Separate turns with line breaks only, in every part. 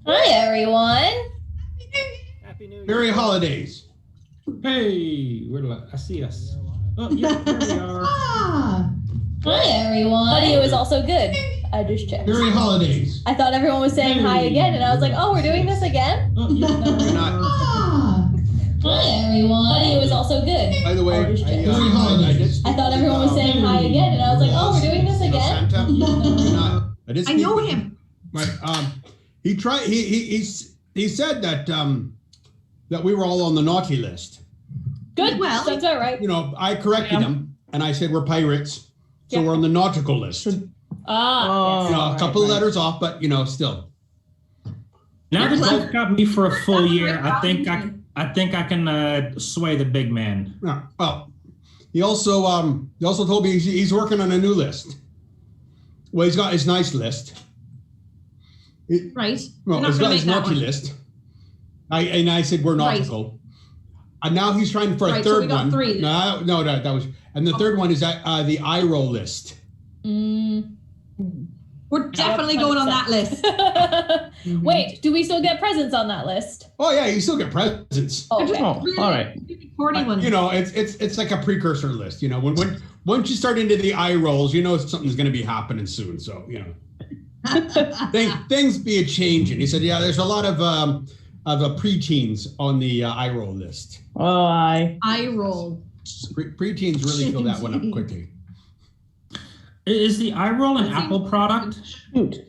Hi, everyone.
Happy New Year.
Merry holidays.
Hey, I see us. Oh, yeah, there we are.
Hi, everyone. Audio is also good. I just checked.
Merry holidays.
I thought everyone was saying hi again, and I was like, oh, we're doing this again?
Oh, yeah, no,
We're not.
Hi, everyone. Audio is also good.
By the way,
I just checked.
Merry holidays.
I thought everyone was saying hi again, and I was like, oh, we're doing this again?
Santa? We're not.
I know him.
He tried. He said that that we were all on the naughty list.
Good.
Well,
That's all right.
You know, I corrected him and I said we're pirates, so we're on the nautical list. You know, a couple of letters off, but you know, still.
Now that you've got me for a full year, I think I can sway the big man.
Yeah. Well, he also told me he's working on a new list. Well, he's got his nice list.
Right.
Well, he's got his naughty list. I said we're nautical. Right. And now he's trying for a third
so we got
one.
Three.
No, that was, and the third one is the eye roll list.
We're definitely going on that list.
Wait, do we still get presents on that list?
Oh yeah, you still get presents.
Okay.
All right.
Corny ones.
You know, it's like a precursor list. You know, when once you start into the eye rolls, you know something's going to be happening soon. So you know, things be a changing. He said, yeah, there's a lot of preteens on the eye roll list.
Oh, I
roll.
Preteens really fill that one up quickly.
Is the eye roll an Apple product?
shoot.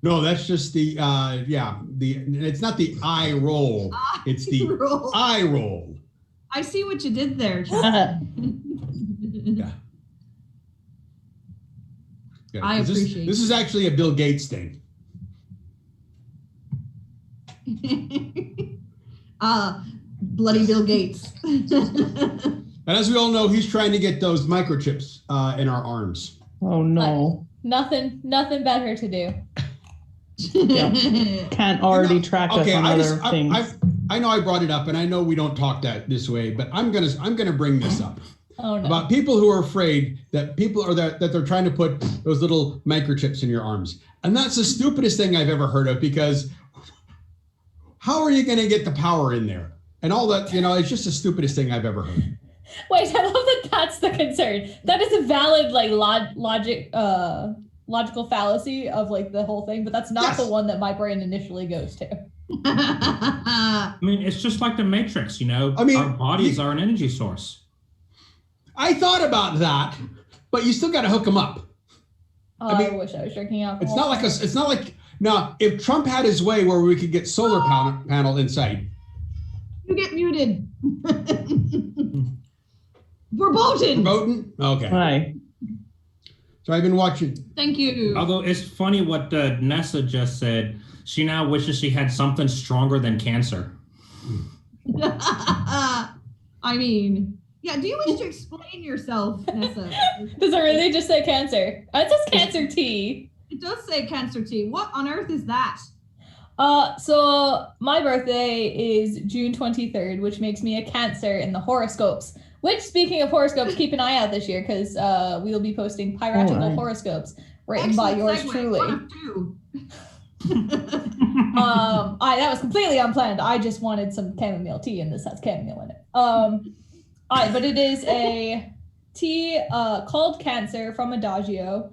No, that's just the it's not the eye roll. It's the
roll.
eye roll.
I see what you did there. Chad.
Yeah. Yeah,
I appreciate
this is actually a Bill Gates thing.
Bloody Bill Gates.
And as we all know, he's trying to get those microchips in our arms.
Oh no.
Nothing better to do.
Yeah. Can't already track us on other things.
I know I brought it up, and I know we don't talk this way, but I'm gonna bring this up.
Oh, no.
About people who are afraid that that they're trying to put those little microchips in your arms. And that's the stupidest thing I've ever heard of, because how are you going to get the power in there? And all that, you know, it's just the stupidest thing I've ever heard.
Wait, I love that that's the concern. That is a valid, like, logical fallacy of, like, the whole thing, but that's not the one that my brain initially goes to.
I mean, it's just like the Matrix, you know?
I mean,
our bodies are an energy source.
I thought about that, but you still got to hook them up.
Oh, I wish I was drinking alcohol.
It's not like now, if Trump had his way where we could get solar panel inside.
You get muted. Verboten.
Verboten? Okay.
Hi.
So I've been watching.
Thank you.
Although it's funny what Nessa just said. She now wishes she had something stronger than cancer.
I mean, yeah, do you wish to explain yourself, Nessa?
Does it really just say cancer? It says cancer tea.
It does say cancer tea. What on earth is that?
So my birthday is June 23rd, which makes me a Cancer in the horoscopes. Which, speaking of horoscopes, keep an eye out this year, because we'll be posting piratical horoscopes written by yours truly. That was completely unplanned. I just wanted some chamomile tea, and this has chamomile in it. But it is a tea called Cancer from Adagio,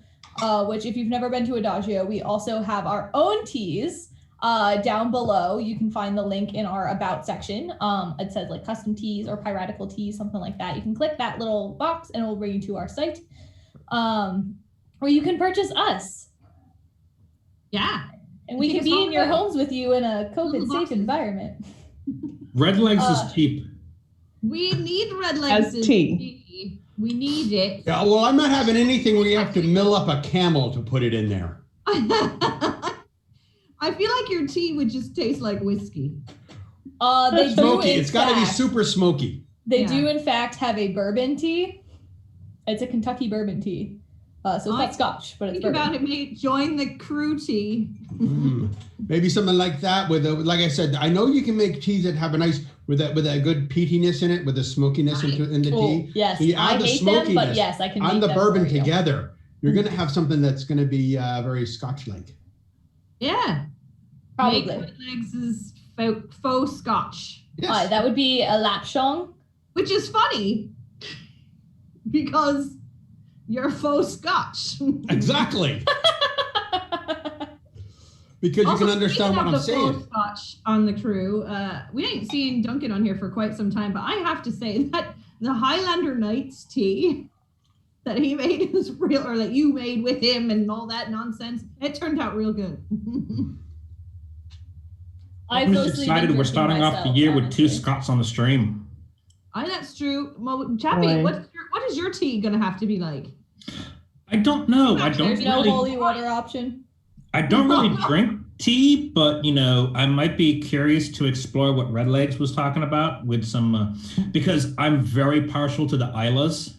which, if you've never been to Adagio, we also have our own teas down below. You can find the link in our About section. It says like custom teas or piratical teas, something like that. You can click that little box and it will bring you to our site, where you can purchase us.
Yeah.
And we can be in your homes with you in a COVID-safe environment.
Red Legs is cheap.
We need Red Legs
as tea.
We need it.
Yeah, well, I'm not having anything where you have to mill up a camel to put it in there.
I feel like your tea would just taste like whiskey.
They
smoky.
do,
It's got to be super smoky.
They do, in fact, have a bourbon tea. It's a Kentucky bourbon tea. So it's not Scotch, but it's bourbon.
Think about it, mate. Join the crew tea.
Maybe something like that like I said, I know you can make teas that have a nice, with a good peatiness in it, with a smokiness in the tea.
Yes,
so you add
I hate them, but yes, I can make
and the
them
bourbon
for you.
together. You're going to have something that's going to be very Scotch-like.
Yeah.
Probably.
Make Red Legs' faux scotch.
Yes.
That would be a lapsang.
Which is funny because you're faux scotch.
Exactly. Because
Also,
you can understand what I'm
faux
saying.
scotch on the crew. We ain't seen Duncan on here for quite some time, but I have to say that the Highlander Nights tea that he made is real, or that you made with him and all that nonsense, it turned out real good.
I'm just excited we're starting off the year with 2 Scots on the stream.
That's true. Well, Chappie, what is your tea gonna have to be like?
I don't know.
There's no holy water option.
I don't really drink tea, but I might be curious to explore what Red Legs was talking about with some, because I'm very partial to the Islas,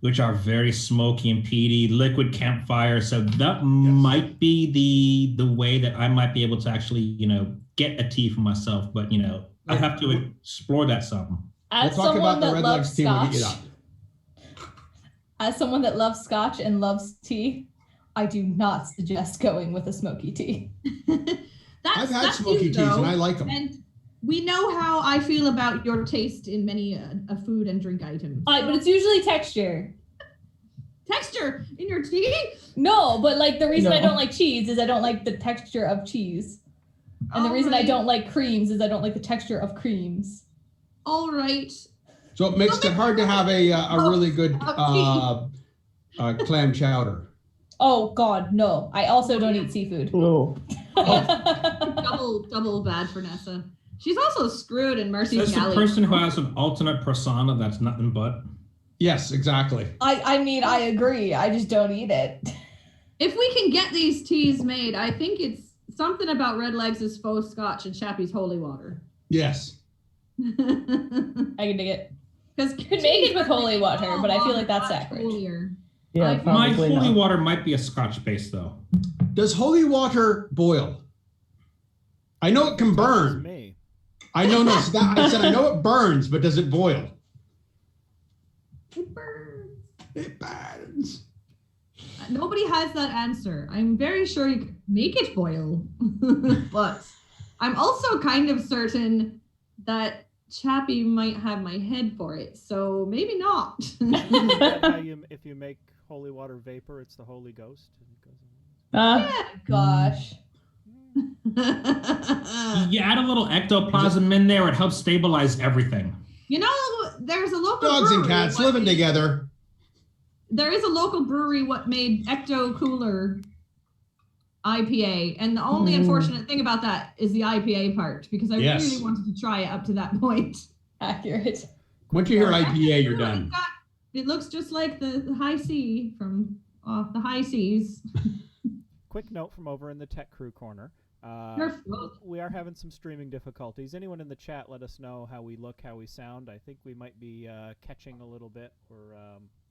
which are very smoky and peaty, liquid campfire. So that might be the way that I might be able to actually, get a tea for myself. But I have to explore that some.
As
we'll talk
someone
about the
that
Red
loves
Legs team when we get up.
As someone that loves scotch and loves tea, I do not suggest going with a smoky tea.
I've had smoky teas and I like them.
And we know how I feel about your taste in many a food and drink items.
But it's usually texture.
Texture in your tea?
No, but the reason I don't like cheese is I don't like the texture of cheese. And the reason I don't like creams is I don't like the texture of creams.
All right.
So it makes it hard to have a really good clam chowder.
Oh God, no! I also don't eat seafood.
Oh.
double bad for Nessa. She's also screwed in Mercy's
That's
Galley.
the person who has an alternate persona that's nothing but.
Yes, exactly.
I mean, I agree. I just don't eat it.
If we can get these teas made, I think it's something about Red Legs' faux scotch and Chappie's holy water.
Yes.
I can dig it. Because you can make it with holy water, but I feel like that's sacrilege.
Yeah,
my
probably
holy
not.
water might be a Scotch base though.
Does holy water boil? I know it can burn.
Me.
I know no. I said I know it burns, but does it boil?
It burns.
It burns.
Nobody has that answer. I'm very sure you can make it boil, but I'm also kind of certain that Chappie might have my head for it, so maybe not.
If you make holy water vapor, it's the Holy Ghost.
Yeah.
Gosh.
You add a little ectoplasm in there, it helps stabilize everything.
There's a local
Dogs and
brewery
cats living together.
There is a local brewery what made Ecto Cooler IPA, and the only unfortunate thing about that is the IPA part, because I really wanted to try it up to that point.
Accurate.
Once you hear IPA, you're done.
It looks just like the high C from the high seas.
Quick note from over in the tech crew corner. We are having some streaming difficulties. Anyone in the chat, let us know how we look, how we sound. I think we might be catching a little bit. We're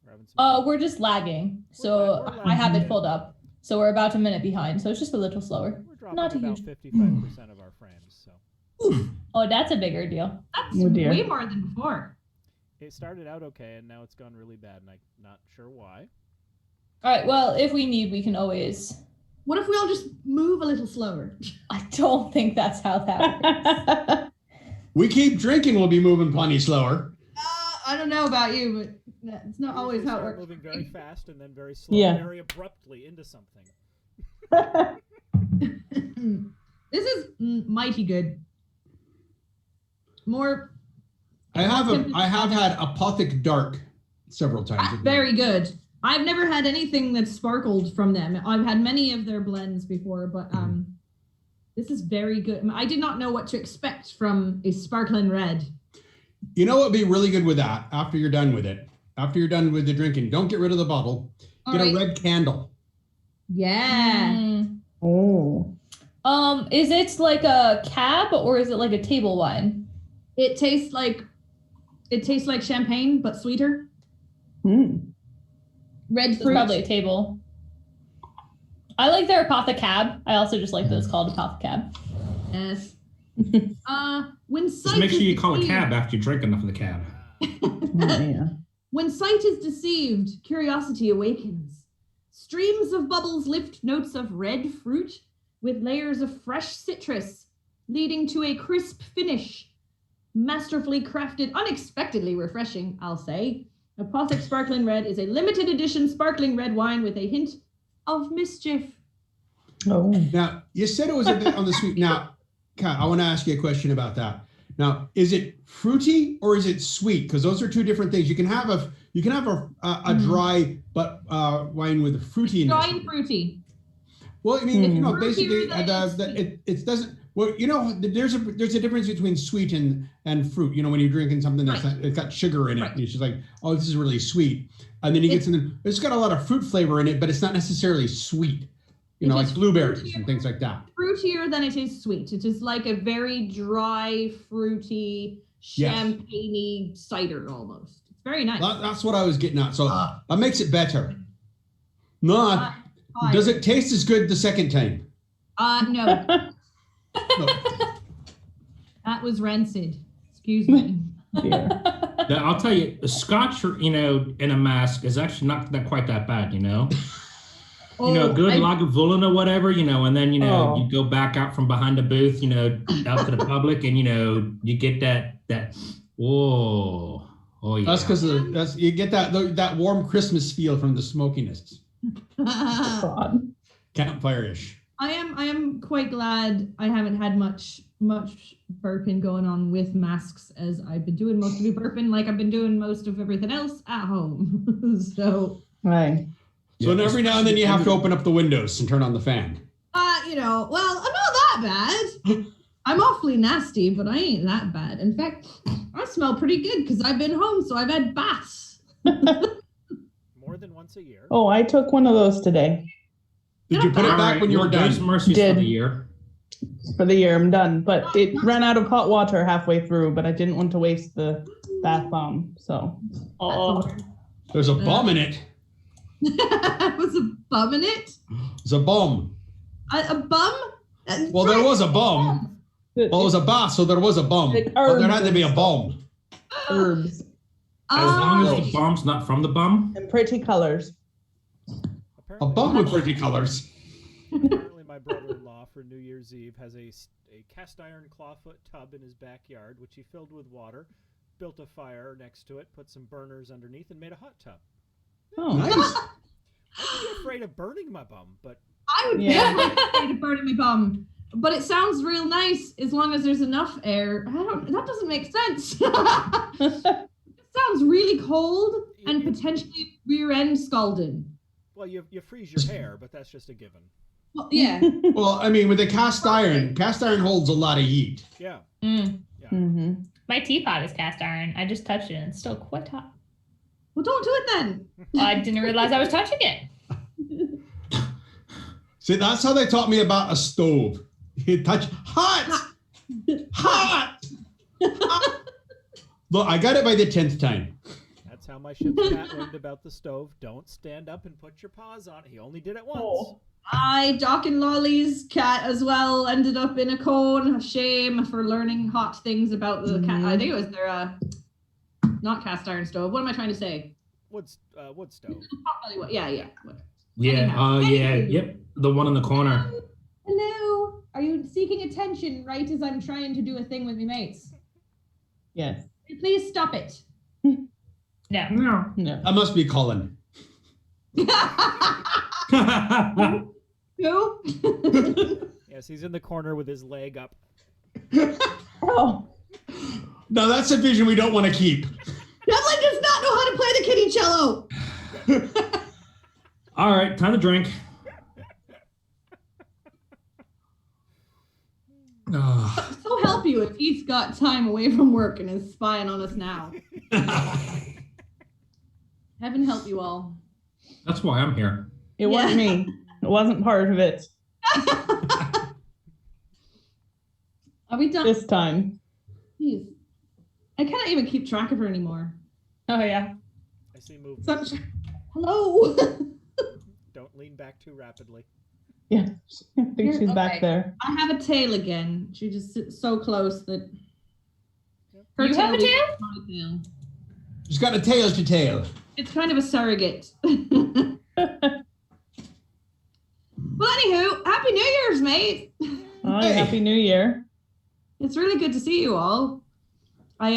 having some.
We're just lagging. So
we're
I have
lagging.
it pulled up. So we're about a minute behind. So it's just a little slower.
We're dropping
Not a
about
huge.
55% of our frames. So.
Oh, that's a bigger deal.
That's
Oh, dear.
way more than before.
It started out okay, and now it's gone really bad, and I'm not sure why.
All right. Well, if we need, we can always.
What if we all just move a little slower?
I don't think that's how that works.
We keep drinking, we'll be moving plenty slower.
I don't know about you, but it's not always how it works.
Moving very fast and then very slow,
Yeah.
very abruptly into something.
This is mighty good. More.
I have had Apothic Dark several times.
Very good. I've never had anything that's sparkled from them. I've had many of their blends before, but this is very good. I did not know what to expect from a sparkling red.
You know what would be really good with that after you're done with it? After you're done with the drinking, don't get rid of the bottle. Get a red candle.
Yeah.
Oh.
Is it like a cab or is it like a table wine?
It tastes like champagne, but sweeter. Red
It's
fruit.
probably a table. I like their Apothecab. I also just like that it's called Apothecab.
Yes. When
Just
sight
make sure
is
you call a
deceived-
cab after you drink enough of the cab.
Yeah.
When sight is deceived, curiosity awakens. Streams of bubbles lift notes of red fruit with layers of fresh citrus, leading to a crisp finish. Masterfully crafted, unexpectedly refreshing, I'll say. Apothic Sparkling Red is a limited edition sparkling red wine with a hint of mischief.
Oh.
Now, you said it was a bit on the sweet. Now, Kat, I want to ask you a question about that. Now, is it fruity or is it sweet? Because those are two different things. You can have a dry but wine with a fruitiness.
Dry and fruity.
Well, I mean,
Fruitier
basically,
than
it doesn't. Well, there's a difference between sweet and fruit. When you're drinking something that's it's got sugar in it, and it's just like, oh, this is really sweet, and then you get something. It's got a lot of fruit flavor in it, but it's not necessarily sweet. Like blueberries and things like that.
Fruitier than it is sweet. It is like a very dry, fruity, champagne-y cider almost. It's very nice.
That's what I was getting at. So that makes it better. No, does it taste as good the second time?
No.
No.
That was rancid. Excuse me.
Yeah.
I'll tell you, a Scotch, in a mask is actually not quite that bad, Good Lagavulin or whatever, and then, you go back out from behind the booth, out to the public, and, you get that, oh yeah.
That's because you get that warm Christmas feel from the smokiness.
God.
Campfire-ish.
I am quite glad I haven't had much burping going on with masks, as I've been doing most of the burping like I've been doing most of everything else at home. So
Right.
So every now and then you have to open up the windows and turn on the fan.
well, I'm not that bad. I'm awfully nasty, but I ain't that bad. In fact, I smell pretty good because I've been home, so I've had baths.
More than once a year.
Oh, I took one of those today.
Did you put it back when you were done?
Mercies for the year.
For the year, I'm done. But it ran out of hot water halfway through, but I didn't want to waste the bath bomb, so.
There's a bomb in it.
Was a bum in it?
There's a bomb.
A bum?
Well, there was a bomb. Well, it was a bath, so there was a bomb. But there had to be a bomb.
Herbs.
As long as the bomb's not from the bum.
And pretty colors.
A bomb with pretty colors.
Apparently, my brother-in-law for New Year's Eve has a cast iron clawfoot tub in his backyard, which he filled with water, built a fire next to it, put some burners underneath, and made a hot tub.
Oh,
Nice.
I'd be afraid of burning my bum, but
I would be afraid of burning my bum. But it sounds real nice as long as there's enough air. That doesn't make sense. It sounds really cold and potentially rear end scalding.
well, you freeze your hair, but that's just a given.
Well, yeah.
Well, I mean, with the cast iron holds a lot of heat.
Yeah.
Mm.
Yeah.
Mm-hmm.
My teapot is cast iron. I just touched it and it's still quite hot.
Well, don't do it then.
I didn't realize I was touching it.
See, that's how they taught me about a stove. You touch hot. Look, I got it by the 10th time.
That's how my ship's cat learned about the stove. Don't stand up and put your paws on it. He only did it once.
Oh.
Doc and Lolly's cat as well ended up in a cone. Shame for learning hot things about the cat. I think it was their not cast iron stove. What am I trying to say?
Wood stove.
Yeah.
Yeah.
Anyhow.
Yep. The one in the corner.
Hello. Are you seeking attention right as I'm trying to do a thing with my mates?
Yes.
Please stop it.
No.
No.
No.
That must be Colin.
Who?
Yes, he's in the corner with his leg up.
Oh.
No, that's a vision we don't want to keep.
Devlin does not know how to play the kitty cello.
All right, time to drink.
So help you if he's got time away from work and is spying on us now. Heaven help you all.
That's why I'm here.
It wasn't me. It wasn't part of it
Are we done?
this time.
Jeez. I can't even keep track of her anymore.
Oh, yeah.
I see movement.
Hello.
Don't lean back too rapidly.
Yeah. I think she's
Okay.
back there.
I have a tail again. She just sits so close that her
You have a
is
tail?
my tail.
She's got a tail to tail.
It's kind of a surrogate. Well, anywho, Happy New Year's, mate.
Oh,
Hey.
Happy New Year.
It's really good to see you all. I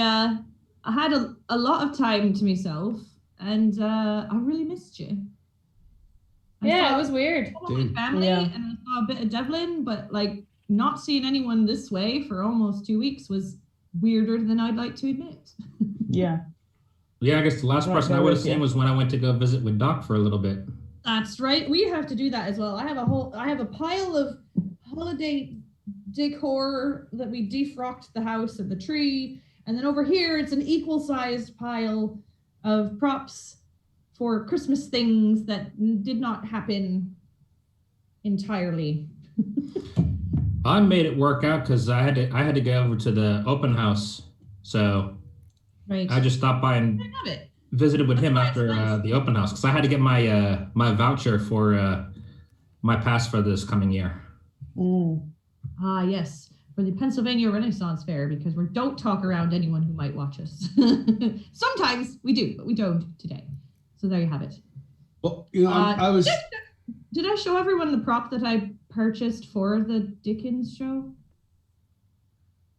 had a lot of time to myself, and I really missed you.
Yeah, it was weird.
I saw my family,
Yeah.
and I saw a bit of Devlin, but like not seeing anyone this way for almost 2 weeks was weirder than I'd like to admit.
Yeah.
Yeah, I guess the last
Right
person I
there
would have
with you.
seen was when I went to go visit with Doc for a little bit.
That's right. We have to do that as well. I have a pile of holiday decor that we defrocked the house and the tree, and then over here it's an equal-sized pile of props for Christmas things that did not happen entirely.
I made it work out because I had to go over to the open house, so
Right.
I just stopped by and
I love it.
visited with him
That's
after
nice.
the open house because I had to get my my voucher for my pass for this coming year.
Mm.
Ah, yes, for the Pennsylvania Renaissance Fair, because we don't talk around anyone who might watch us. Sometimes we do, but we don't today. So there you have it.
Well, you know, I was.
Did I show everyone the prop that I purchased for the Dickens show?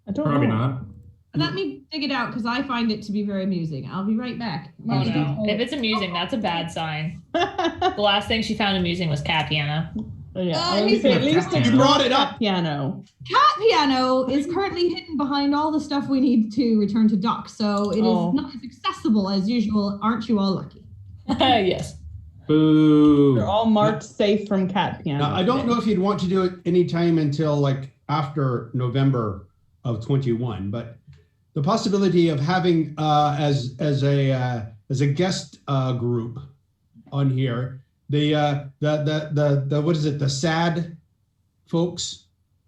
I don't
Probably
know.
not.
Let me dig it out because I find it to be very amusing. I'll be right back.
Oh no. If it's amusing, that's a bad sign. The last thing she found amusing was cat piano.
Yeah,
Oh,
I was gonna say, at least
You
it's
brought
not
it up.
that piano.
Cat piano is currently hidden behind all the stuff we need to return to dock, so it is
Oh.
not as accessible as usual. Aren't you all lucky?
Yes.
Boo.
They're all marked safe from cat piano.
Now, I don't know if you'd want to do it anytime until like after November of 21, but the possibility of having as a guest group on here the what is it, the SAD folks.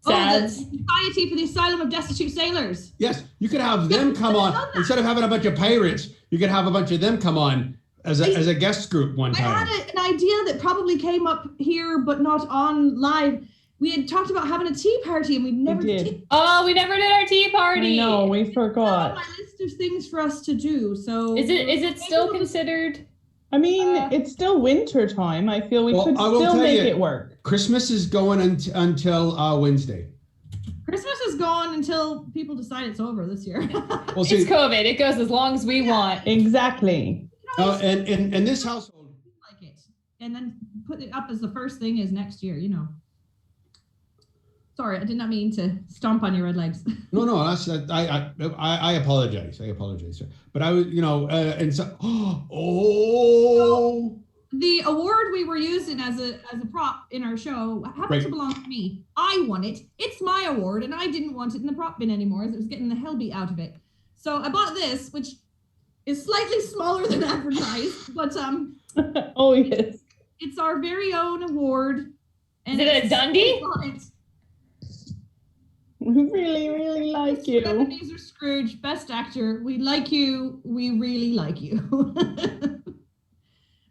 Oh, the
Sads.
Society for the Asylum of Destitute Sailors.
Yes, you could have them come on instead of having a bunch of pirates. You could have a bunch of them come on as a guest group one
I
time.
had an idea that probably came up here, but not on live. We had talked about having a tea party, and we never
did.
did.
Oh, we never did our tea party.
I know, we
It's on
forgot.
my list of things for us to do. So
Is it still considered?
I mean, it's still winter time. I feel we
Well,
could
I will
still
tell
make
you-
it work.
Christmas is going until Wednesday.
Christmas is gone until people decide it's over this year.
We'll see.
It's COVID. It goes as long as we want.
Exactly.
And in this household,
Like it, and then put it up as the first thing is next year. You know. Sorry, I did not mean to stomp on your red legs.
no, I apologize. I apologize, sir. But I was, and so,
The award we were using as a prop in our show happens
Right.
to belong to me. I won it. It's my award, and I didn't want it in the prop bin anymore, as it was getting the hell beat out of it. So I bought this, which is slightly smaller than advertised, but
Oh, yes.
it's our very own award.
Is it a
it's
Dundee?
on it.
We really, really like you.
Ebenezer Scrooge, Best Actor. We like you. We really like you.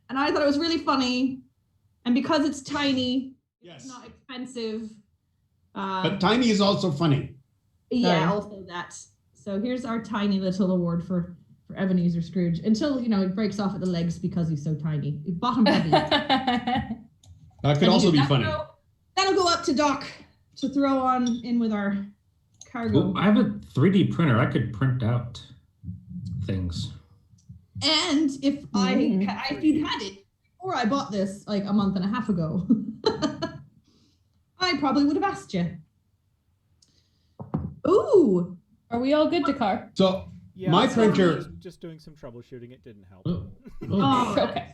And I thought it was really funny. And because it's tiny,
yes,
it's not expensive.
but tiny is also funny.
Yeah,
Sorry.
also that. So here's our tiny little award for Ebenezer Scrooge. Until, he breaks off at the legs because he's so tiny. Bottom heavy.
That could also be funny.
That'll go up to Doc to throw on in with our cargo.
Ooh, I have a 3D printer. I could print out things.
And if if you'd had it before I bought this like a month and a half ago, I probably would have asked you. Ooh.
Are we all good to car?
So
Yeah,
my
so
printer,
just doing some troubleshooting. It didn't help.
Oh,
Oh,
Okay.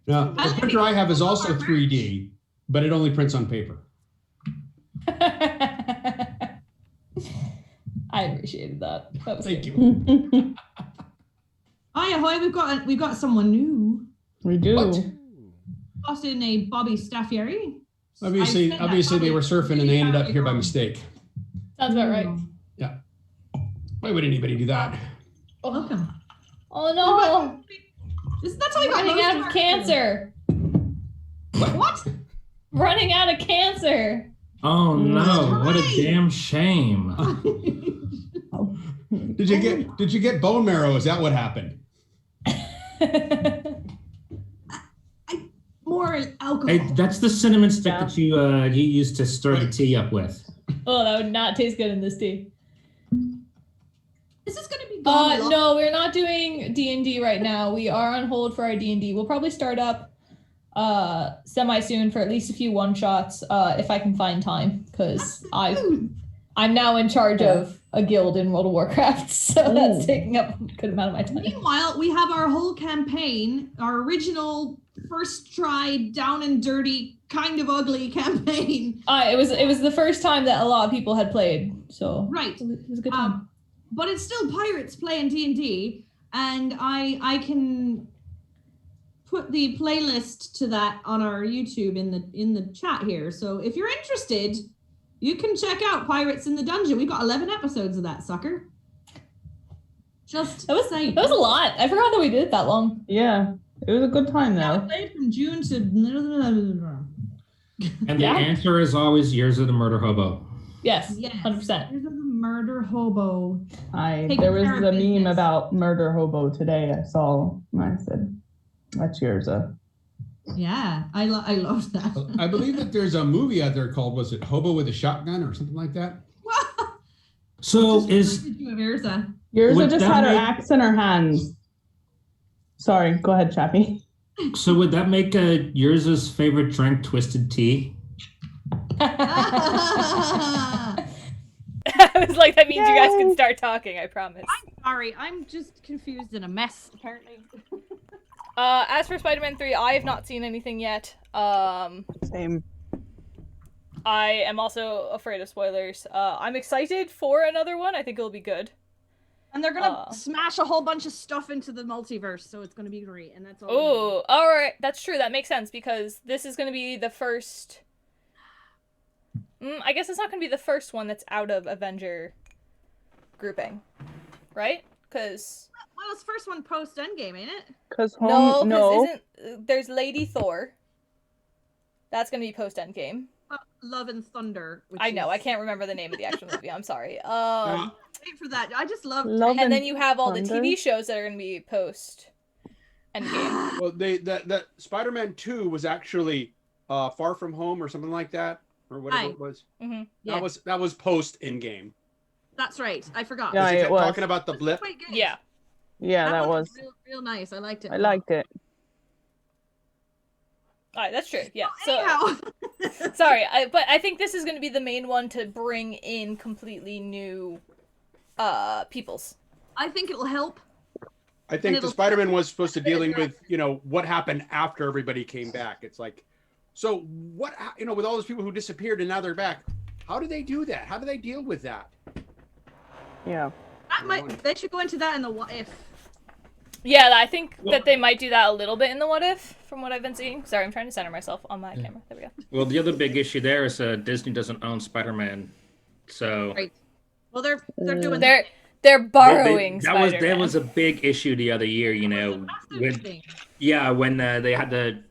now, the printer I have is also 3D, but it only prints on paper.
I appreciated that. That was
Thank
good.
you.
Hi, ahoy! We've got someone new.
We do.
What?
Ooh.
Tossed in a Bobby Staffieri.
Obviously,
I said that
they were
probably
surfing and they ended up
really
here by
wrong.
mistake.
Sounds about right.
Why would anybody do that?
Welcome.
Oh no!
That's how we got
Running
most
out
of
of
our
cancer.
What?
Running out of cancer.
oh no! What a
Right.
damn shame.
Did you get bone marrow? Is that what happened?
More more alcohol.
Hey, that's the cinnamon stick
Yeah.
that you used to stir the tea up with.
Oh, that would not taste good in this tea.
Is this going to be gone a lot?
No, we're not doing D&D right now. We are on hold for our D&D. We'll probably start up semi soon for at least a few one shots if I can find time, because I'm now in charge of a guild in World of Warcraft, so that's taking up a good amount of my time.
Meanwhile, we have our whole campaign, our original first try down and dirty, kind of ugly campaign.
It was the first time that a lot of people had played, so
Right.
It was a good time.
But it's still pirates playing D&D, and I can put the playlist to that on our YouTube in the chat here. So if you're interested, you can check out Pirates in the Dungeon. We've got 11 episodes of that sucker. Just
That was a lot. I forgot that we did it that long.
Yeah, it was a good time
Yeah,
though.
we played from June to.
And the answer is always Years of the Murder Hobo.
Yes,
Yes.
100%.
Here's a murder hobo.
There was
care
a
of
meme
business.
about murder hobo today. I saw. And I said, "That's yours."
Yeah, I love that.
I believe that there's a movie out there called, was it Hobo with a Shotgun or something like that?
So
Yours
Yours just had her axe in her hands. Sorry, go ahead, Chappie.
So would that make yours' favorite drink twisted tea?
I was like, that means you guys can start talking, I promise.
I'm sorry, I'm just confused and a mess, apparently.
As for Spider-Man 3, I have not seen anything yet.
Same.
I am also afraid of spoilers. I'm excited for another one. I think it'll be good.
And they're gonna smash a whole bunch of stuff into the multiverse, so it's gonna be great, and that's all.
Oh, alright, that's true, that makes sense, because this is gonna be the first... I guess it's not gonna be the first one that's out of Avenger grouping, right? Because...
Well, it's first one post Endgame, ain't it?
Because
there's Lady Thor. That's gonna be post Endgame.
Love and Thunder. Which
I know, I can't remember the name of the actual movie. I'm sorry.
Wait for that. I just love.
And then you have all the TV shows that are gonna be post Endgame.
Well, that Spider-Man 2 was actually Far From Home or something like that, or whatever it was.
Mm-hmm.
That was post Endgame.
That's right. I forgot.
Yeah,
He
it
kept
was.
talking about the blip.
Quite good.
Yeah.
Yeah, that was.
real nice. I liked it.
I liked it.
Alright, that's true. Yeah.
Anyhow.
So sorry, but I think this is going to be the main one to bring in completely new peoples.
I think it'll help.
I think the Spider-Man was supposed to dealing with, what happened after everybody came back. It's like, so what, with all those people who disappeared and now they're back, how do they do that? How do they deal with that?
Yeah.
They should go into that in the what if.
Yeah, I think that they might do that a little bit in the what if, from what I've been seeing. Sorry, I'm trying to center myself on my camera. There we go.
Well, the other big issue there is Disney doesn't own Spider-Man, so
Right. Well, they're doing.
They're borrowing
that was
Spider-Man.
a big issue the other year. When they had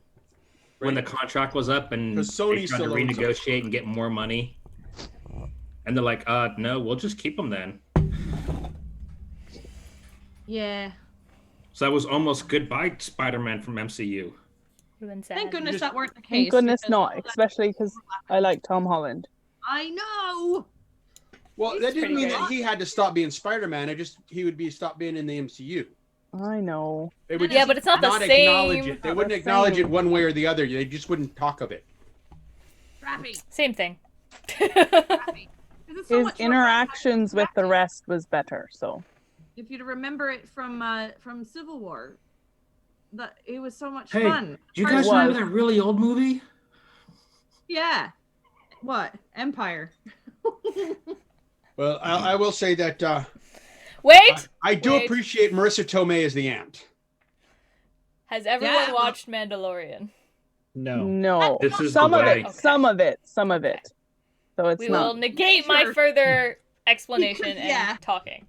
when the contract was up and
Sony
they tried to
still owns
renegotiate and get more money, and they're like, no, we'll just keep them then.
Yeah.
So that was almost goodbye Spider-Man from MCU.
Thank goodness that weren't the case.
Thank goodness not, especially because I like Tom Holland.
I know.
Well, that didn't mean that he had to stop being Spider-Man. He would stop being in the MCU.
I know.
They would
but it's not the same.
Acknowledge it. They wouldn't acknowledge it one way or the other. They just wouldn't talk of it.
Rappy.
Same thing.
His interactions with the rest was better, so.
If you'd remember it from Civil War, it was so much
Hey,
fun.
do you guys remember that really old movie?
Yeah. What? Empire.
Well, I will say that.
Wait.
I do appreciate Marissa Tomei as the Ant.
Has everyone watched Mandalorian?
No.
This is
some
the
of
way.
it. Okay. Some of it. So it's
we
not.
will negate my further explanation and talking.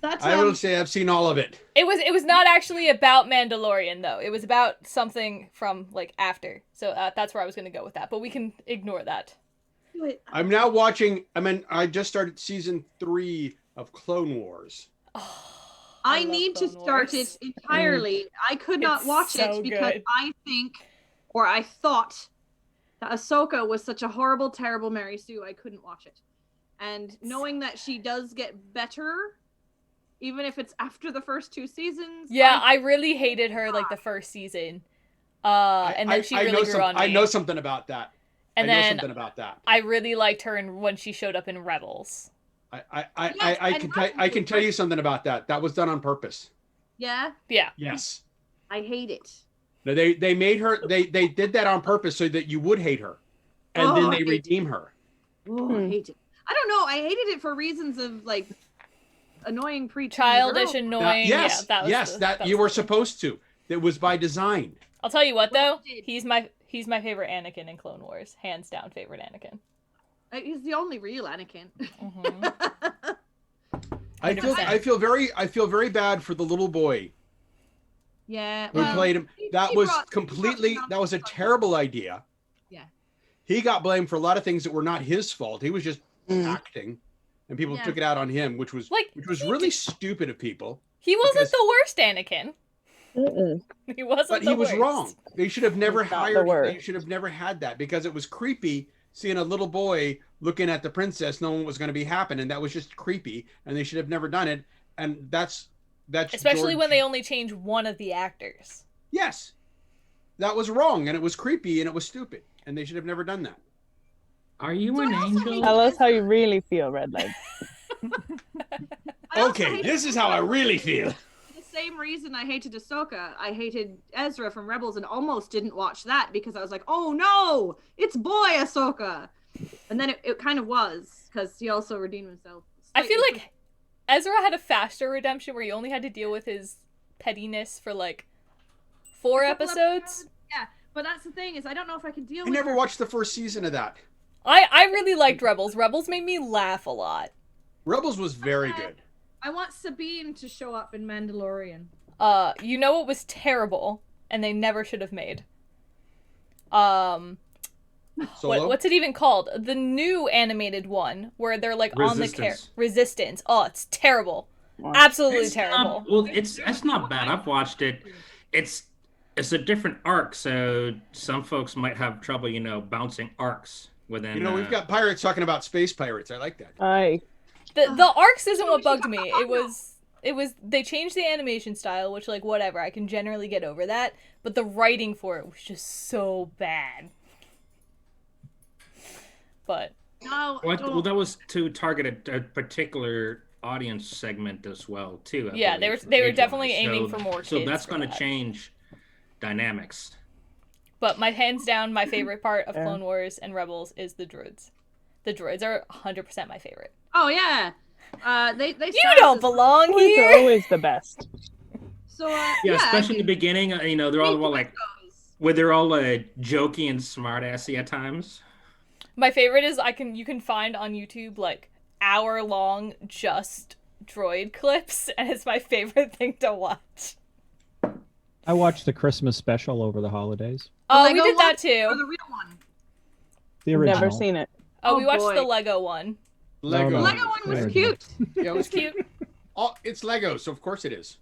I will say I've seen all of it.
It was not actually about Mandalorian though. It was about something from after. So that's where I was going to go with that. But we can ignore that.
I'm now watching. I just started season 3 of Clone Wars.
I need to start it entirely. I could not watch it because I think or I thought that Ahsoka was such a horrible, terrible Mary Sue, I couldn't watch it. And knowing that she does get better, even if it's after the first 2 seasons.
Yeah, I really hated her like the first season. And then she really grew on me.
I know something about that.
And
I know
then
something about that.
I really liked her when she showed up in Rebels.
I can tell you something about that. That was done on purpose.
Yeah?
Yeah.
Yes.
I hate it.
No, they made her. They did that on purpose so that you would hate her, and then they redeem her.
Oh, I hate it. I don't know. I hated it for reasons of like annoying preteen
Childish,
girl.
annoying.
Yes,
yeah,
that you were supposed to. That was by design.
I'll tell you what though, he's my favorite Anakin in Clone Wars, hands down favorite Anakin.
He's the only real Anakin.
Mm-hmm.
I feel very bad for the little boy
Yeah.
who played him. That was a terrible idea.
Yeah.
He got blamed for a lot of things that were not his fault. He was just acting, and people took it out on him, which was really stupid of people.
He wasn't the worst Anakin. He wasn't.
But he was wrong. They should have never hired. They should have never had that because it was creepy seeing a little boy looking at the princess, knowing what was going to be happening. That was just creepy, and they should have never done it. And that's
especially when they only change one of the actors.
Yes, that was wrong, and it was creepy, and it was stupid, and they should have never done that.
Are you an angel?
Tell us how you really feel, Redleg.
Okay, this is how I really feel.
The same reason I hated Ahsoka, I hated Ezra from Rebels and almost didn't watch that because I was like, oh no, it's boy Ahsoka. And then it kind of was because he also redeemed himself.
I feel like Ezra had a faster redemption where he only had to deal with his pettiness for like 4 episodes.
Yeah, but that's the thing is I don't know if I can deal
I
with
never
her.
watched the first season of that.
I really liked Rebels. Rebels made me laugh a lot.
Rebels was very good.
I want Sabine to show up in Mandalorian.
You know what was terrible and they never should have made?
Solo?
What's it even called? The new animated one where they're like on the Resistance. Oh, it's terrible. Absolutely terrible.
It's not bad. I've watched it. It's a different arc, so some folks might have trouble, bouncing arcs within.
We've got pirates talking about space pirates. I like that.
Aye.
The arcs isn't what bugged me. It was they changed the animation style, which like whatever, I can generally get over that, but the writing for it was just so bad. But
well, that was to target a particular audience segment as well too.
Yeah, they were definitely aiming for more kids.
So that's going to change dynamics.
But hands down, my favorite part of Clone Wars and Rebels is the droids. The droids are 100% my favorite.
Oh yeah, they
you don't belong here.
They're always the best.
So
especially in the beginning, they're all like, where they're all jokey and smartassy at times.
My favorite is you can find on YouTube like hour-long just droid clips, and it's my favorite thing to watch.
I watched the Christmas special over the holidays.
Oh, we did that too.
Or the real one.
The original.
Never seen it.
Oh, we watched the Lego one.
Lego.
The Lego one was cute.
Yeah, it was
cute.
It's Lego, so of course it is.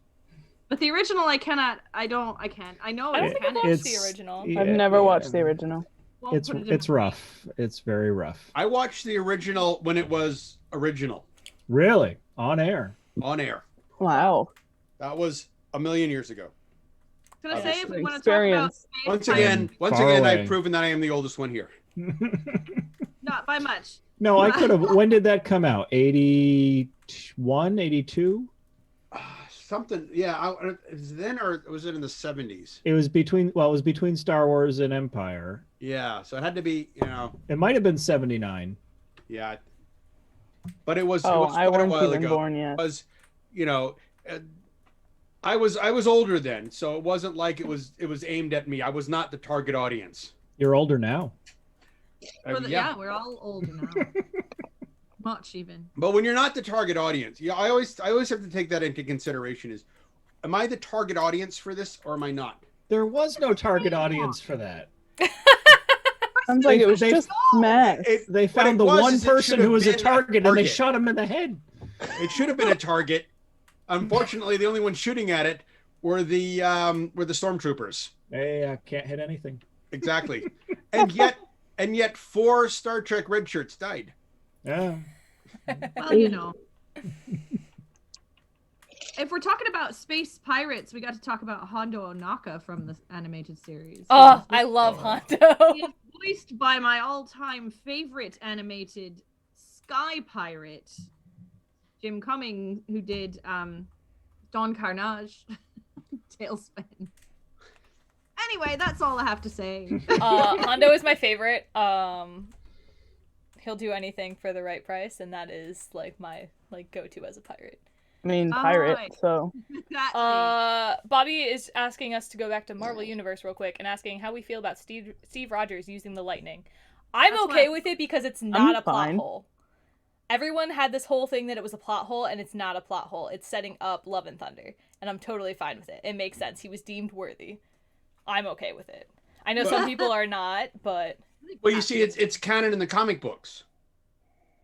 But the original, I can't. I don't think I
watched the original.
I've never watched the original.
It's rough. It's very rough.
I watched the original when it was original.
Really? On air?
On air.
Wow.
That was a million years ago.
Can I say if we want to talk about space?
Once again, I've proven that I am the oldest one here.
Not by much.
No, I could have. When did that come out? 81, 82?
Something, yeah. Then or was it in the 70s?
It was between Star Wars and Empire.
Yeah, so it had to be,
It might have been 79.
Yeah, but it was.
I
quite a
wasn't
while
even
ago.
born yet.
It was, I was older then, so it wasn't like it was aimed at me. I was not the target audience.
You're older now.
Yeah, we're all older now. Much even.
But when you're not the target audience, I always have to take that into consideration. Is, am I the target audience for this, or am I not?
There was no target audience for that.
Sounds like it was just mess.
They found the one person who was a target, and they shot him in the head.
It should have been a target. Unfortunately, the only ones shooting at it were the stormtroopers.
They can't hit anything.
Exactly. And yet 4 Star Trek red shirts died.
Yeah.
Well, you know. If we're talking about space pirates, we got to talk about Hondo Ohnaka from the animated series.
Oh, I love Hondo.
He is voiced by my all-time favorite animated sky pirate, Jim Cumming, who did Don Carnage, Tailspin. Anyway, that's all I have to say.
Hondo is my favorite. He'll do anything for the right price, and that is like my go-to as a pirate.
I mean, pirate,
Right.
so.
Exactly.
Bobby is asking us to go back to Marvel Universe real quick and asking how we feel about Steve Rogers using the lightning. I'm
That's
okay
what-
with it because it's not a plot
fine.
hole. Everyone had this whole thing that it was a plot hole, and it's not a plot hole. It's setting up Love and Thunder, and I'm totally fine with it. It makes sense. He was deemed worthy. I'm okay with it. I know some people are not, but
Well, you see, it's canon in the comic books.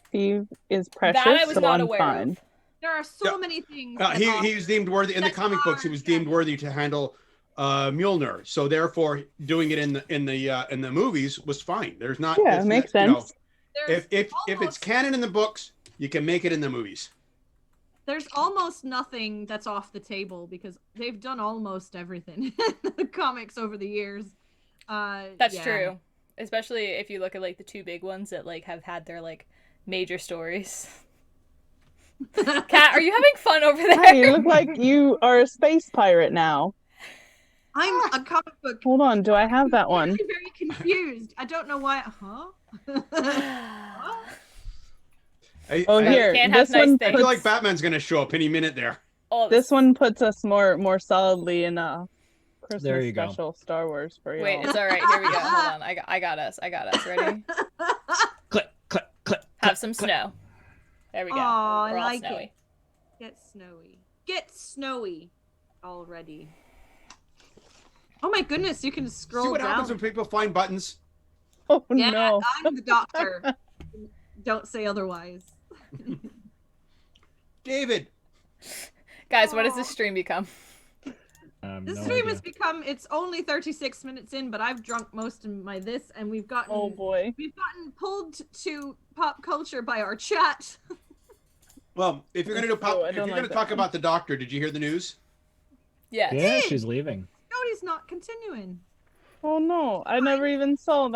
Steve is precious,
that I was
so
not
I'm
aware
fine.
of.
There are so many things.
He was deemed worthy in the
That's
comic books. He was
hard,
deemed
yeah.
worthy to handle Mjolnir. So therefore, doing it in the movies was fine. There's not.
Yeah,
it's
it makes
not, you know,
sense.
There's
if it's
almost-
canon in the books, you can make it in the movies.
There's almost nothing that's off the table because they've done almost everything in the comics over the years.
That's
yeah.
true. Especially if you look at like the 2 big ones that like have had their like major stories. Kat, are you having fun over there?
Hey, you look like you are a space pirate now.
I'm a comic book.
Hold on, do I have that one?
I'm very confused. I don't know why.
Oh,
I,
here,
Can't have
this
nice
one
things.
I feel like
puts,
Batman's gonna show up any minute there.
Oh,
this one puts us more solidly in a Christmas
There you go.
special Star Wars for y'all.
Wait, it's all right. Here we go. Hold on. I got us. Ready?
Click, click, click.
Have some snow. There we go.
Aw, I
We're all
like
snowy.
it. Get snowy already. Oh my goodness, you can scroll
See what
down.
happens when people find buttons.
Oh
Yeah,
no.
I'm the doctor. Don't say otherwise.
David,
Guys, what does this stream become?
This
No
stream
idea.
has become, it's only 36 minutes in, but I've drunk most of my this, and we've gotten
Oh boy.
pulled to pop culture by our chat.
well, if you're gonna do
Oh, I
if
don't
you're
like
gonna
that
talk
one.
about the doctor, did you hear the news?
Yes.
Yeah, she's leaving.
Cody's not continuing.
Oh no, I never even saw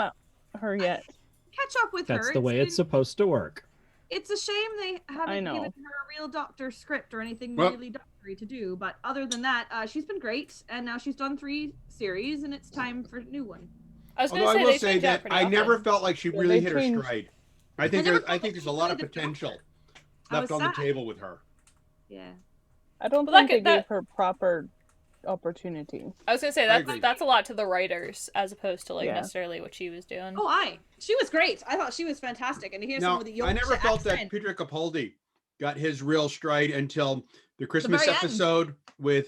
her yet.
Catch up with
That's
her.
the way it's
been-
supposed to work.
It's a shame they haven't
know.
given her a real doctor script or anything
Well-
really doctory to do. But other than that, she's been great, and now she's done 3 series, and it's time for a new one.
I was
Although
gonna
I
say
will
they
say
change out
that
pretty
I
often.
never felt like she
Yeah,
really
they
hit her
changed.
stride. I think
never
there's
felt like
a
she
lot of
played the
potential
doctor.
left on the
sad.
table with her.
Yeah.
I don't
Well,
think they
that-
gave her proper opportunity.
I was gonna say
I agree.
that's a lot to the writers as opposed to like
Yeah.
necessarily what she was doing.
Oh, she was great. I thought she was fantastic, and to hear
Now,
some of the Yorkshire
I never felt that
accent.
Peter Capaldi got his real stride until the Christmas
very end.
episode with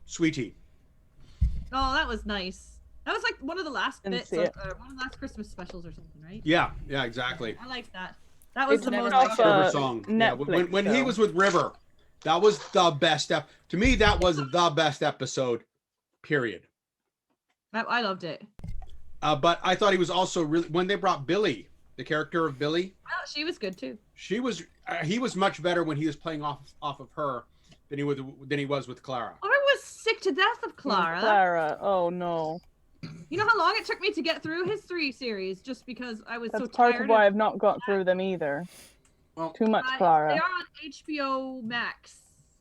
Sweetie.
Oh, that was nice. That was like one of the last
Didn't
bits
see
of
it.
one of the last Christmas specials or something, right?
Yeah, exactly.
I liked that. That was
It's
the
never
most.
watched
I-
Uh,
River song. Yeah,
Netflix
when he
show.
was with River, that was the best. To me, that was the best episode. Period.
I loved it.
But I thought he was also really when they brought Billy, the character of Billy.
Well, she was good too.
He was much better when he was playing off of her than he was with Clara.
I was sick to death of Clara.
Clara. Oh no.
You know how long it took me to get through his 3 series just because I was
That's
so
part
tired
of why I've not got through them either.
Well,
Too much
They
Clara.
are on HBO Max.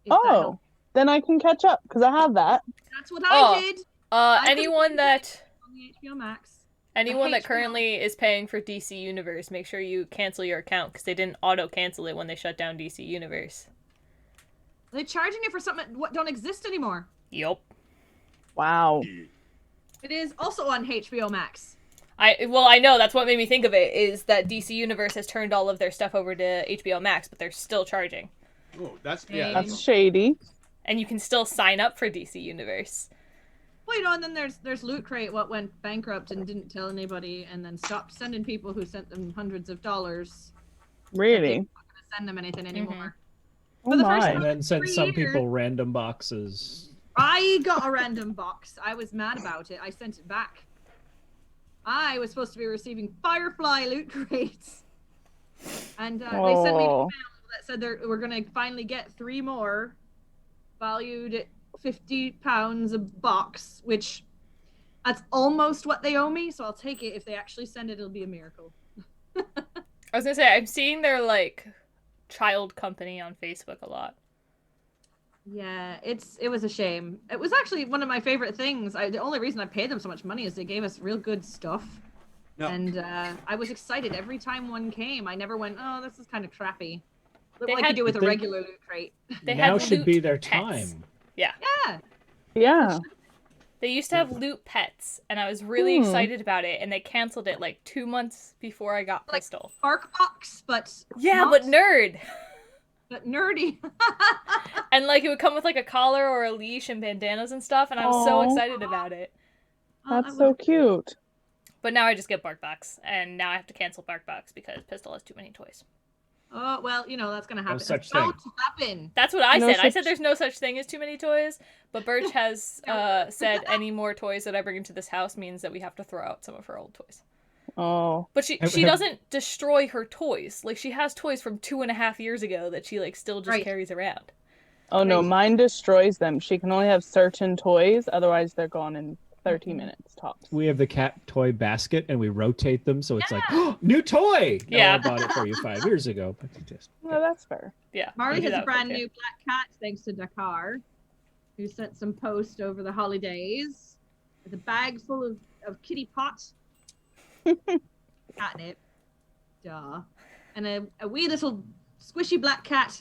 if that
Oh,
helps.
then I can catch up because I have that.
That's what
Oh.
I did I
Anyone
couldn't
that
on the HBO Max.
anyone that
HBO.
currently is paying for DC Universe, make sure you cancel your account because they didn't auto cancel it when they shut down DC Universe.
They're charging you for something what don't exist anymore.
Yup.
Wow.
It is also on HBO Max.
I know that's what made me think of it is that DC Universe has turned all of their stuff over to HBO Max, but they're still charging,
Oh, that's
That's shady.
and you can still sign up for DC Universe.
Well, you know, and then there's Loot Crate, what went bankrupt and didn't tell anybody, and then stopped sending people who sent them hundreds of dollars.
Really?
Not gonna send them anything anymore.
Oh
For the first
my.
And then sent
3
some
years.
people random boxes
I got a random box. I was mad about it. I sent it back. I was supposed to be receiving Firefly loot crates. And they sent me an email that said we're going to finally get 3 more, valued at £50 a box, which that's almost what they owe me, so I'll take it. If they actually send it, it'll be a miracle.
I was going to say, I'm seeing their, like, child company on Facebook a lot.
Yeah, it was a shame. It was actually one of my favorite things. The only reason I paid them so much money is they gave us real good stuff. No. And I was excited every time one came. I never went, oh, this is kind of crappy. Like you do with a regular loot crate.
Now should be their time.
Yeah.
Yeah.
Yeah.
They used to have loot pets, and I was really excited about it, and they canceled it like 2 months before I got Pistol.
Bark Box, but
yeah, but nerd.
But nerdy.
And like it would come with like a collar or a leash and bandanas and stuff, and I was so excited about it.
That's so cute.
But now I just get Bark Box, and now I have to cancel Bark Box because Pistol has too many toys.
Oh, well, that's going to happen.
No such thing.
Happen.
That's what I said. I said there's no such thing as too many toys, but Birch has said any more toys that I bring into this house means that we have to throw out some of her old toys.
Oh.
But she doesn't destroy her toys. Like, she has toys from 2.5 years ago that she, like, still just carries around.
Oh, no, mine destroys them. She can only have certain toys, otherwise they're gone in 30 minutes tops.
We have the cat toy basket, and we rotate them, so it's like, oh, new toy! No, I bought it for you 5 years ago. But
no, that's fair.
Yeah.
Marley has a brand new black cat, thanks to Dakar, who sent some post over the holidays with a bag full of kitty pots. Catnip. Duh. And a wee little squishy black cat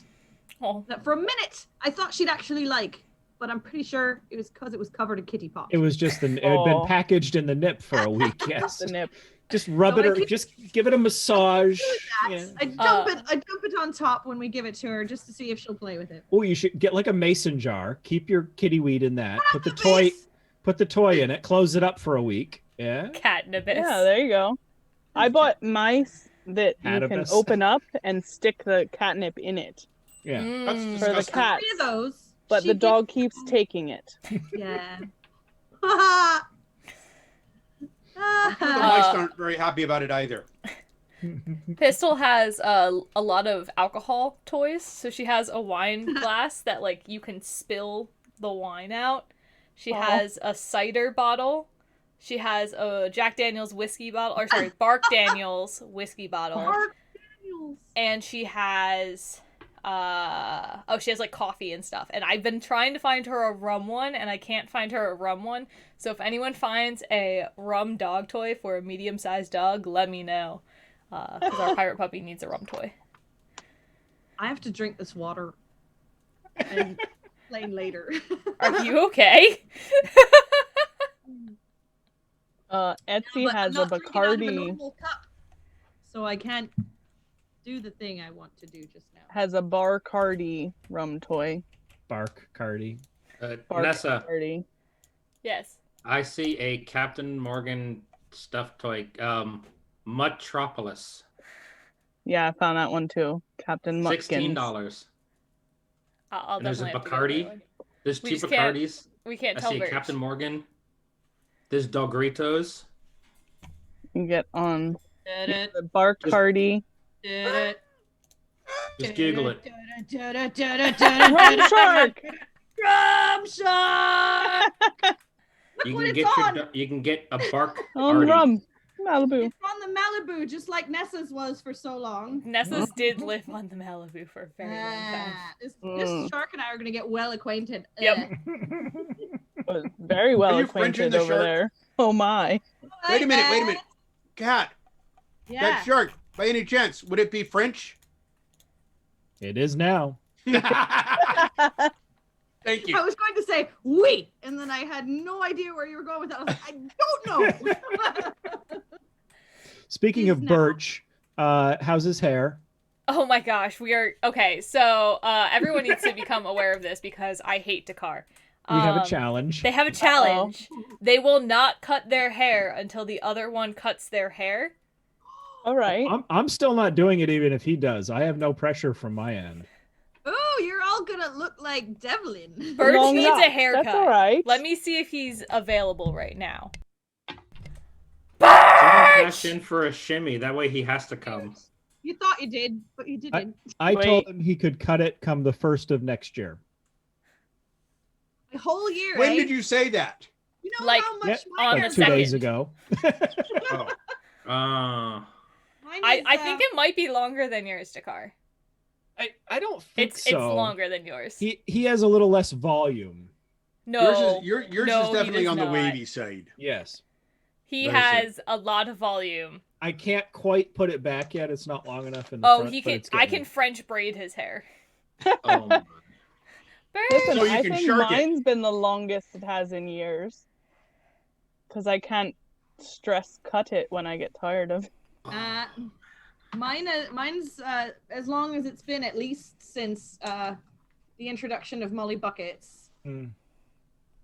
that for a minute I thought she'd actually like. But I'm pretty sure it was because it was covered in kitty pots.
It was just it had been packaged in the nip for a week. Yes,
the nip.
Just rub it, or just give it a massage.
Yeah. I dump it on top when we give it to her, just to see if she'll play with it.
Oh, you should get like a mason jar. Keep your kitty weed in that. Put the toy in it. Close it up for a week. Yeah.
Catnip.
Yeah, there you go. I bought mice that you can open up and stick the catnip in it.
Yeah.
For the cat.
3 of those.
But the dog keeps taking it.
Yeah.
The mice aren't very happy about it either.
Pistol has a lot of alcohol toys. So she has a wine glass that like you can spill the wine out. She has a cider bottle. She has a Jack Daniel's whiskey bottle. Or sorry, Bark Daniel's whiskey bottle.
Bark Daniels.
And she has... she has like coffee and stuff, and I've been trying to find her a rum one, and I can't find her a rum one. So if anyone finds a rum dog toy for a medium-sized dog, let me know, because our pirate puppy needs a rum toy.
I have to drink this water and explain later.
Are you okay?
Etsy has a Bacardi.
So I can't do the thing I want to do just now.
Has a Bacardi rum toy.
Bacardi.
Nessa.
Bacardi.
Yes.
I see a Captain Morgan stuffed toy. Metropolis.
Yeah, I found that one too. Captain Mutkins.
$16.
I'll
there's a
definitely
Bacardi. There's 2 Bacardis.
We can't
I
tell.
see a Captain Morgan. There's Dogritos.
You get on the Bacardi.
Just Google it.
Rum shark.
Rum shark.
You can get a bark.
On rum. Malibu.
It's on the Malibu, just like Nessa's was for so long.
Nessa's did live on the Malibu for a very long time.
This shark and I are going to get well acquainted.
Yep.
Very well acquainted over there. Oh my.
Wait a minute. Cat.
Yeah.
That shark, by any chance, would it be French?
It is now.
Thank you.
I was going to say, oui, and then I had no idea where you were going with that. I was like, I don't know.
Speaking of Birch, how's his hair?
Oh my gosh, we are... Okay, so everyone needs to become aware of this because I hate Dakar.
We have a challenge.
They have a challenge. They will not cut their hair until the other one cuts their hair.
All right.
I'm still not doing it even if he does. I have no pressure from my end.
Oh, you're all all gonna look like Devlin.
Birch
Long
needs
nuts,
a haircut.
that's all right.
Let me see if he's available right now.
Someone cash in for a shimmy. That way he has to come.
You thought you did, but you didn't.
I told him he could cut it come the 1st of next year.
A whole year.
When did you say that?
You know
Like,
how much
on
mine
the
is?
2 days
second.
ago.
Oh.
Mine
I
is,
think it might be longer than yours, Dakar.
I don't think
It's
so.
longer than yours.
He has a little less volume.
No,
Yours is
no, he
definitely
does
on the
not.
wavy side.
Yes.
He
Let me see.
has a lot of volume.
I can't quite put it back yet. It's not long enough in the
Oh,
front.
he
but
can.
it's
I
getting
can French braid his hair.
Oh, my.
Listen,
So you
I
can
think
shark it.
mine's been the longest it has in years. Because I can't stress cut it when I get tired of it.
Mine's as long as it's been, at least since the introduction of Molly Buckets.
Mm.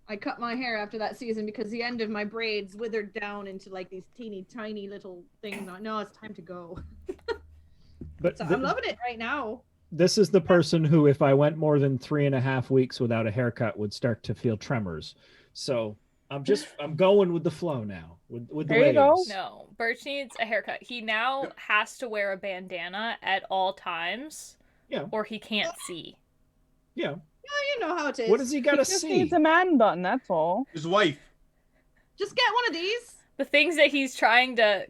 I cut my hair after that season because the end of my braids withered down into like these teeny tiny little things. No, it's time to go.
But
So I'm loving it right now.
this is the person who, if I went more than 3.5 weeks without a haircut, would start to feel tremors. So I'm going with the flow now. With the
There you go.
waves.
No, Birch needs a haircut. He now has to wear a bandana at all times.
Yeah.
Or he can't see.
Yeah.
You know how it is.
What does he got
He
to
just
see?
needs a man button, that's all.
His wife.
Just get one of these.
The things that he's trying to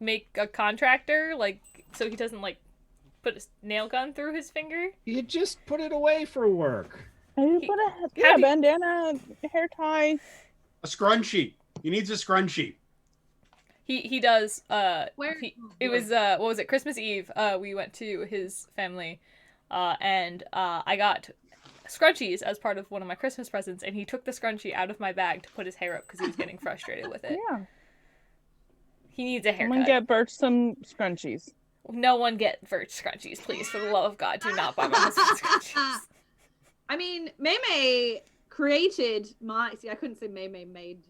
make a contractor, like, so he doesn't, like, put a nail gun through his finger.
You just put it away for work.
And you put a bandana, hair tie.
A scrunchie. He needs a scrunchie.
He does.
Where?
It was what was it? Christmas Eve. We went to his family, and I got scrunchies as part of one of my Christmas presents, and he took the scrunchie out of my bag to put his hair up because he was getting frustrated with it.
Yeah.
He needs a haircut.
Someone get Birch some scrunchies.
No one get Birch scrunchies, please. For the love of God, do not buy my husband scrunchies.
I mean, May created my. See, I couldn't say May made.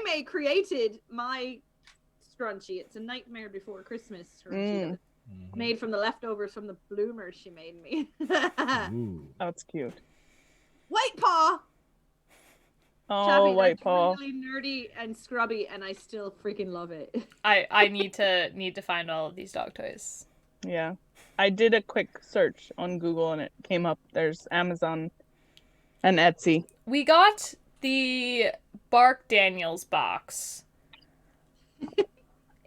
May created my scrunchie. It's a Nightmare Before Christmas scrunchie. Made from the leftovers from the bloomers she made me.
Ooh.
That's cute.
White Paw!
Oh,
Chappy,
White
that's
Paw.
really nerdy and scrubby, and I still freaking love it.
I need to find all of these dog toys.
Yeah. I did a quick search on Google and it came up. There's Amazon and Etsy.
We got the Bark Daniels box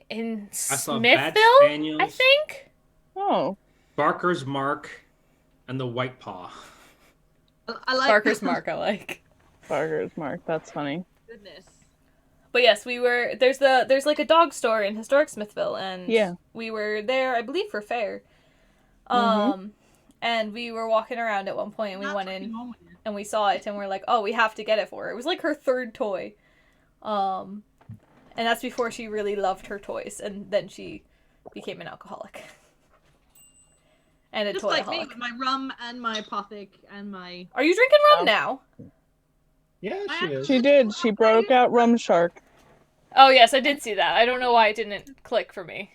in
saw
Smithville,
Bad Spaniels.
I think.
Oh.
Barker's Mark and the White Paw.
I like
Barker's Mark, I like.
Barker's Mark. That's funny.
Goodness.
But yes, we were there's like a dog store in historic Smithville, and
Yeah.
we were there, I believe, for fair. And we were walking around at one point, and we went in and we saw it, and we're like, oh, we have to get it for her. It was like her third toy. And that's before she really loved her toys, and then she became an alcoholic. And a
Just
toy
like me with my rum and my apothic and my.
Are you drinking rum now?
Yeah, she is.
She did. She broke out Rum Shark.
Oh yes, I did see that. I don't know why it didn't click for me.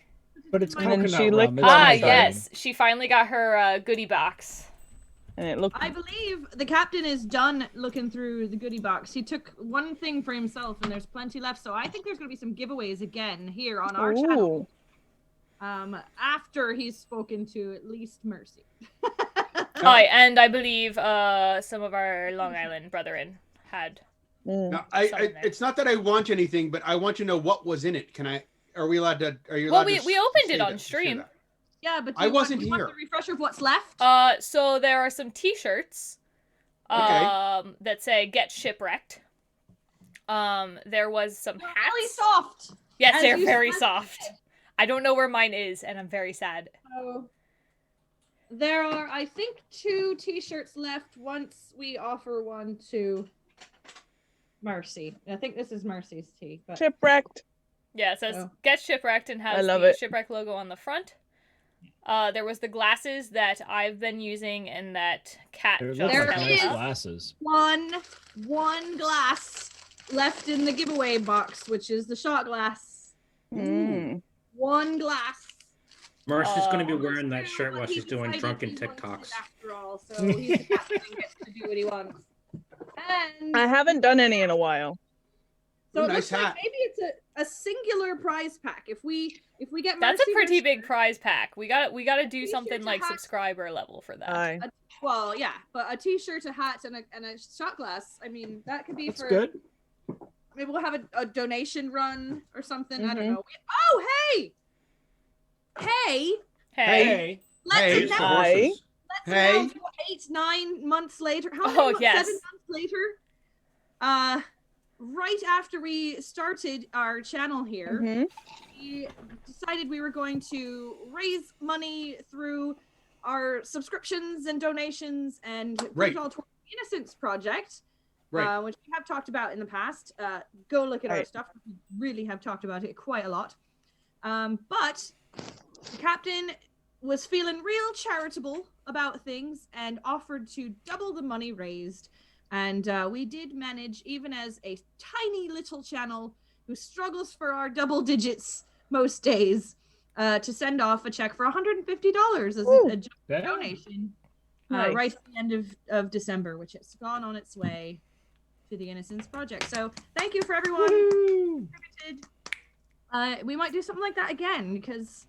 But it's
And then
coconut
she
rum.
licked
It's
lemon
Ah,
not
yes, she finally got her goodie box.
And it looked.
I believe the captain is done looking through the goodie box. He took one thing for himself, and there's plenty left. So I think there's going to be some giveaways again here on our channel. After he's spoken to at least Mercy.
Hi, and I believe some of our Long Island brethren had.
Now,
some in there.
it's not that I want anything, but I want to know what was in it. Can I? Are we allowed to? Are you
Well,
allowed to?
we opened
say
it on
that- to say
stream.
that?
Yeah, but
I wasn't
you want
here.
the refresher of what's left?
So there are some T-shirts, that say "Get Shipwrecked." There was some hats.
Really soft.
Yes,
as
they're
you
very
said.
soft. I don't know where mine is, and I'm very sad.
So there are, I think, 2 T-shirts left. Once we offer one to Mercy. I think this is Mercy's tee. But
Shipwrecked.
Yeah, it says
Oh.
"Get Shipwrecked" and
I
has
love
the
it.
Shipwreck logo on the front. There was the glasses that I've been using, and that Cat
They
just
look
There
like
held
nice
is.
up.
glasses.
one glass left in the giveaway box, which is the shot glass.
Mm.
One glass.
Marcy's going to be
Oh.
wearing that shirt while
He
she's doing
decided
drunken
he wanted it
TikToks.
After all, so he's the captain and gets to do what he wants. And
I haven't done any in a while.
so
Ooh,
it
nice
looks like
hat.
maybe it's a singular prize pack. If we get
That's a
Mercy
pretty
her
big
shirt-
prize pack. We got to do
T-shirt,
something
a
like
hat.
subscriber level for that.
Aye.
Well, yeah, but a T-shirt, a hat, and a shot glass. I mean, that could be
That's
for.
good.
Maybe we'll have a donation run or something. I don't
Mhm.
know. Oh, hey,
Hey.
let's
Hey,
announce.
Hi.
Let's
Hey.
announce what, 8-9 months later. How many
Oh,
months?
yes.
7 months later. Right after we started our channel here,
Mhm.
we decided we were going to raise money through our subscriptions and donations and put
Right.
it all towards the Innocence Project,
Right.
which we have talked about in the past. Go look at our
Right.
stuff. We really have talked about it quite a lot. But the captain was feeling real charitable about things and offered to double the money raised. And we did manage, even as a tiny little channel who struggles for our double digits most days, to send off a check for $150 as
Woo.
a donation
Nice.
right at the end of December, which has gone on its way to the Innocence Project. So thank you for everyone who contributed. We might do something like that again because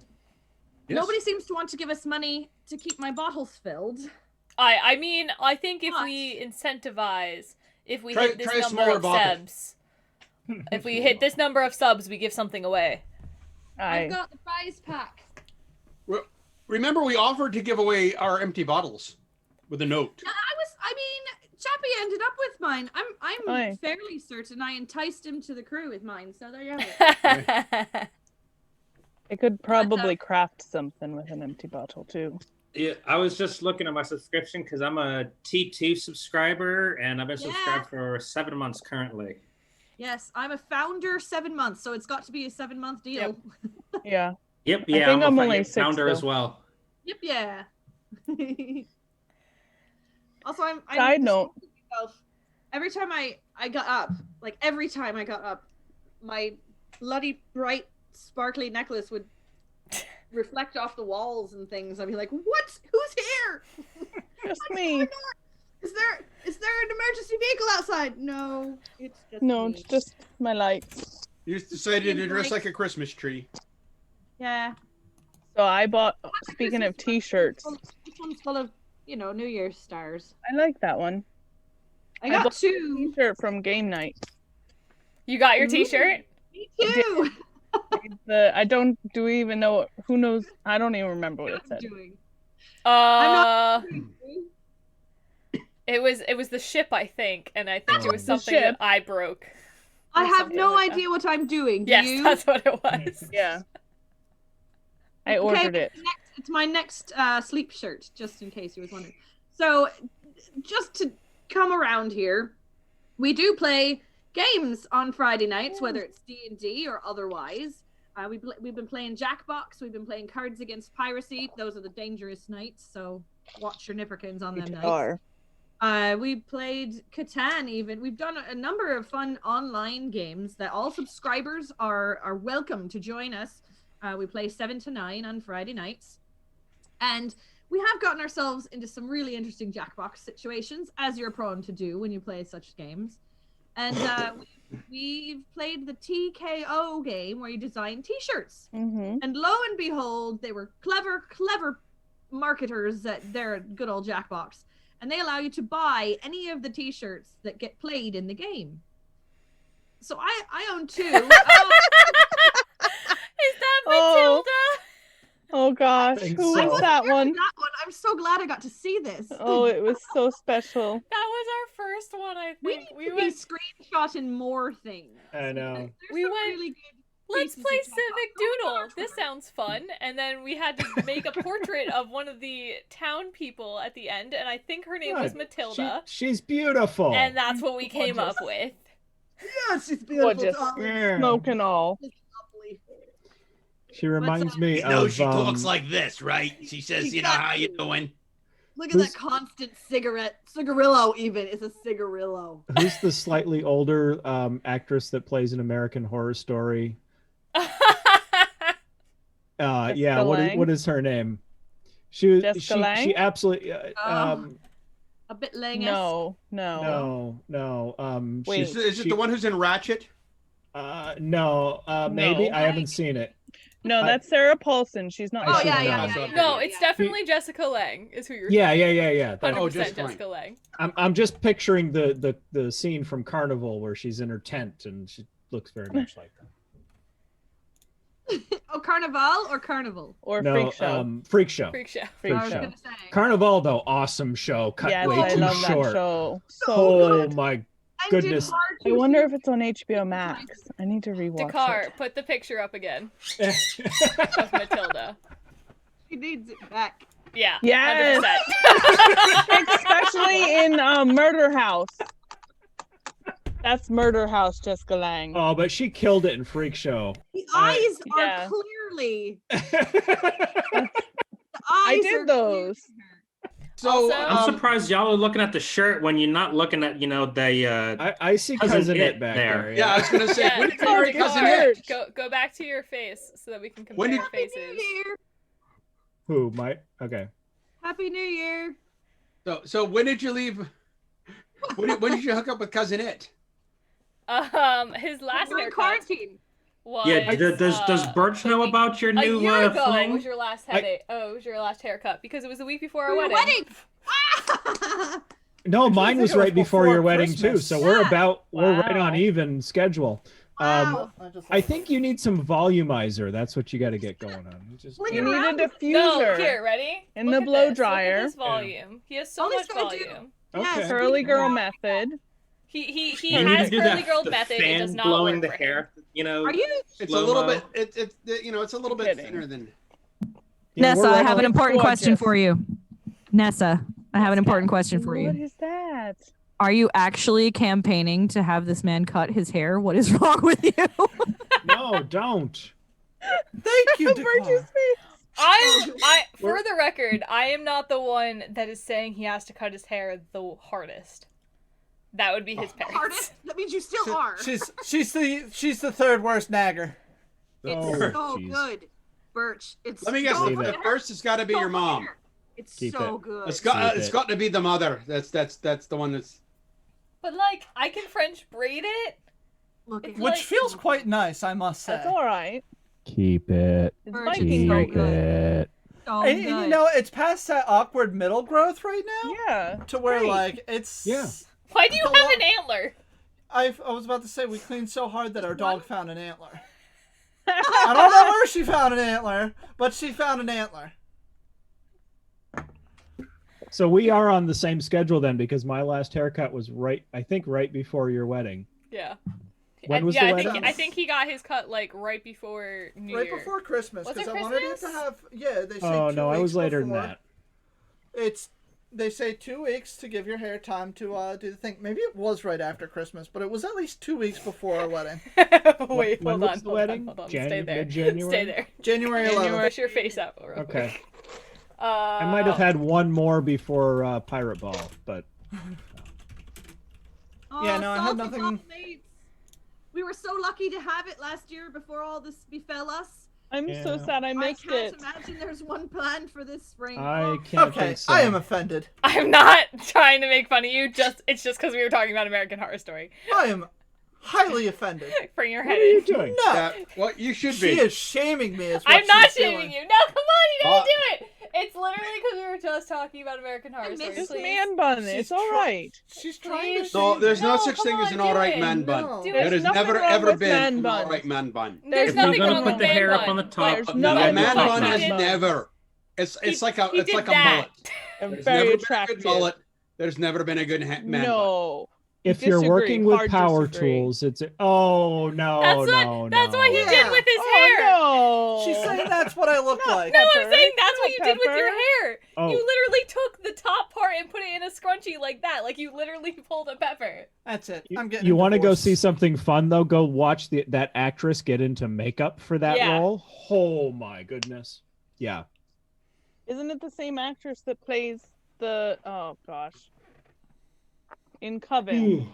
Yes.
nobody seems to want to give us money to keep my bottles filled.
I mean, I think if
But-
we incentivize, if we
Try-
hit this
try a
number
smaller
of
bottle.
subs, if we hit this number of subs, we give something away.
Aye.
I've got the prize pack.
Remember, we offered to give away our empty bottles with a note.
I mean, Chappie ended up with mine. I'm
Aye.
fairly certain I enticed him to the crew with mine. So there you have it.
I could probably craft something with an empty bottle too.
Yeah, I was just looking at my subscription because I'm a T2 subscriber and I've been subscribed for 7 months currently.
Yes, I'm a founder 7 months, so it's got to be a 7-month deal.
Yeah.
Yep,
I
yeah,
think I'm
a
only 6
founder as
though.
well.
Yep, yeah. Also, I'm
Side note.
myself, every time I got up, my bloody bright sparkly necklace would reflect off the walls and things. I'd be like, "What? Who's here?
Just
What's
me.
going on? Is there an emergency vehicle outside?" No, it's just
No,
me.
it's just my lights.
You just decided to dress like a Christmas tree.
Yeah.
So I bought, speaking of t-shirts,
This one's full of, New Year's stars.
I like that one.
I got
bought a
2.
t-shirt from game night.
You got your T-shirt?
Me too.
I don't do we even know who knows. I don't even remember what it said.
Doing.
It was the ship, I think, and I think it was
The
something
ship.
that I broke.
I
or
have
something
no
like
idea what I'm doing. Do
Yes,
you?
that's what it was.
Yeah. I ordered it.
It's my next sleep shirt, just in case you was wondering. So, just to come around here, we do play games on Friday nights, whether it's D&D or otherwise. We've been playing Jackbox. We've been playing Cards Against Piracy. Those are the dangerous nights, so watch your nipperkins on them nights. We played Catan even. We've done a number of fun online games that all subscribers are welcome to join us. We play 7 to 9 on Friday nights. And we have gotten ourselves into some really interesting Jackbox situations, as you're prone to do when you play such games. And we've played the TKO game where you design t-shirts.
Mm-hmm.
And lo and behold, they were clever marketers at their good old Jackbox. And they allow you to buy any of the t-shirts that get played in the game. So I own 2.
Is that Matilda?
Oh gosh,
Think
who
so.
was that one?
That one. I'm so glad I got to see this.
Oh, it was so special.
That was our first one, I
We
think.
need to be screenshotting more things.
I know.
There's
We
some
went,
really good
Let's
pieces
play
of
Civic
Jackbox.
Doodle. This sounds fun. And then we had to make a portrait of one of the town people at the end, and I think her name was
Good.
Matilda.
She's beautiful.
And that's what we came up with.
Yes, it's beautiful.
Gorgeous.
Yeah.
Smoke and all.
It's lovely.
She reminds me
You know,
of.
she talks like this, right? She says, "You know how you doing?"
Look at
Who's-
that constant cigarillo even. It's a cigarillo.
Who's the slightly older actress that plays an American Horror Story? Yeah. What is her name? She absolutely.
A bit Lang.
No.
Wait,
is it the one who's in Ratchet?
No. Maybe I haven't seen it.
No, that's Sarah Paulson. She's not.
Oh yeah.
No, it's definitely Jessica Lange. Is who you're.
Yeah.
100%
Jessica
Jessica Lange.
I'm just picturing the scene from Carnival where she's in her tent and she looks very much like that.
Oh, Carnival or Carnival?
Or
No,
Freak Show.
Freak Show.
Freak Show.
I was gonna say.
Carnival though, awesome show. Cut
Yes,
way
I
too
love
short.
that show.
Oh my goodness.
I wonder if it's on HBO Max. I need to rewatch
Dakar,
it.
put the picture up again of Matilda.
She needs it back.
Yeah.
Yes.
100%.
Especially in Murder House. That's Murder House, Jessica Lange.
Oh, but she killed it in Freak Show.
The eyes are clearly. The eyes
I did those.
So
I'm surprised y'all are looking at the shirt when you're not looking at, the.
I see Cousin It back there.
Yeah, I was gonna say, when did you marry Cousin
Dakar,
It?
go back to your face so that we can
When
compare
did-
faces.
Who? Okay.
Happy New Year.
So when did you leave? When did you hook up with Cousin It?
His last
We're in
haircut
quarantine.
was.
Yeah, does Birch know about your new
a year ago
fling?
was your last haircut because it was the week before our
Your
wedding.
No, mine was right before your wedding too.
Christmas.
So we're right on even schedule.
Wow.
I think you need some volumizer. That's what you got to get going on.
You need a
No,
diffuser.
here, ready?
In
Look
the
at
blow
this.
dryer.
Look at his volume. He has so
All
much
he's gotta do-
volume.
Okay.
Curly girl method.
He
You need
has
to do
curly
that,
girl
the
method. It
fan
does not
blowing
work
the
for him.
hair.
Are you?
It's a little
slow-mo.
bit. It's a little bit thinner than.
Yeah,
Nessa,
we're
I
right
have an
on-
important
gorgeous.
question for you. Nessa, I have an important question for
What
you.
is that?
Are you actually campaigning to have this man cut his hair? What is wrong with you?
No, don't.
Thank you,
Virtue's
Dakar.
For the record, I am not the one that is saying he has to cut his hair the hardest. That would be his parents.
Hardest? That means you still are.
She's the third worst nagger.
It's so good, Birch. It's
Let me guess.
so
The first has got to be your mom.
It's
Keep
so
it.
good.
It's
Keep
got to be the mother. That's the one that's.
But like, I can French braid it.
Look at
It's
Which
like-
feels quite nice, I must say.
That's all right.
Keep it.
It's
Birch
Viking
is so
right
good.
it.
So
And
good.
you know, it's past that awkward middle growth right now.
Yeah.
To where
great.
like it's.
Yeah.
Why do you
Go
have
on.
an antler?
I was about to say we cleaned so hard that our dog found an antler. I don't know where she found an antler, but she found an antler.
So we are on the same schedule then, because my last haircut was right before your wedding.
Yeah.
When was
yeah,
the
I
wedding?
think I think he got his cut like right before New
Right
Year.
before Christmas,
Was it
because I wanted it to
Christmas?
have. Yeah, they say.
Oh
2
no, I
weeks
was later
before.
than that.
They say 2 weeks to give your hair time to do the thing. Maybe it was right after Christmas, but it was at least 2 weeks before our wedding.
Wait,
When
hold
was
on,
the
hold
wedding?
on, hold on.
Janu-
Stay there.
mid-January?
Stay there.
January 11th.
Push your face out real
Okay.
quick.
I might have had one more before Pirate Ball, but
Oh,
Yeah, no, I had
salty
nothing-
Ball-Mates. We were so lucky to have it last year before all this befell us.
I'm so
Yeah.
sad I missed
I
it.
can't imagine there's one planned for this spring.
I
Oh,
can't
Okay,
think so.
I am offended.
I'm not trying to make fun of you. It's just because we were talking about American Horror Story.
I am highly offended.
Bring your
What
head
are you
in.
doing?
No,
What you should
she
be.
is shaming me. Is what
I'm not
she's doing.
shaming you. No, come on, you gotta do it. It's literally because we were just talking about American Horror Story.
Just
Please.
man bun.
She's
It's all
try-
right.
She's trying to
Please.
No,
shame
there's
me.
no
No,
such
come
thing as
on,
an
do
all right
it.
man
No.
bun.
Do
There
it.
has
Nothing
never
wrong
ever
with
been
man
an
buns.
all right man bun.
There's
If we're
nothing
gonna
wrong
put
with
the
man
hair up
bun.
on the top,
There's
A
nothing
man
wrong
bun
with
has
man
never. It's like a
He did
mullet.
that.
I'm
There's
very
never been a
attractive.
good mullet. There's never been a good man bun.
No.
If you're
Disagree.
working with
Hard
power
disagree.
tools, it's no,
That's what he
Yeah.
did with his hair.
Oh, no.
She's saying that's what I look like.
No, I'm
Pepper.
saying that's what
Come
you
on,
did with your
Pepper.
hair.
Oh.
You literally took the top part and put it in a scrunchie like that. Like you literally pulled a pepper.
That's it. I'm getting.
You want to go
divorced.
see something fun though? Go watch that actress get into makeup for that
Yeah.
role. Oh my goodness! Yeah,
Isn't it the same actress that plays the? Oh gosh. In Coven.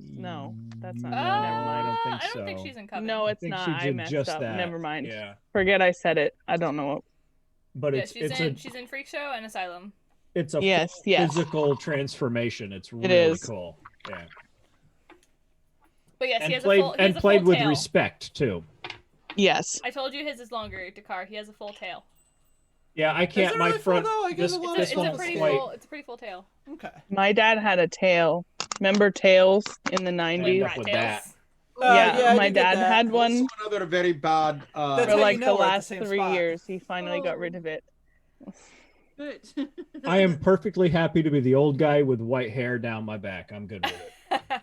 No, that's not.
No,
Never
I
mind.
don't think
I don't think
so.
she's in Coven.
No, it's
think
not.
she
I
did
messed
just
up.
that.
Never mind.
Yeah.
Forget I said it. I don't know what.
But
Yeah,
it's
she's in Freak Show and Asylum.
it's a
Yes,
full
yes.
physical transformation. It's really
is.
cool. Yeah.
But yes, he
And
has a full
played with
tail.
respect too.
Yes.
I told you his is longer, Dakar. He has a full tail.
Yeah, I can't.
it
My
really full,
front.
though? I get
This,
a lot
this
of
one's
full
quite.
It's a pretty full tail.
Okay.
My dad had a tail. Remember tails in the
End
90s?
up with that.
Yeah,
I
my
did get
dad
that.
had one
Another very bad.
That's
for
how
like
you
the
know we're at the
last
same
3
spot.
years. He finally got rid of it.
Good.
I am perfectly happy to be the old guy with white hair down my back. I'm good with it.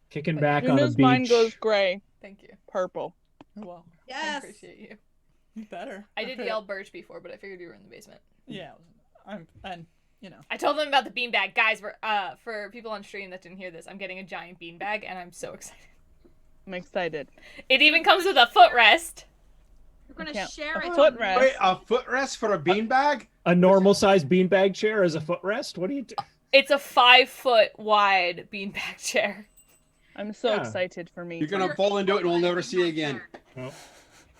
Kicking back
As
on
soon
a
as mine
beach.
goes gray,
Thank you.
purple.
Well,
I
Yes.
appreciate you.
better.
I did yell Birch before, but I figured you were in the basement.
Yeah, and
I told them about the beanbag. Guys, for people on stream that didn't hear this, I'm getting a giant beanbag, and I'm so excited.
I'm excited.
It even comes with a footrest.
You're gonna
Can't-
share
a
it.
footrest.
Wait, a footrest for a beanbag?
A normal sized beanbag chair as a footrest? What do you do?
It's a 5-foot wide beanbag chair.
I'm so
Yeah.
excited for me.
You're gonna fall into it and we'll never see you again.
No.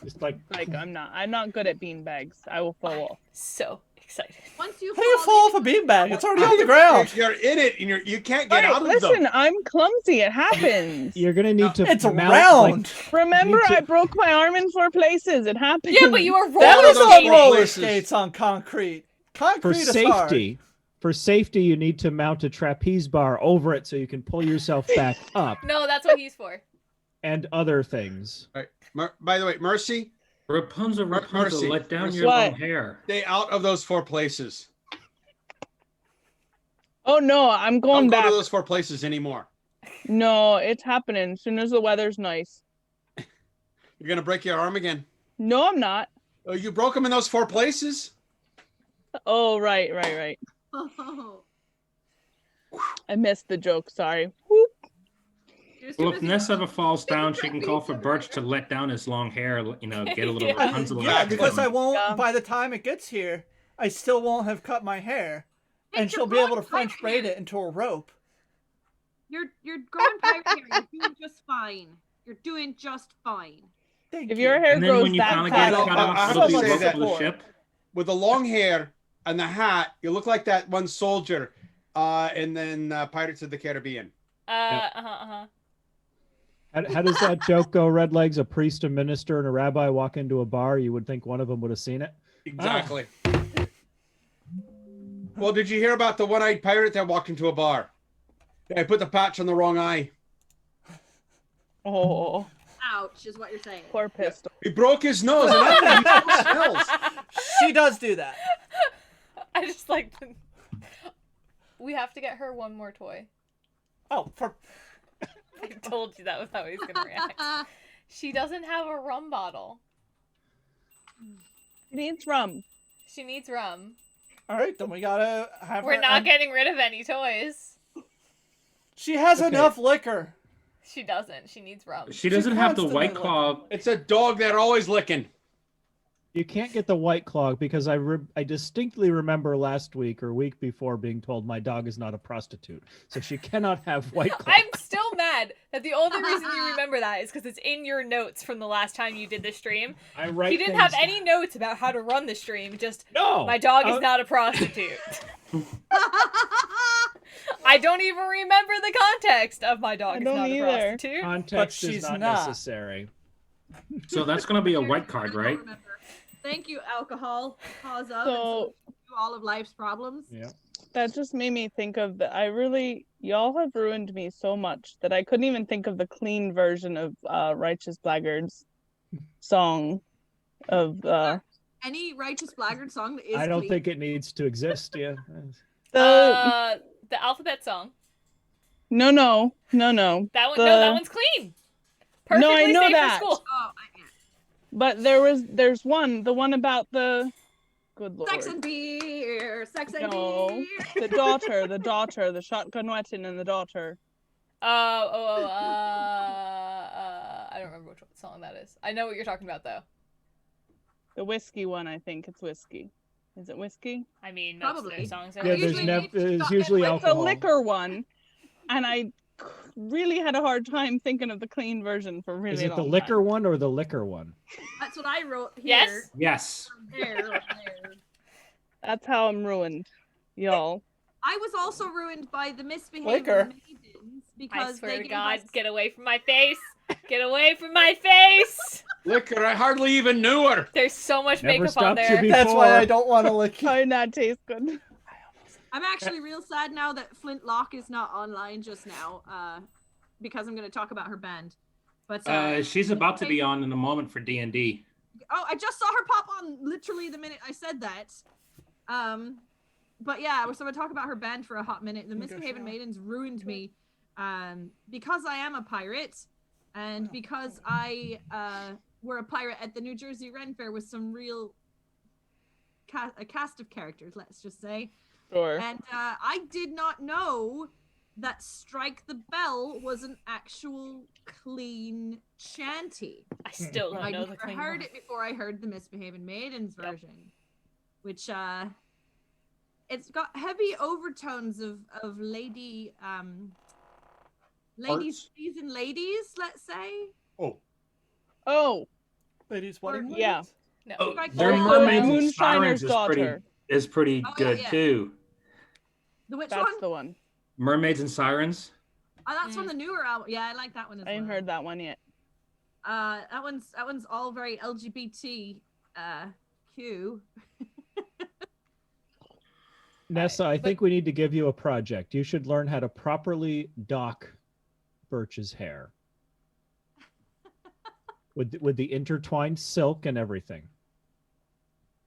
It's like
I'm not good at beanbags. I will fall off.
So excited.
Once you
how do you fall off a beanbag? It's already on the ground.
You're in it and you can't get
Right,
out of
listen,
them.
I'm clumsy. It happens.
you're gonna need to.
It's
mount,
round.
Remember,
need to-
I broke my arm in 4 places. It happens.
Yeah, but you were
That
roller
was on
skating.
roller
places.
skates on concrete.
For
Concrete is hard.
safety. For safety, you need to mount a trapeze bar over it so you can pull yourself back up,
No, that's what he's for.
and other things.
Right. By the way, Mercy,
Rapunzel,
Mercy,
let down
Mercy.
your
What?
long hair.
stay out of those 4 places.
Oh no, I'm going
Don't go
back.
to those 4 places anymore.
No, it's happening as soon as the weather's nice.
You're gonna break your arm again.
No, I'm not.
Oh, you broke them in those 4 places?
Oh, right.
Oh.
I missed the joke. Sorry. Whoop.
Well, if Nessa ever falls down, she can call for Birch to let down his long hair. You know, get a little
Yeah.
Rapunzel.
Yeah, because I won't.
Yeah.
By the time it gets here, I still won't have cut my hair, and
It's
she'll be
your
able to
growing
French
pirate
braid it into a rope.
You're growing pirate hair. You're doing just fine. You're doing just fine.
Thank
If
you.
your hair
And then
grows
when you
that
finally get it
fast,
cut
I
off,
have
it'll
to
be
say
rope
that-
for the ship.
With the long hair and the hat, you look like that one soldier and then Pirates of the Caribbean.
How does that joke go, Redlegs? A priest, a minister, and a rabbi walk into a bar. You would think one of them would have seen it.
Exactly. Well, did you hear about the one-eyed pirate that walked into a bar? I put the patch on the wrong eye.
Oh,
Ouch, is what you're saying.
poor pistol.
He broke his nose. And that's what he smells.
She does do that.
I just like. We have to get her one more toy.
Oh, for
I told you that was how he's gonna react. She doesn't have a rum bottle.
She needs rum.
She needs rum.
all right, then we gotta have
We're
her.
not getting rid of any toys.
She has
Okay.
enough liquor.
She doesn't. She needs rum.
She doesn't have the
constantly
White Claw.
It's a dog they're always licking.
You can't get the White Claw because I distinctly remember last week or week before being told my dog is not a prostitute, so she cannot have White Claw.
I'm still mad that the only reason you remember that is because it's in your notes from the last time you did the stream.
I write
He didn't
things
have any notes about how to run the stream. Just
No,
my dog is not a prostitute. I don't even remember the context of my dog
I
is
don't
not
either.
a prostitute.
Context
But
is
she's
not
not.
necessary.
So that's going to be a white card, right?
Thank you, alcohol. Cause of
So
all of life's problems.
Yeah.
that just made me think of y'all have ruined me so much that I couldn't even think of the clean version of Righteous Blackguard's song of
Any Righteous Blackguard song that is
I don't
clean.
think it needs to exist. Yeah.
The alphabet song.
No.
That one. No, that one's clean. Perfectly
No, I know
safe
that.
for school.
Oh,
But there's the one about the good lord.
sex and beer, sex and
No,
beer.
the daughter, the shotgun weapon and the daughter.
I don't remember which song that is. I know what you're talking about though.
The whiskey one, I think it's whiskey. Is it whiskey?
I mean, most of
Probably.
their songs are.
Yeah, there's usually
It's a
alcohol.
liquor one, and I really had a hard time thinking of the clean version for really
Is it
long
the liquor
time.
one or the liquor one?
That's what I wrote here.
Yes.
Yes.
There.
That's how I'm ruined, y'all.
I was also ruined by the misbehaving
Liquor.
maidens
I
because
swear
they
to
gave
God,
us-
get away from my face. Get away from my face.
Liquor, I hardly even knew her.
There's so much
Never
makeup on
stopped you
there.
before.
That's why I don't want to lick you.
Might not taste good.
I'm actually real sad now that Flintlock is not online just now, because I'm going to talk about her band. But
She's about to be on in a moment for D&D.
Oh, I just saw her pop on literally the minute I said that. But yeah, so I'm gonna talk about her band for a hot minute. The Misbehaving Maidens ruined me, because I am a pirate, and because I were a pirate at the New Jersey Ren Fair with some real a cast of characters, let's just say.
Sure.
And I did not know that Strike the Bell was an actual clean shanty.
I still don't know the clean
I heard
one.
it before I heard the Misbehaving Maidens version, which it's got heavy overtones of ladies, seasoned ladies, let's say.
Oh.
Ladies, wedding.
Yeah.
No.
Oh,
Like
their
the
mermaids and
Moonshiner's
sirens
Daughter.
is pretty
Oh,
good
yeah.
too.
The which
That's
one?
the one.
Mermaids and Sirens.
Oh, that's from the newer album. Yeah, I like that one as
I
well.
ain't heard that one yet.
That one's all very LGBT Q.
Nessa, I think we need to give you a project. You should learn how to properly dock Birch's hair. With the intertwined silk and everything.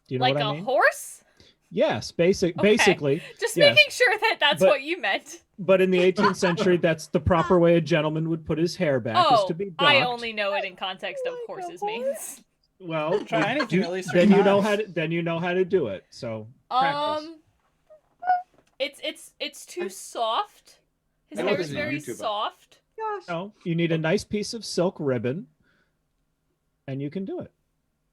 Do you know
Like
what I
a
mean?
horse?
Yes,
Okay.
basically.
Just
yes.
making sure that that's
But-
what you meant.
But in the 18th century, that's the proper way a gentleman would put his hair back, is
Oh,
to be docked.
I only know it in context of horses' manes.
Well,
Try anything at least
then
three
you know
times.
how to do it. So practice.
It's too soft. His
I
hair
love
is
this
very
YouTuber.
soft.
Gosh.
No, you need a nice piece of silk ribbon, and you can do it.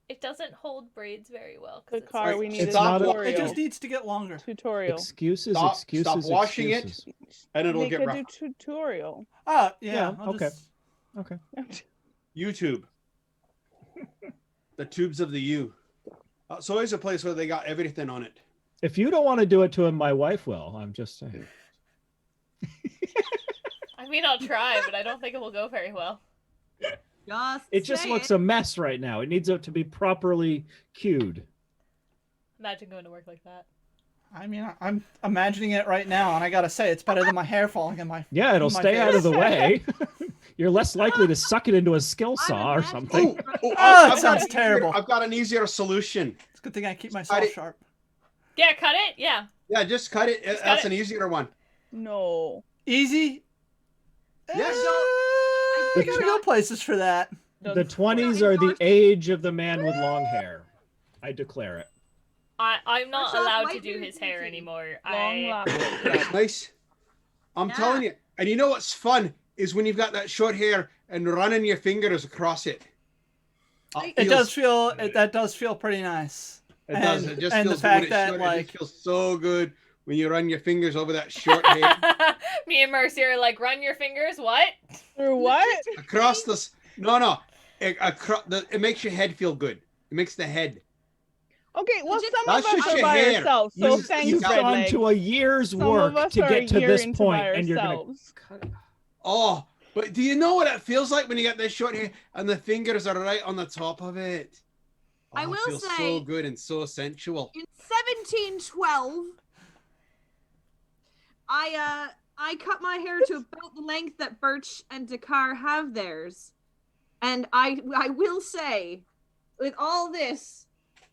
It doesn't hold braids very well.
The
'cause
car,
it's
we need
It's
a
not a-
tutorial.
It just needs to get longer.
Tutorial.
Excuses,
Stop washing
excuses.
it, and it'll
Make
get
a
rough.
tutorial.
Yeah.
Yeah,
I'll
okay.
just-
Okay.
YouTube. The tubes of the U. It's always a place where they got everything on it.
If you don't want to do it to him, my wife will. I'm just saying.
I mean, I'll try, but I don't think it will go very well.
It just looks a mess right now. It needs it to be properly cued.
Imagine going to work like that.
I mean, I'm imagining it right now, and I gotta say, it's better than my hair falling in my.
Yeah, it'll
in my
stay out of the
face.
way. You're less likely to suck it into a skill saw or something.
that sounds terrible.
I've got an easier solution.
It's a good thing I keep myself sharp.
Yeah, cut it. Yeah.
Yeah, just cut it.
Just cut
That's
it.
an easier one.
No.
Easy.
Yes.
I gotta go places for that.
The 20s are the age of the man with long hair. I declare it.
I'm not
First off,
allowed to
white
do
dude
his hair anymore.
Long
It's nice. I'm telling you. And you know what's fun is when you've got that short hair and running your fingers across it.
It does feel. That does feel pretty nice.
It does. It just
and
feels
the fact
when it's
that
short,
like
it just feels so good when you run your fingers over that short hair
Me and Mercy are like, run your fingers. What?
Or what?
across the. No. It makes your head feel good. It makes the head.
Okay, well, some
That's
of us
just
are
your
by
hair.
ourselves, so thanks,
You've
Red
gone
Leg.
to a year's
Some of
work
us
to
are
get
a
to
year
this
into
point,
by
and you're gonna.
ourselves.
Oh, but do you know what it feels like when you get this short hair and the fingers are right on the top of it? Oh,
I will
it feels
say-
so good and so sensual.
In 1712, I cut my hair to about the length that Birch and Dakar have theirs, and I will say, with all this,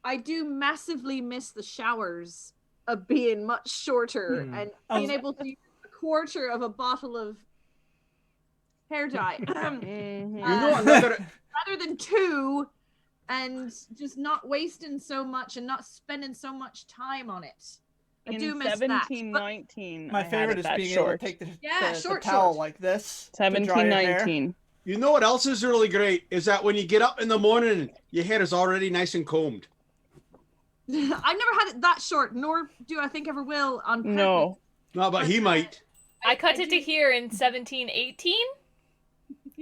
I do massively miss the showers of being much shorter and being able to use a quarter of a bottle of hair dye.
Mm-hmm.
You know another.
Rather than two, and just not wasting so much and not spending so much time on it. I do miss that.
1719.
my favorite is being able to take the
short
towel
shorts.
like this. to dry your hair.
1719.
You know what else is really great is that when you get up in the morning, your hair is already nice and combed.
I've never had it that short, nor do I think ever will on purpose.
No.
No, but he might.
I cut it to here in 1718,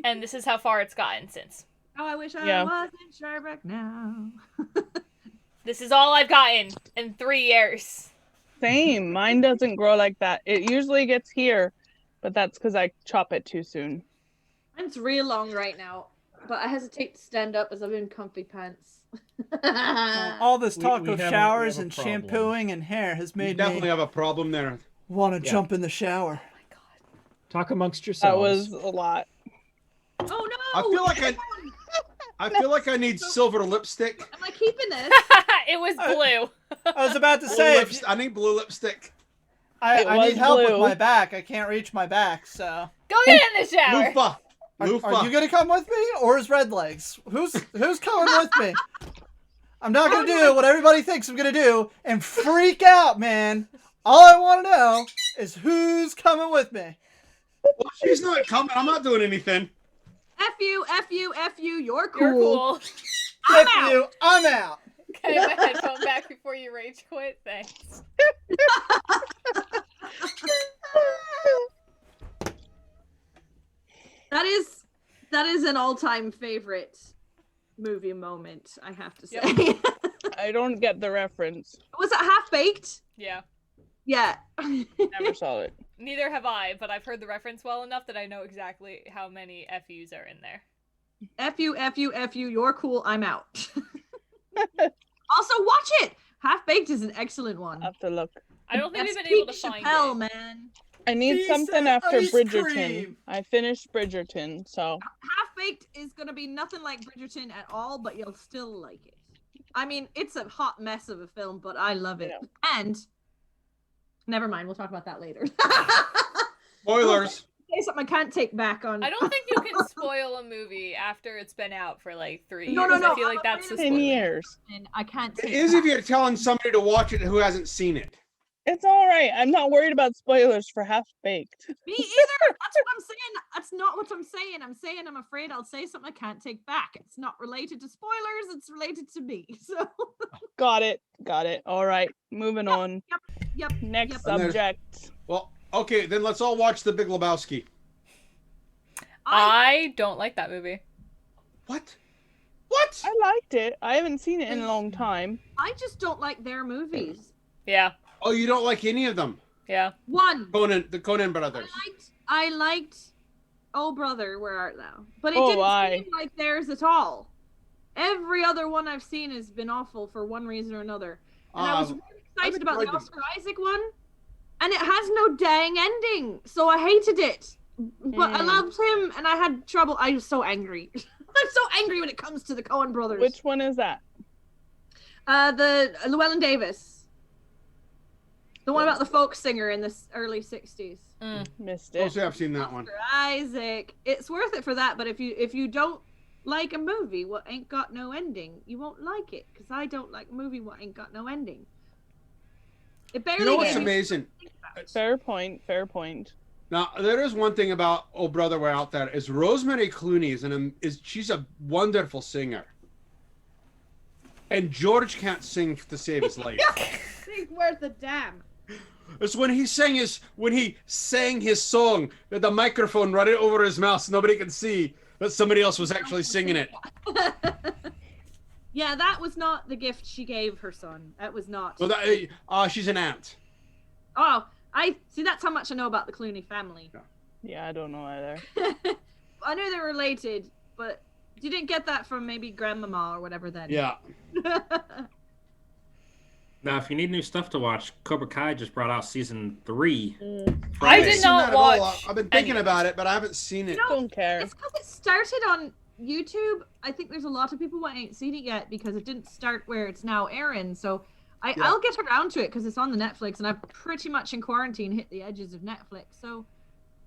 and this is how far it's gotten since.
Oh, I wish I was in Sherbrooke now.
This is all I've gotten in 3 years.
Same. Mine doesn't grow like that. It usually gets here, but that's because I chop it too soon.
Mine's real long right now, but I hesitate to stand up as I'm in comfy pants.
All this talk
we
of
have
showers
a
and
problem.
shampooing and hair has
You
made
definitely
me
have a problem there.
want to jump in the shower.
Talk amongst
That
yourselves.
was a lot.
Oh no!
I feel like I need silver lipstick.
Am I keeping this?
It was blue.
I was about to say,
I need blue lipstick.
I need help with my back. I can't reach my back, so.
Go get in the shower.
Loofah.
Are you gonna come with me, or is Red Legs? Who's coming with me? I'm not gonna do what everybody thinks I'm gonna do and freak out, man. All I want to know is who's coming with me.
Well, she's not coming. I'm not doing anything.
F you, you're cool.
You're cool.
I'm out.
Can I have my headphone back before you rage quit? Thanks.
That is an all-time favorite movie moment, I have to say.
Yep. I don't get the reference.
Was it Half Baked?
Yeah.
Yeah.
Never saw it.
Neither have I, but I've heard the reference well enough that I know exactly how many FUs are in there.
F you, you're cool, I'm out. Also, watch it! Half Baked is an excellent one.
I have to look.
I don't think
That's
we've been able to
Pete
find
Chappelle,
it.
man.
I need
Piece
something
of
after
ice
Bridgerton.
cream.
I finished Bridgerton, so.
Half Baked is gonna be nothing like Bridgerton at all, but you'll still like it. I mean, it's a hot mess of a film, but I love it.
Yeah.
And never mind, we'll talk about that later.
Spoilers.
Say something I can't take back on.
I don't think you can spoil a movie after it's been out for like 3 years.
No.
I feel like that's the
10
spoiler.
years.
And I can't
It
take
is
back.
if you're telling somebody to watch it who hasn't seen it.
It's all right. I'm not worried about spoilers for Half Baked.
Me either. That's what I'm saying. That's not what I'm saying. I'm saying I'm afraid I'll say something I can't take back. It's not related to spoilers. It's related to me. So.
Got it. All right. Moving on.
Yep.
Next
And there's-
subject.
Well, okay, then let's all watch The Big Lebowski.
I don't like that movie.
What?
I liked it. I haven't seen it in a long time.
I just don't like their movies.
Yeah.
Oh, you don't like any of them?
Yeah.
One.
The Conan brothers.
I liked Oh Brother, Where Art Thou? But it
Oh,
didn't
why?
seem like theirs at all. Every other one I've seen has been awful for one reason or another. And I was really excited about the
enjoyed them.
Oscar Isaac one. And it has no dang ending. So I hated it. But I loved him and I had trouble. I was so angry. I'm so angry when it comes to the Coen brothers.
Which one is that?
The Llewellyn Davis. The one about the folk singer in the early 60s.
Missed
Oh,
it.
see, I've seen that one.
Isaac. It's worth it for that, but if you don't like a movie what ain't got no ending, you won't like it. Because I don't like a movie what ain't got no ending. It barely
You know what's
gave me
amazing?
Fair point.
Now, there is one thing about Oh Brother, We're Out There is Rosemary Clooney she's a wonderful singer. And George can't sing to save his life.
It's worth a damn.
It's when he sang his song that the microphone right over his mouth so nobody can see that somebody else was actually singing it.
Yeah, that was not the gift she gave her son. That was not.
Well, she's an aunt.
Oh, I see. That's how much I know about the Clooney family.
Yeah, I don't know either.
I knew they were related, but you didn't get that from maybe Grandmama or whatever that is.
Yeah.
Now, if you need new stuff to watch, Cobra Kai just brought out season 3.
I did not watch.
I've been thinking about it, but I haven't seen it.
Don't care.
It's because it started on YouTube. I think there's a lot of people who ain't seen it yet because it didn't start where it's now airing. So I'll get around to it because it's on the Netflix, and I've pretty much in quarantine hit the edges of Netflix. So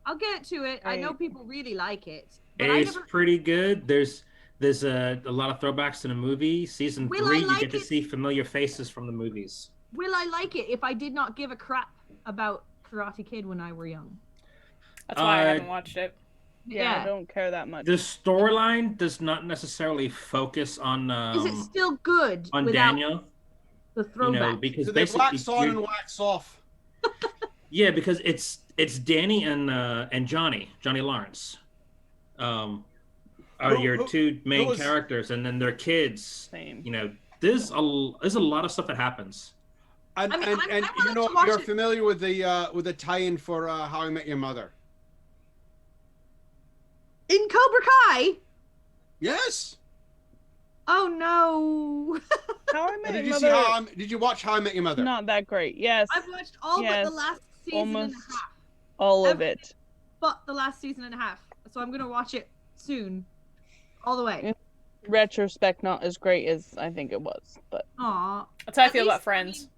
I'll get to it. I know people really like it. But
It's pretty good. There's a lot of throwbacks to the movie. Season 3, you get to see familiar faces from the movies.
Will I like it if I did not give a crap about Karate Kid when I were young?
That's why I haven't watched it.
Yeah, I don't care that much.
The storyline does not necessarily focus on.
Is it still good
on
without
Daniel?
the throwback?
Because
So they
basically
wax on and wax off.
Yeah, because it's
it's Danny and Johnny Lawrence. Are your two main characters, and then their kids.
Same.
You know, there's a lot of stuff that happens.
And you know, you're familiar with the tie-in for How I Met Your Mother.
In Cobra Kai?
Yes.
Oh no.
How I Met Your Mother.
Did you watch How I Met Your Mother?
Not that great. Yes.
I've watched all but the last season
almost
and a half.
All of it.
But the last season and a half. So I'm gonna watch it soon. All the way.
In retrospect, not as great as I think it was, but.
Aw.
That's how I feel about Friends.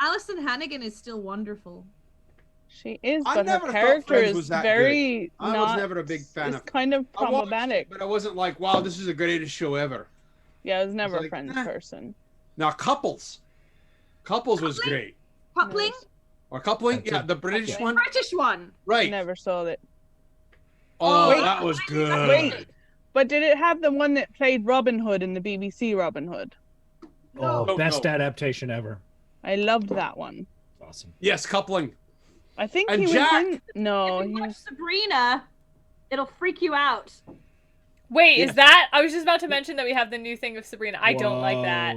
Alison Hannigan is still wonderful.
She is,
I
but
never
her
thought
character
Friends
is
was that
very
good. I was never a big fan of it.
kind of
I watched
problematic.
it, but I wasn't like, wow, this is the greatest show ever.
Yeah, I was never
like,
a Friends person.
Now, Couples was great.
Coupling?
Or Coupling? Yeah, the British one.
British one.
Right.
Never saw it.
Oh,
Wait.
that was good.
Wait, but did it have the one that played Robin Hood in the BBC Robin Hood?
Oh, best adaptation ever.
I loved that one.
Awesome.
Yes, Coupling.
I think
And
he
Jack.
was in. No,
If
he
you watch
was.
Sabrina, it'll freak you out.
Wait, is that? I was just about to mention that we have the new thing of Sabrina. I don't like that.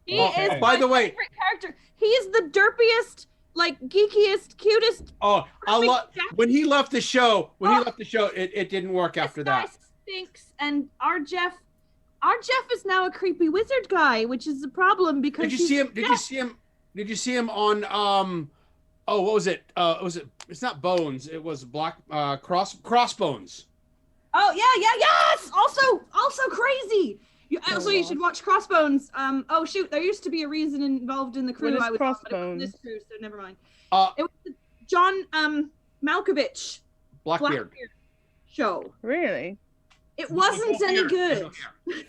He is
by
my
the way,
favorite character. He is the derpiest, like geekiest, cutest.
Oh, when he left the show, it didn't work after
Guy
that.
stinks, and our Jeff is now a creepy wizard guy, which is a problem because
Did you see him? Did you see him on oh, what was it? It's not Bones. It was Crossbones.
Oh yeah, yes. Also crazy. Also, you should watch Crossbones. Oh shoot, there used to be a reason involved in the crew.
What is
I was on, but it
Crossbones?
wasn't this crew, so never mind.
It
was the John Malkovich
Blackbeard
show.
Really?
It wasn't any good.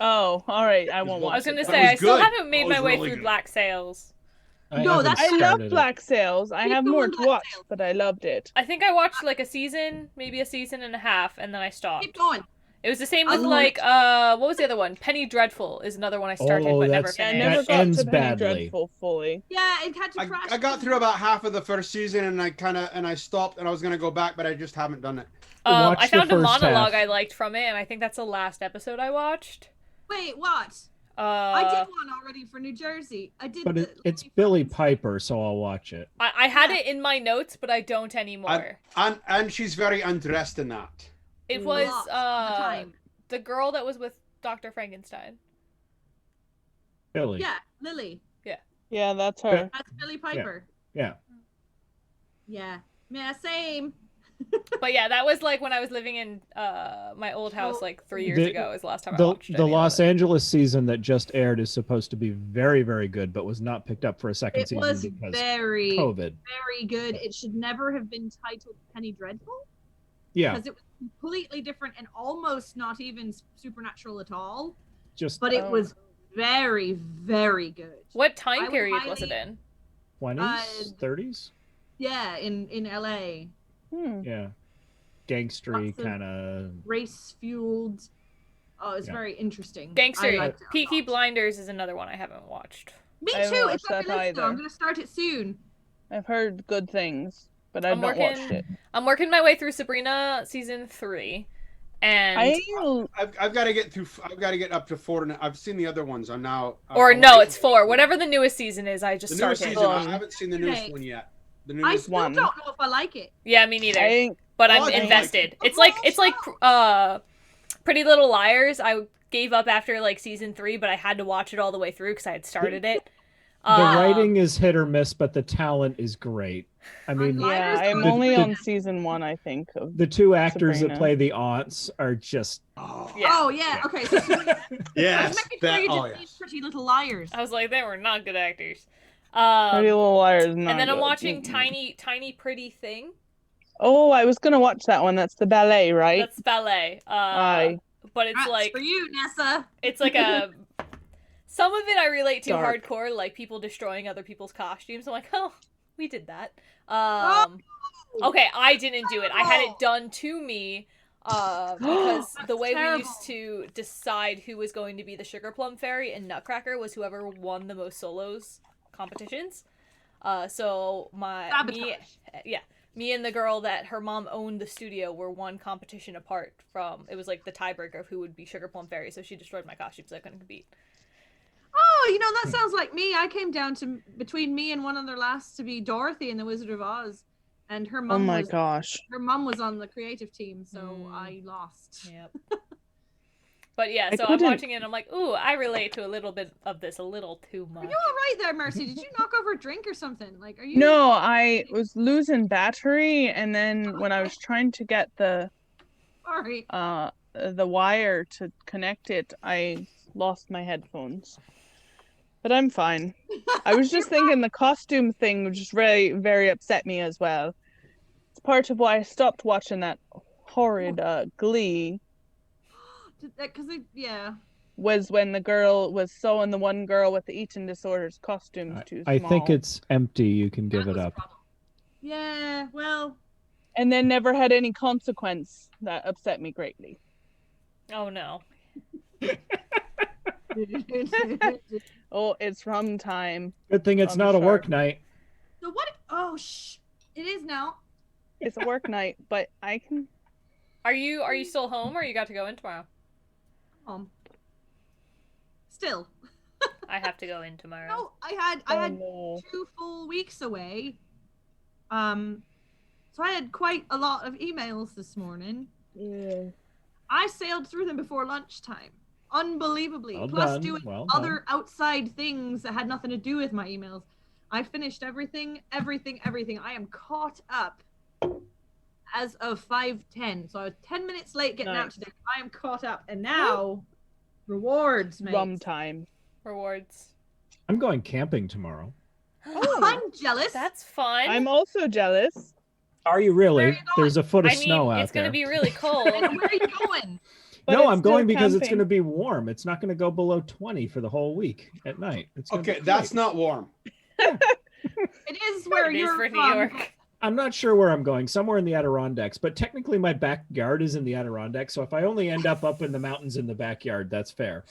Oh, all right. I won't watch.
I was gonna
it.
say I still haven't made my way through Black Sails.
I love Black Sails. I have more to watch, but I loved it.
I think I watched like a season, maybe a season and a half, and then I stopped.
Keep going.
It was the same with like what was the other one? Penny Dreadful is another one I started but never finished.
I never got to Penny Dreadful fully.
Yeah, it had to crash.
I got through about half of the first season, and I stopped, and I was gonna go back, but I just haven't done it.
I found a monologue I liked from it, and I think that's the last episode I watched.
Wait, what? I did one already for New Jersey. I did.
But it's Billy Piper, so I'll watch it.
I had it in my notes, but I don't anymore.
And she's very undressed in that.
It was the girl that was with Dr. Frankenstein.
Billy.
Yeah, Lily.
Yeah.
Yeah, that's her.
That's Billy Piper.
Yeah.
Yeah. Same.
But yeah, that was like when I was living in my old house like 3 years ago is the last time I watched it.
The Los Angeles season that just aired is supposed to be very, very good, but was not picked up for a second season because COVID.
Very good. It should never have been titled Penny Dreadful.
Yeah.
Because it was completely different and almost not even supernatural at all.
But
it was very, very good.
What time period was it in?
20s? 30s?
Yeah, in LA.
Yeah. Gangstery kind of
race fueled. Oh, it's very interesting.
Gangster. Peaky Blinders is another one I haven't watched.
Me too. It's on my list, though. I'm gonna start it soon.
I've heard good things, but I've not watched it.
I'm working my way through Sabrina season 3, and
I've got to get through. I've got to get up to 4. And I've seen the other ones. I'm now.
It's 4. Whatever the newest season is, I just started.
The newest season. I haven't seen the newest one yet.
I still don't know if I like it.
Yeah, me neither. But I'm invested. It's like Pretty Little Liars. I gave up after like season 3, but I had to watch it all the way through because I had started it.
The writing is hit or miss, but the talent is great. I mean,
yeah, I'm only on season 1, I think. Of
the two actors
Sabrina.
that play the aunts are just.
Yeah. Okay. So
yes.
Pretty Little Liars.
I was like, they were not good actors.
Pretty Little Liars. Not
and then I'm
good.
watching Tiny Pretty Thing.
Oh, I was gonna watch that one. That's the ballet, right?
That's ballet. But it's like
for you, Nessa.
It's like a. Some of it I relate to hardcore, like people destroying other people's costumes. I'm like, oh, we did that. Okay, I didn't do it. I had it done to me because the way we used to decide who was going to be the Sugar Plum Fairy and Nutcracker was whoever won the most solos competitions. So Me and the girl that her mom owned the studio were one competition apart from. It was like the tiebreaker of who would be Sugar Plum Fairy. So she destroyed my costume, so I couldn't compete.
Oh, that sounds like me. I came down to between me and one other lass to be Dorothy in the Wizard of Oz, and her mom.
Oh my
was,
gosh.
Her mom was on the creative team, so I lost.
Yep. But yeah, so I'm watching it and I'm like, ooh, I relate to a little bit of this, a little too much.
Are you all right there, Mercy? Did you knock over a drink or something? Like, are you?
No, I was losing battery, and then when I was trying to get the wire to connect it, I lost my headphones. But I'm fine. I was just thinking the costume thing just very, very upset me as well. It's part of why I stopped watching that horrid Glee.
Because
was when the girl was sewing the one girl with the eating disorders costumes too small.
I think it's empty. You can give it up.
Yeah, well.
And then never had any consequence. That upset me greatly.
Oh no.
Oh, it's rum time.
Good thing it's not a work night.
So what? Oh, it is now.
It's a work night, but I can.
Are you still home, or you got to go in tomorrow?
Still.
I have to go in tomorrow.
No, I had 2 full weeks away. So I had quite a lot of emails this morning.
Yeah.
I sailed through them before lunchtime. Unbelievably.
Well
Plus
done.
doing
Well
other
done.
outside things that had nothing to do with my emails. I finished everything. I am caught up as of 5:10. So I was 10 minutes late getting out today. I am caught up. And now, rewards, mate.
Rum time.
Rewards.
I'm going camping tomorrow.
Oh, I'm jealous.
That's fun.
I'm also jealous.
Are you really? There's a foot of
I mean,
snow out
it's going
there.
to be really cold.
Where are you going?
No, I'm going because it's going to be warm. It's not going to go below 20 for the whole week at night. It's
okay, that's not warm.
It is where you're
for
from.
New York.
I'm not sure where I'm going, somewhere in the Adirondacks, but technically my backyard is in the Adirondacks, so if I only end up in the mountains in the backyard, that's fair.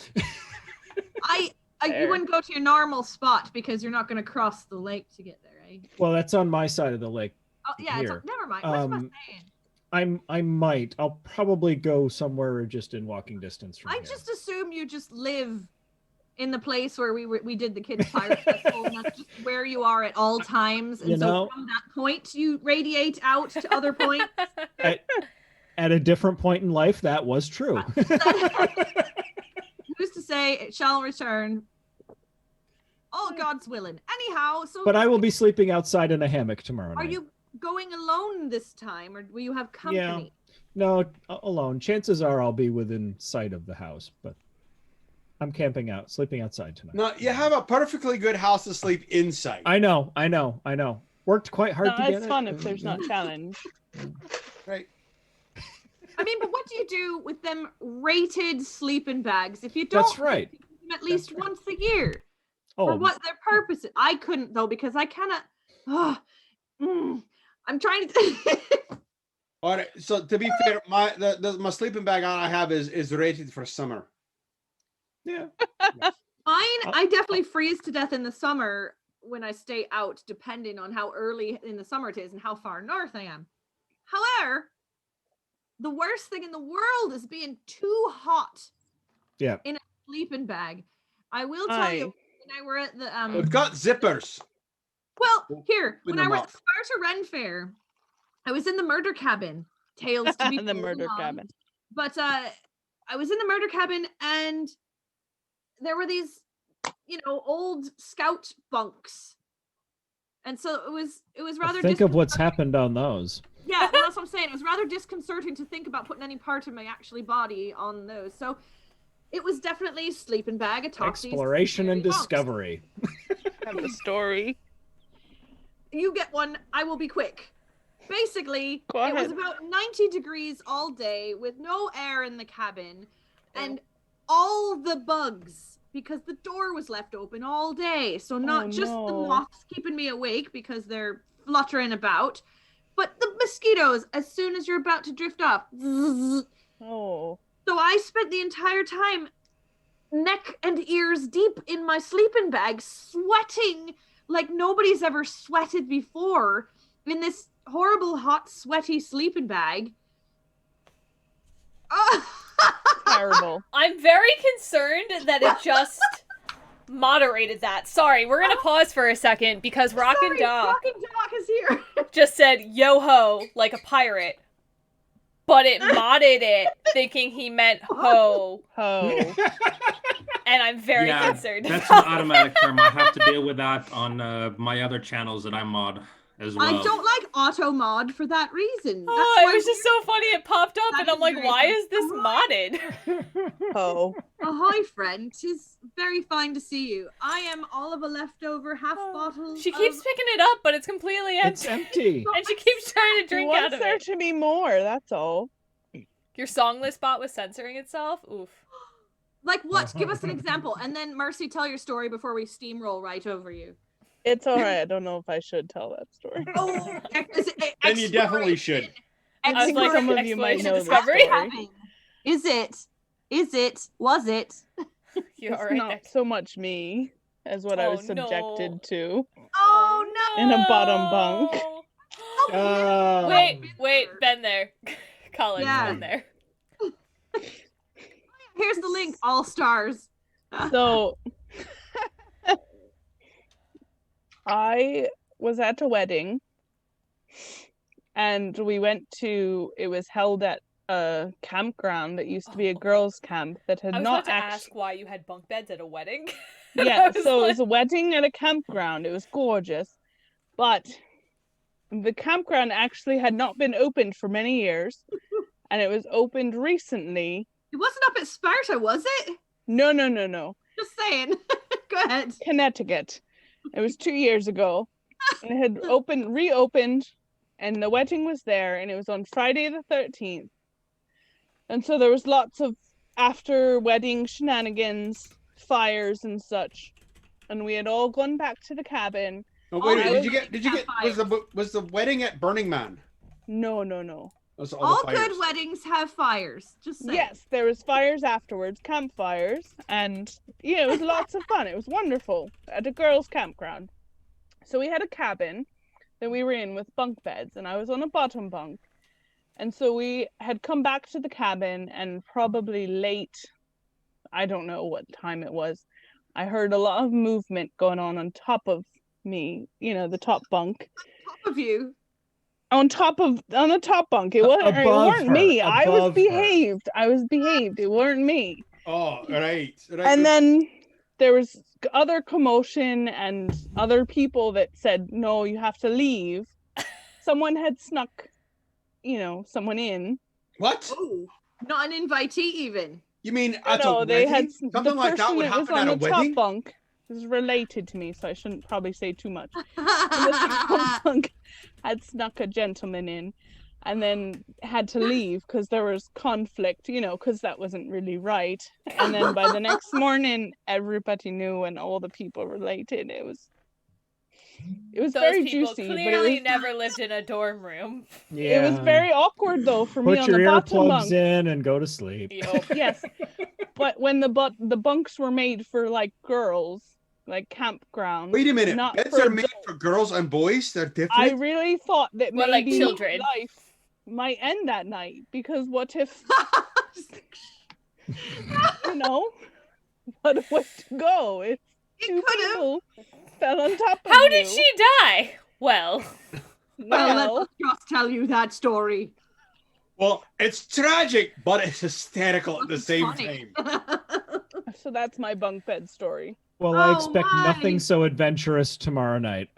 You wouldn't go to your normal spot because you're not going to cross the lake to get there, right?
Well, that's on my side of the lake.
Oh, yeah,
here.
never mind. What am I saying?
I might. I'll probably go somewhere just in walking distance from
I
here.
just assume you just live in the place where we did the Kids Pirate Festival, and that's just where you are at all times. And so from that point, you radiate out to other points.
At a different point in life, that was true.
Who's to say it shall return? All God's willing. Anyhow, so.
But I will be sleeping outside in a hammock tomorrow night.
Are you going alone this time, or will you have company?
Yeah. No, alone. Chances are I'll be within sight of the house, but I'm camping out, sleeping outside tonight.
No, you have a perfectly good house to sleep inside.
I know. Worked quite hard to get it.
It's fun if there's not challenge.
Right.
I mean, but what do you do with them rated sleeping bags if you don't?
That's right.
Use them at least once a year.
Oh.
For what their purpose is. I couldn't though because I cannot. I'm trying to.
All right. So to be fair, my sleeping bag I have is rated for summer.
Yeah.
Mine, I definitely freeze to death in the summer when I stay out, depending on how early in the summer it is and how far north I am. However, the worst thing in the world is being too hot.
Yeah.
In a sleeping bag. I will tell you, when I were at the
We've got zippers.
Well, here, when I
them
was
up.
at Sparta Ren Fair, I was in the murder cabin. Tales to be
The
told
murder
along.
cabin.
But I was in the murder cabin and there were these, old scout bunks. And so it was rather
Think of what's happened on those.
Yeah, well, that's what I'm saying. It was rather disconcerting to think about putting any part of my body on those. So it was definitely sleeping bag, a toxic
Exploration and discovery.
Have a story.
You get one. I will be quick. Basically, it was about 90 degrees all day with no air in the cabin and all the bugs because the door was left open all day. So not just the moths keeping me awake because they're fluttering about, but the mosquitoes as soon as you're about to drift off.
Oh.
So I spent the entire time neck and ears deep in my sleeping bag, sweating like nobody's ever sweated before in this horrible, hot, sweaty sleeping bag.
Terrible.
I'm very concerned that it just moderated that. Sorry, we're gonna pause for a second because Rockin' Doc
is here.
just said yo ho like a pirate, but it modded it thinking he meant ho. And I'm very concerned.
That's an automatic term. I have to deal with that on my other channels that I mod as well.
I don't like auto mod for that reason.
Oh, it was just so funny. It popped up, and I'm like, why is this modded?
Oh.
Hi, friend. 'Tis very fine to see you. I am all of a leftover half bottle.
She keeps picking it up, but it's completely empty.
It's empty.
And she keeps trying to drink out of
there
it.
to be more, that's all.
Your song list bot was censoring itself? Oof.
Like what? Give us an example, and then Mercy, tell your story before we steamroll right over you.
It's alright. I don't know if I should tell that story.
Oh,
Then you definitely should.
I think some of you might know the
discovery.
story.
Is it? Was it?
You're
It's
alright
not
there.
so much me as what I was subjected to
Oh no!
in a bottom bunk.
Wait, been there. Colin,
Yeah.
been there.
Here's the link. All stars.
So I was at a wedding and we went to, it was held at a campground that used to be a girls' camp that had
I was
not
about to
actually.
ask why you had bunk beds at a wedding.
Yeah,
I was
so it
like-
was a wedding at a campground. It was gorgeous. But the campground actually had not been opened for many years. And it was opened recently.
It wasn't up at Sparta, was it?
No.
Just saying. Go ahead.
Connecticut. It was 2 years ago. And it had reopened, and the wedding was there, and it was on Friday the 13th. And so there was lots of after wedding shenanigans, fires and such. And we had all gone back to the cabin.
Oh, wait,
I
did you get was the wedding at Burning Man?
No.
Those are
All
the fires.
good weddings have fires. Just saying.
Yes, there was fires afterwards, campfires, and it was lots of fun. It was wonderful at a girls' campground. So we had a cabin that we were in with bunk beds, and I was on a bottom bunk. And so we had come back to the cabin, and probably late, I don't know what time it was, I heard a lot of movement going on top of me, the top bunk.
Top of you.
On the top bunk. It weren't me. I was behaved. It weren't me.
Oh, right.
And then there was other commotion and other people that said, no, you have to leave. Someone had snuck, someone in.
What?
Oh, not an invitee even.
You mean
they had
something like that would happen at a wedding?
Top bunk is related to me, so I shouldn't probably say too much. The top bunk had snuck a gentleman in and then had to leave because there was conflict, because that wasn't really right. And then by the next morning, everybody knew and all the people related. It was
Those
very
people
juicy.
clearly
but
never lived in a dorm room.
it was very awkward though for me
Put
on
your
the bottom
earplugs
bunk.
in and go to sleep.
Yes, but when the bunks were made for like girls, like campground.
Wait a minute.
Not
Beds
for
are made for girls and boys? They're different?
I really thought that
Well, like
maybe
children.
life might end that night because what if what a way to go if two people fell on top of
How
you.
did she die? Well,
Well, let's just tell you that story.
Well, it's tragic, but it's hysterical at the same
funny.
time.
So that's my bunk bed story.
Well, I
Oh,
expect
my.
nothing so adventurous tomorrow night.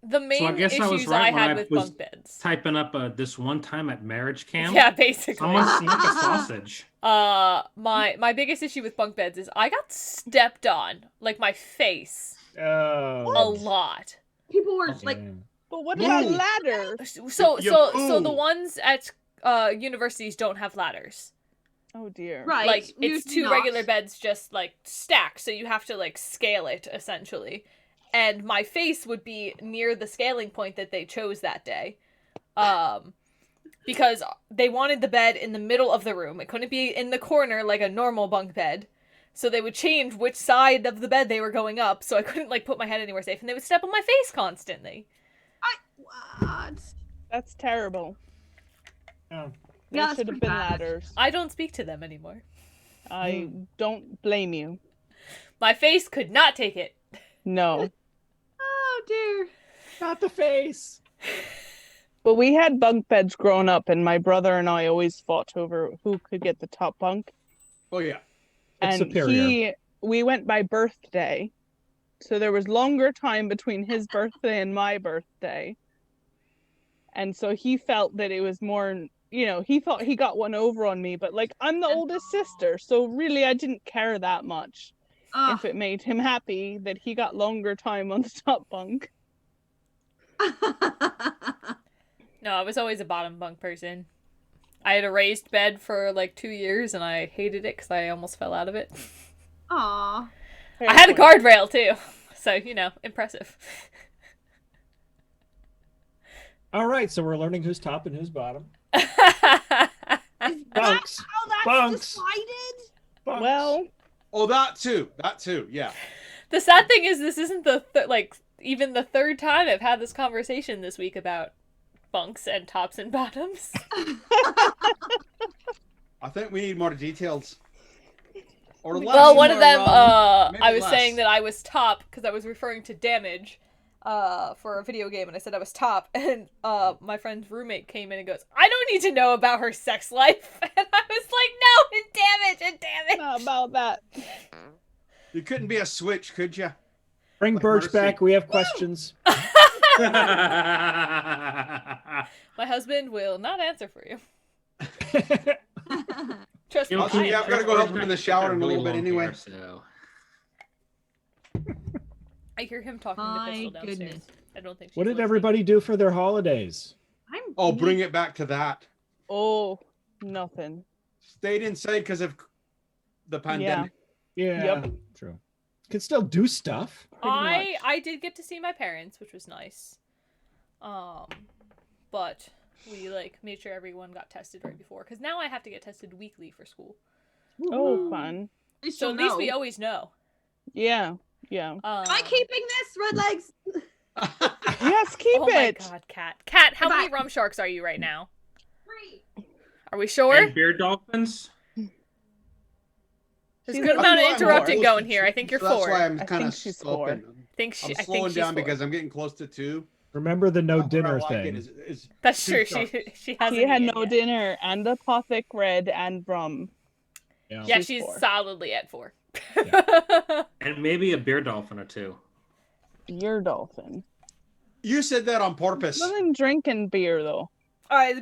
the main
So I guess I was
issues
right
I
when
had
I
with
was
bunk beds.
typing up this one time at marriage camp.
Yeah, basically.
Someone snuck a sausage.
My biggest issue with bunk beds is I got stepped on, like my face, a lot.
People were like,
But what
Yeah.
about ladder?
So
Ooh.
the ones at universities don't have ladders.
Oh dear.
right.
Like
you
it's
do
two
not.
regular beds just like stacked, so you have to like scale it essentially. And my face would be near the scaling point that they chose that day. Because they wanted the bed in the middle of the room. It couldn't be in the corner like a normal bunk bed. So they would change which side of the bed they were going up, so I couldn't like put my head anywhere safe, and they would step on my face constantly.
What?
That's terrible.
Oh.
There
Yeah,
should have been ladders.
I don't speak to them anymore.
I don't blame you.
My face could not take it.
No.
Oh dear.
Not the face.
But we had bunk beds growing up, and my brother and I always fought over who could get the top bunk.
Oh yeah.
It's
And
superior.
we went by birthday, so there was longer time between his birthday and my birthday. And so he felt that it was more, he thought he got one over on me, but like I'm the oldest sister, so really I didn't care that much if it made him happy that he got longer time on the top bunk.
No, I was always a bottom bunk person. I had a raised bed for like 2 years, and I hated it because I almost fell out of it.
Aw.
I had a guardrail too, so impressive.
All right, so we're learning who's top and who's bottom.
Is
Bunks.
that how that's
Bunks.
decided?
Bunks.
Well,
Oh, that too. Yeah.
The sad thing is, this isn't the even the third time I've had this conversation this week about bunks and tops and bottoms.
I think we need more details. Or less.
Well, one of them,
Maybe
I was
less.
saying that I was top because I was referring to damage for a video game, and I said I was top, and my friend's roommate came in and goes, I don't need to know about her sex life. And I was like, no, and damage.
not about that.
You couldn't be a switch, could you?
Bring
Like
Birch
Mercy.
back. We have questions.
My husband will not answer for you. Trust me.
I've got to go help him in the shower in a little bit anyway.
Hair, so.
I hear him talking to Crystal downstairs.
Goodness.
I don't think.
What did everybody do for their holidays?
Oh, bring it back to that.
Oh, nothing.
Stayed inside because of the pandemic.
Yeah.
Yep.
True. Can still do stuff.
I did get to see my parents, which was nice. But we made sure everyone got tested right before, because now I have to get tested weekly for school.
Oh, fun.
So at least we always know.
Yeah.
Am I keeping this, Red Legs?
Yes, keep it.
Oh my god, Cat, how many rum sharks are you right now?
3.
Are we sure?
And beer dolphins?
There's a good amount of interrupting going here. I think you're
That's
4.
why I'm
I
kind of
think she's
stopping.
4.
I'm
I'm slowing
she's
down
4.
because I'm getting close to 2.
Remember the no
Where I
dinner
like it
thing.
is
That's
two
true.
sharks.
She hasn't.
She had
eaten
no
yet.
dinner and a pothic red and rum.
Yeah, she's
4.
solidly at 4.
And maybe a beer dolphin or 2.
Beer dolphin.
You said that on purpose.
Nothing drinking beer though.
All right, the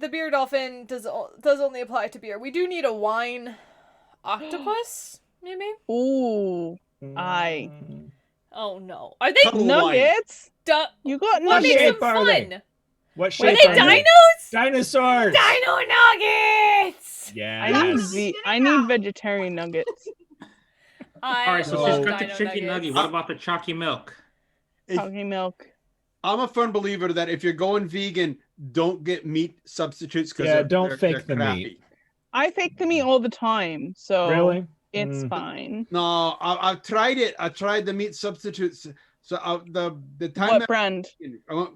beer dolphin does only apply to beer. We do need a wine octopus, maybe.
Ooh, aye.
Oh no, are they
Cuddle wine.
Nuggets?
You
got
what
nuggets.
makes them
are they?
fun?
What
Are
shape
they
are they?
dinos?
Dinosaurs.
Dino nuggets.
Yeah.
I need vegetarian nuggets.
All right, so she's got the
Dino
chicken
nuggets.
nugget. What about the chalky milk?
Chalky milk.
I'm a firm believer that if you're going vegan, don't get meat substitutes because
Yeah, don't
they're
fake the
crappy.
meat.
I fake the meat all the time, so
Really?
it's fine.
No, I've tried it. I tried the meat substitutes. So the time
What
that
brand?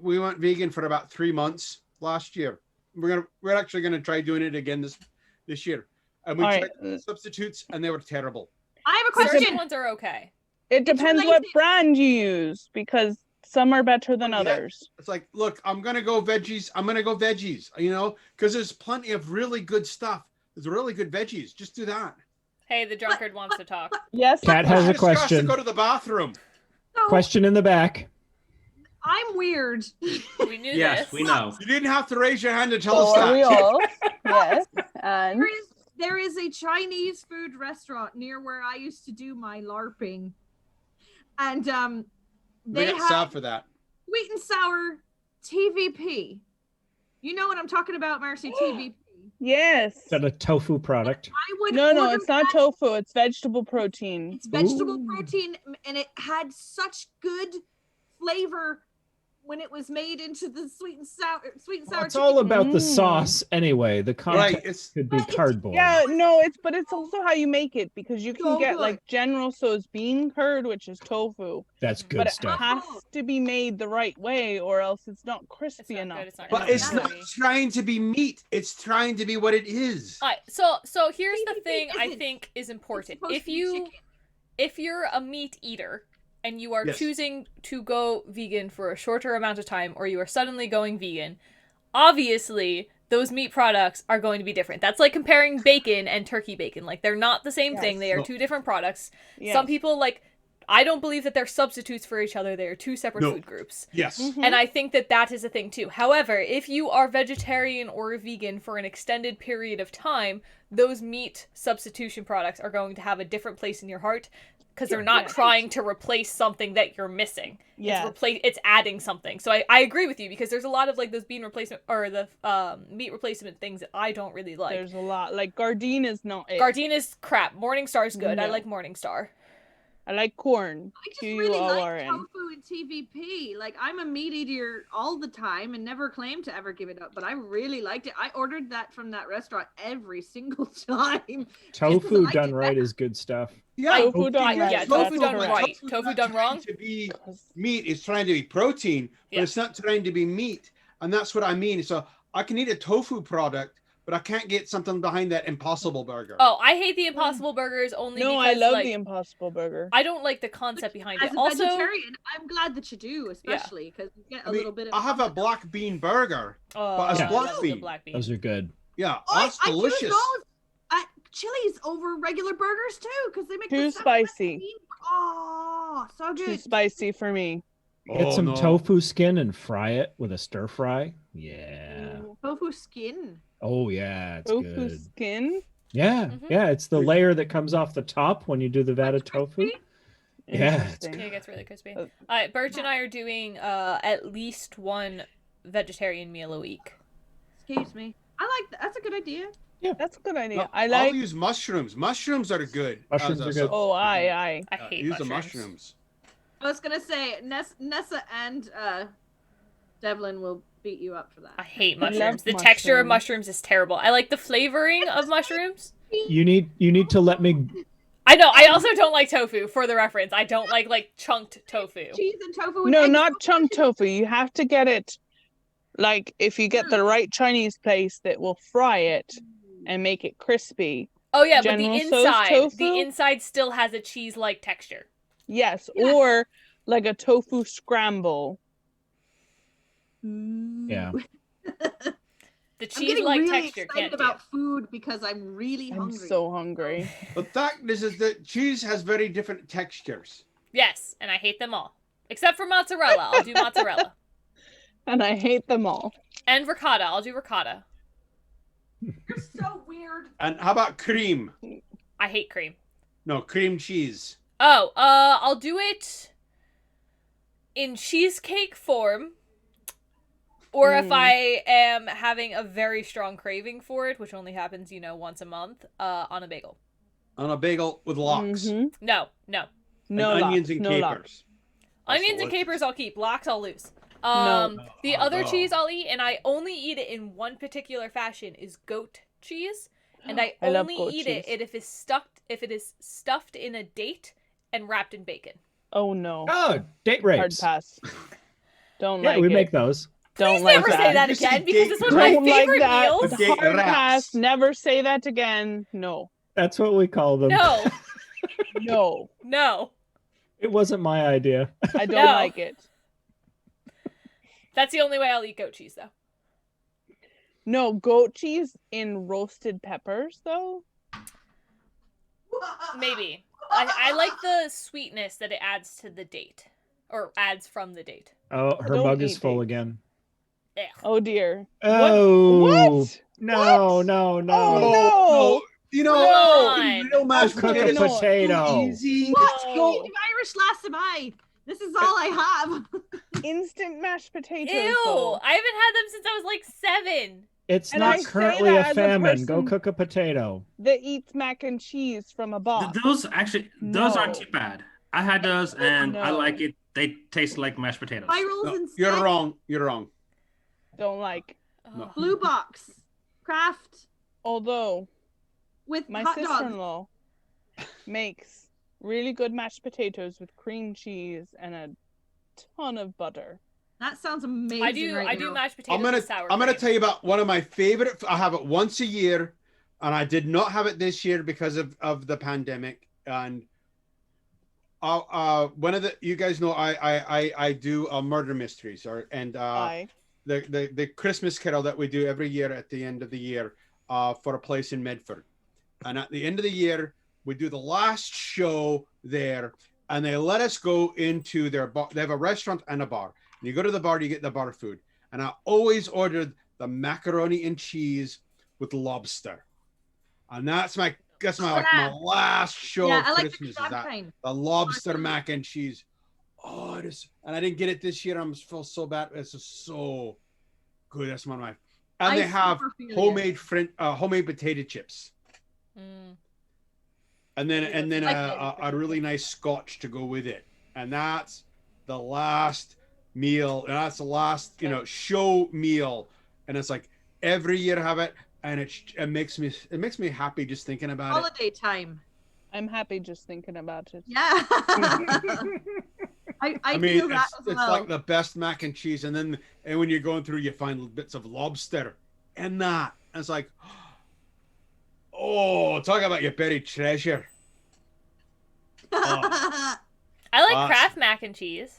we went vegan for about 3 months last year. We're actually gonna try doing it again this year. And we
All
tried
right.
the substitutes and they were terrible.
I have a
Certain
question.
ones are okay.
It depends what brand you use because some are better than others.
It's like, look, I'm gonna go veggies. I'm gonna go veggies. Because there's plenty of really good stuff. There's really good veggies. Just do that.
Hey, the drunkard wants to talk.
Yes.
Cat has a
Just has to
question.
go to the bathroom.
So,
Question in the back.
I'm weird.
We knew
Yes,
this.
we know.
You didn't have to raise your hand to tell us
So are we
that.
all? Yes. And
There is a Chinese food restaurant near where I used to do my LARPing. And
We
they
got
have
sad for that.
sweet and sour TVP. You know what I'm talking about, Marcy? TVP.
yes.
Is that a tofu product?
I would
No,
order
it's not
that.
tofu. It's vegetable protein.
It's vegetable
Ooh.
protein, and it had such good flavor when it was made into the sweet and sour
It's
chicken.
all about the sauce anyway. The context could be cardboard.
Yeah, no, but it's also how you make it, because you can get like General Tso's bean curd, which is tofu.
That's good
but
stuff.
It has to be made the right way, or else it's not crispy enough.
But it's not trying to be meat. It's trying to be what it is.
All right, so here's the thing I think is important. If you're a meat eater and you are choosing to go vegan for a shorter amount of time, or you are suddenly going vegan, obviously those meat products are going to be different. That's like comparing bacon and turkey bacon. Like, they're not the same thing. They are two different products.
Yes.
Some people, like, I don't believe that they're substitutes for each other. They are two separate food groups.
Yes.
And I think that is a thing too. However, if you are vegetarian or vegan for an extended period of time, those meat substitution products are going to have a different place in your heart, because they're not trying to replace something that you're missing.
Yeah.
It's adding something. So I agree with you, because there's a lot of like those bean replacement or the meat replacement things that I don't really like.
There's a lot. Like Gardein is not it.
Gardein is crap. Morningstar's good. I
No.
like Morningstar.
I like corn.
I just really like tofu and TVP. Like, I'm a meat eater all the time and never claim to ever give it up, but I really liked it. I ordered that from that restaurant every single time.
Tofu done right is good stuff.
Yeah,
tofu done right. Tofu done wrong.
To be meat is trying to be protein, but it's not trying to be meat, and that's what I mean. So I can eat a tofu product, but I can't get something behind that Impossible Burger.
Oh, I hate the Impossible Burgers only
No,
because
I love
like,
the Impossible Burger.
I don't like the concept behind
As
it.
a
Also,
vegetarian, I'm glad that you do, especially because you get a little bit of.
I have a black bean burger, but it's black bean.
Those are good.
Yeah,
I
that's delicious.
choose those at Chili's over regular burgers too, because they make
Too
the
spicy.
Oh, so
Too
good.
spicy for me.
Get some tofu skin and fry it with a stir fry. Yeah.
Tofu skin.
Oh yeah, it's
Tofu
good.
skin.
Yeah, yeah, it's the layer that comes off the top when you do the vat of tofu. Yeah, it's
it gets really crispy. All right, Birch and I are doing at least one vegetarian meal a week.
Excuse me. I like that. That's a good idea.
Yeah,
that's a good idea.
No,
I'll
use mushrooms. Mushrooms are good.
Mushrooms are good.
Oh, I
hate
use
mushrooms.
the mushrooms.
I was gonna say Nessa and Devlin will beat you up for that.
I hate mushrooms. The texture of mushrooms is terrible. I like the flavoring of mushrooms.
You need to let me.
I know. I also don't like tofu. For the reference, I don't like chunked tofu.
Cheese and tofu.
No, not chunked tofu. You have to get it. Like, if you get the right Chinese place that will fry it and make it crispy.
Oh yeah,
General
but
Tso's
the inside still has a cheese-like texture.
Yes, or like a tofu scramble.
Yeah.
The
I'm getting
cheese-like
really
texture
excited
can't
about food because I'm really
I'm
hungry.
so hungry.
The fact is that cheese has very different textures.
Yes, and I hate them all. Except for mozzarella. I'll do mozzarella.
And I hate them all.
And ricotta. I'll do ricotta.
You're so weird.
And how about cream?
I hate cream.
No, cream cheese.
Oh, I'll do it in cheesecake form. Or if I am having a very strong craving for it, which only happens, once a month, on a bagel.
On a bagel with lox.
No.
And onions and capers.
Onions and capers I'll keep. Lox I'll lose. The other cheese I'll eat, and I only eat it in one particular fashion, is goat cheese. And I only eat it if it is stuffed in a date and wrapped in bacon.
Oh no.
Oh, date rapes.
Hard pass. Don't
Yeah,
like
we
it.
make those.
Don't
Please
like
never say that again, because this was my favorite meals.
Hard pass. Never say that again. No.
That's what we call them.
No.
No.
No.
It wasn't my idea.
I don't like it.
That's the only way I'll eat goat cheese, though.
No, goat cheese in roasted peppers, though?
Maybe. I like the sweetness that it adds to the date. Or adds from the date.
Oh, her
Don't
mug is
eat
full
dates.
again.
Ugh.
Oh, dear.
Oh.
What?
No, no, no.
Oh,
You know,
Come
real mashed
Cook a
potatoes.
potato.
Easy.
What?
No.
Irish lass am I? This is all I have.
Instant mashed potatoes.
Ew.
though.
I haven't had them since I was like 7.
It's
And I
not
say
currently
that
a
as a
famine. Go
person-
cook a potato.
That eats mac and cheese from a box.
Those aren't
No.
too bad. I had those and I
No.
like it
They taste like mashed potatoes.
Spirals
No,
and
you're
stick.
wrong. You're wrong.
Don't like.
No.
Blue box. Craft.
Although
With
my
hot dogs.
sister-in-law makes really good mashed potatoes with cream cheese and a ton of butter.
That sounds amazing.
I do mashed potatoes
I'm gonna
with sour
I'm gonna
cream.
tell you about one of my favorite. I have it once a year, and I did not have it this year because of the pandemic. And one of the you guys know I do murder mysteries the Christmas Carol that we do every year at the end of the year for a place in Medford. And at the end of the year, we do the last show there, and they let us go into their bar. They have a restaurant and a bar. And you go to the bar, you get the bar food. And I always ordered the macaroni and cheese with lobster. And that's my last show of Christmas is the lobster mac and cheese. Oh, it is, and I didn't get it this year. I feel so bad. It's just so good. That's one of my. And they have homemade potato chips.
Mm.
And then a really nice scotch to go with it. And that's the last meal. And that's the last show meal. And it's like every year I have it, and it makes me happy just thinking about it.
Holiday time.
I'm happy just thinking about it.
Yeah. I
mean,
feel that as well.
It's like the best mac and cheese, and when you're going through, you find bits of lobster and that. And it's like, oh, talk about your buried treasure.
I like Kraft mac and cheese.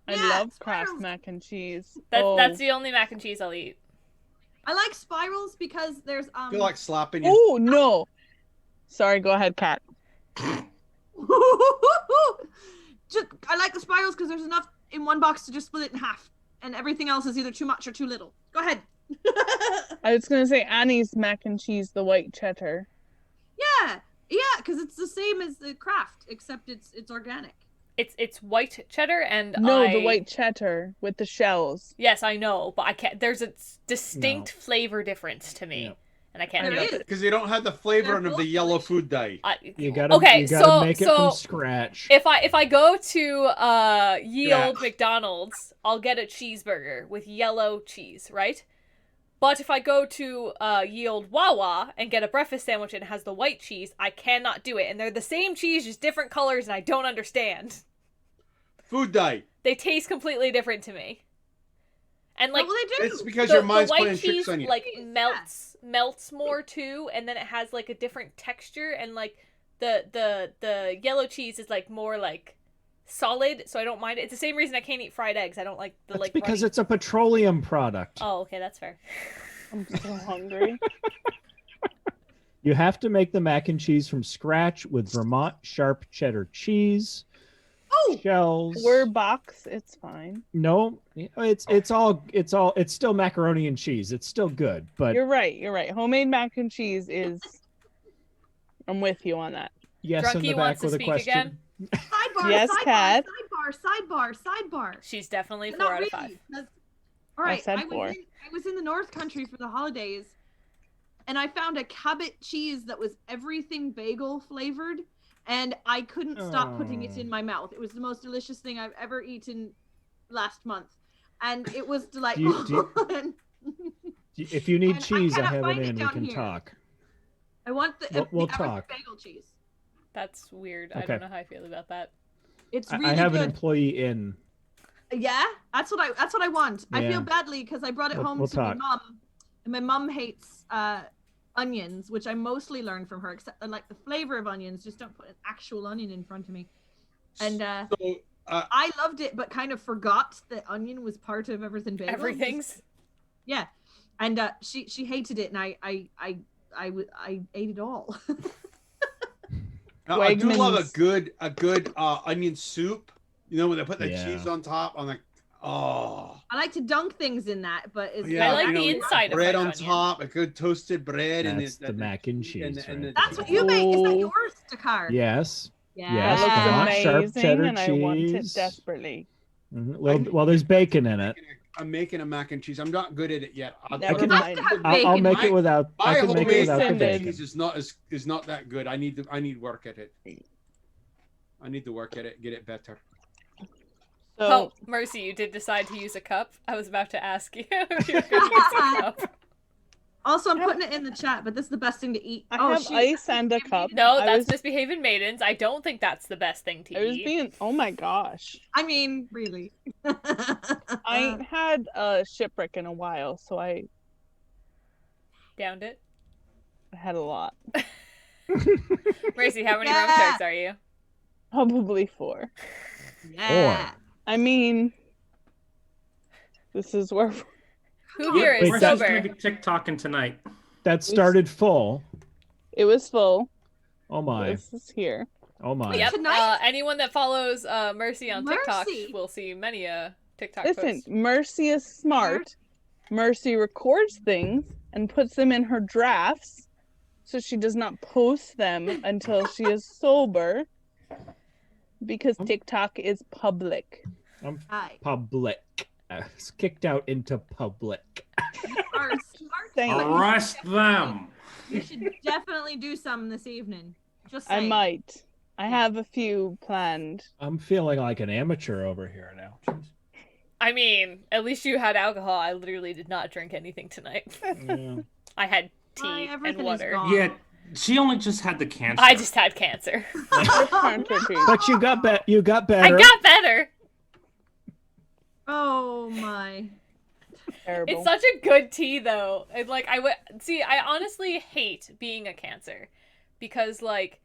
I love Kraft mac and cheese.
That's the only mac and cheese I'll eat.
I like spirals because there's
I feel like slapping you.
Oh no! Sorry, go ahead, Kat.
I like the spirals because there's enough in one box to just split it in half, and everything else is either too much or too little. Go ahead.
I was gonna say Annie's mac and cheese, the white cheddar.
Yeah, because it's the same as the Kraft, except it's organic.
It's white cheddar and
the white cheddar with the shells.
Yes, I know, but I can't. There's a distinct flavor difference to me, and I can't do it
because they don't have the flavor of the yellow food dye.
You gotta make it from scratch.
If I go to Ye Olde McDonald's, I'll get a cheeseburger with yellow cheese, right? But if I go to Ye Olde Wawa and get a breakfast sandwich and it has the white cheese, I cannot do it. And they're the same cheese, just different colors, and I don't understand.
Food dye.
They taste completely different to me. And like,
well, they do.
It's because your mind's playing tricks on you.
Like melts more too, and then it has like a different texture, and like the yellow cheese is like more like solid, so I don't mind it. It's the same reason I can't eat fried eggs. I don't like the
That's because it's a petroleum product.
Oh, okay, that's fair.
I'm so hungry.
You have to make the mac and cheese from scratch with Vermont sharp cheddar cheese. Shells.
We're box. It's fine.
No, it's still macaroni and cheese. It's still good, but
You're right. Homemade mac and cheese is. I'm with you on that.
Yes,
Drunky
in the back
wants to
with a
speak
question.
again.
Sidebar,
Yes, Kat.
sidebar.
She's definitely
But
4
not
out of
really,
5.
'cause- all right,
said
I
4.
was in the North Country for the holidays, and I found a Cabot cheese that was everything bagel flavored, and I couldn't stop putting it in my mouth. It was the most delicious thing I've ever eaten last month, and it was delightful.
If you need
And
cheese, I
cannot
have it
find
in. We
down
can
here.
talk.
I want the
We'll
average
talk.
bagel cheese.
That's weird. I
Okay.
don't know how I feel about that.
It's really
I have
good.
an employee in.
Yeah, that's what I want. I
Yeah.
feel badly because I brought it home
We'll
to my
talk.
mom, and my mom hates onions, which I mostly learned from her. Except I like the flavor of onions, just don't put an actual onion in front of me. And I loved it, but kind of forgot that onion was part of everything bagel.
Everything's.
Yeah, and she hated it, and I ate it all.
Now, I do love a
Wegmans.
good onion soup. You know when they put the
Yeah.
cheese on top. I'm like, oh.
I like to dunk things in that, but it's
I like the
you
inside of
bread
fried
on
onion.
top, a good toasted bread,
That's the mac and cheese.
That's what you make. Is that yours, Dakar?
Yes.
Yeah.
Yes.
That looks
Vermont sharp
amazing,
cheddar
and I want it
cheese.
desperately.
Well, there's bacon in it.
I'm making a mac and cheese. I'm not good at it yet.
Never mind.
I'll make it without. I
My
can make it
homemade
without the
mac and
bacon.
cheese is not that good. I need work at it. I need to work at it, get it better.
So,
Oh, Mercy, you did decide to use a cup. I was about to ask you if you were going to use a cup.
Also, I'm putting it in the chat, but this is the best thing to eat.
I have ice and a cup.
No,
I
that's
was-
Misbehaving Maidens. I don't think that's the best thing to
I was
eat.
being. Oh my gosh.
I mean, really.
I ain't had a shipwreck in a while, so I
Downed it.
had a lot.
Mercy, how many rum sharks are you?
Probably 4.
Yeah.
I mean, this is where.
Who here is
We're
sober?
just gonna be TikToking tonight.
That started full.
It was full.
Oh my.
This is here.
Oh my.
Yep. Anyone that follows Mercy on TikTok will see many TikTok
Listen,
posts.
Mercy is smart. Mercy records things and puts them in her drafts, so she does not post them until she is sober. Because TikTok is public.
I'm public. It's kicked out into public.
Arrest them.
You should definitely do some this evening. Just
I
saying.
might. I have a few planned.
I'm feeling like an amateur over here now. Jeez.
I mean, at least you had alcohol. I literally did not drink anything tonight.
Yeah.
I had tea and water.
Yeah, she only just had the cancer.
I just had cancer.
But you got better.
I got better.
Oh my.
Terrible.
It's such a good tea though. And like I honestly hate being a Cancer because like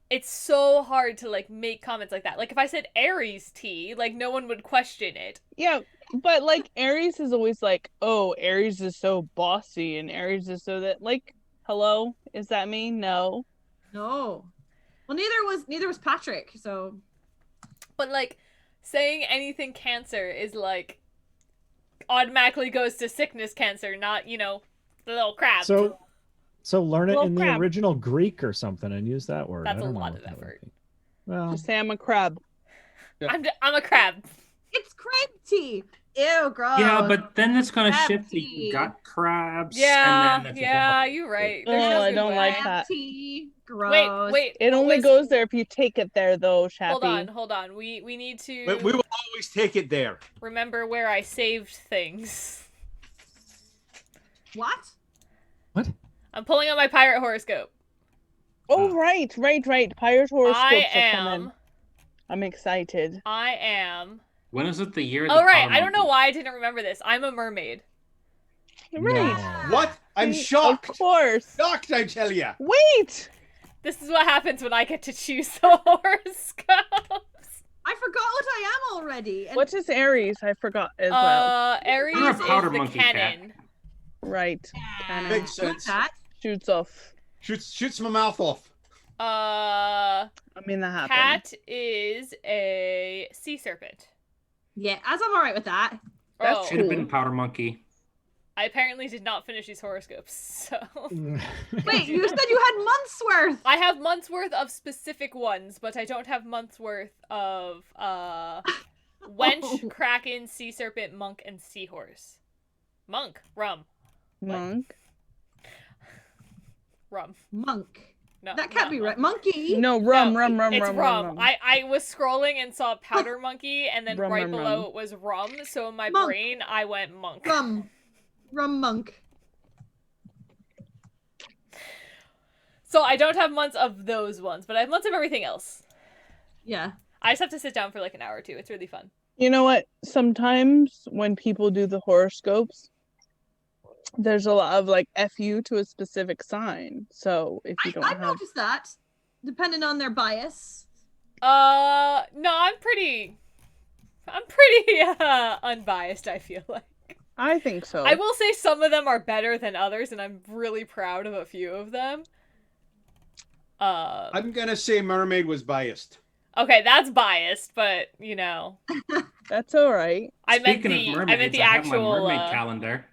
it's so hard to like make comments like that. Like if I said Aries tea, like no one would question it.
Yeah, but like Aries is always like, oh, Aries is so bossy and Aries is so that like, hello, is that me? No.
No. Well, neither was Patrick. So.
But like saying anything Cancer is like automatically goes to sickness Cancer, not, you know, the little crab.
So learn it
Little
in
crab.
the original Greek or something and use that word.
That's
I
a
don't know
lot
what
of
that would
effort.
be. Well,
Just say I'm a crab.
I'm a crab.
It's crab tea. Ew, gross.
Yeah, but then it's gonna
Crab
shift
tea.
the gut crabs.
Yeah,
and then that's
yeah, you're right. There's no
Oh, I
good
don't
way.
like that.
Tea. Gross.
Wait.
It only goes there if you take it there, though, Chappie.
Hold on. We need to
But we will always take it there.
remember where I saved things.
What?
I'm pulling out my pirate horoscope.
Oh, right. Pirate horoscopes
I
are coming.
am.
I'm excited.
I am.
When is it the year? of
Oh
the
right,
powder
I don't know
monkey?
why I didn't remember this. I'm a mermaid.
Right.
What? I'm
See,
shocked.
Of course.
Shocked, I tell you.
Wait.
This is what happens when I get to choose the horoscope.
I forgot what I am already. And
What is Aries? I forgot as well.
Aries
You're a
is
powder
the
monkey,
cannon.
Right. Cannon.
Makes sense.
that?
Shoots off.
Shoots my mouth off.
I mean, that happened.
Cat is a sea serpent.
Yeah, as I'm alright with that.
Oh,
Should have been powder monkey.
I apparently did not finish these horoscopes, so.
Wait, you said you had months worth.
I have months worth of specific ones, but I don't have months worth of wench, kraken, sea serpent, monk, and seahorse. Monk, rum.
Monk.
Rum.
Monk.
No,
That can't
not
be
monk.
right. Monkey.
No, rum.
It's rum. I was scrolling and saw powder monkey, and then
Rum,
right
rum,
below
rum.
it was rum. So in my
Monk.
brain, I went monk.
Rum monk.
So I don't have months of those ones, but I have months of everything else.
Yeah.
I just have to sit down for like an hour or two. It's really fun.
You know what? Sometimes when people do the horoscopes, there's a lot of like FU to a specific sign. So if you don't
I've
have.
noticed that, depending on their bias.
No, I'm pretty unbiased, I feel like.
I think so.
I will say some of them are better than others, and I'm really proud of a few of them.
I'm gonna say mermaid was biased.
Okay, that's biased, but you know.
That's all right.
I meant
Speaking of
the
mermaids,
the
I have my
actual
mermaid calendar.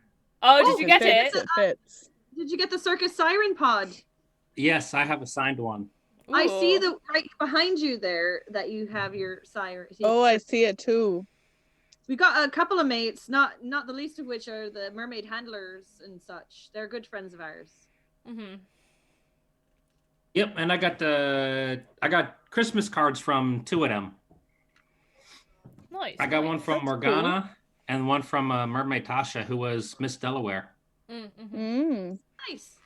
Oh, did you get
fits,
it?
It fits.
Did you get the circus siren pod?
Yes, I have a signed one.
I see
Ooh.
the right behind you there that you have your siren.
Oh, I see it too.
We got a couple of mates, not the least of which are the mermaid handlers and such. They're good friends of ours.
Mm-hmm.
Yep, and I got Christmas cards from 2 of them.
Nice.
I got one from
That's
Morgana and one from Mermaid Tasha, who was Miss Delaware.
Nice.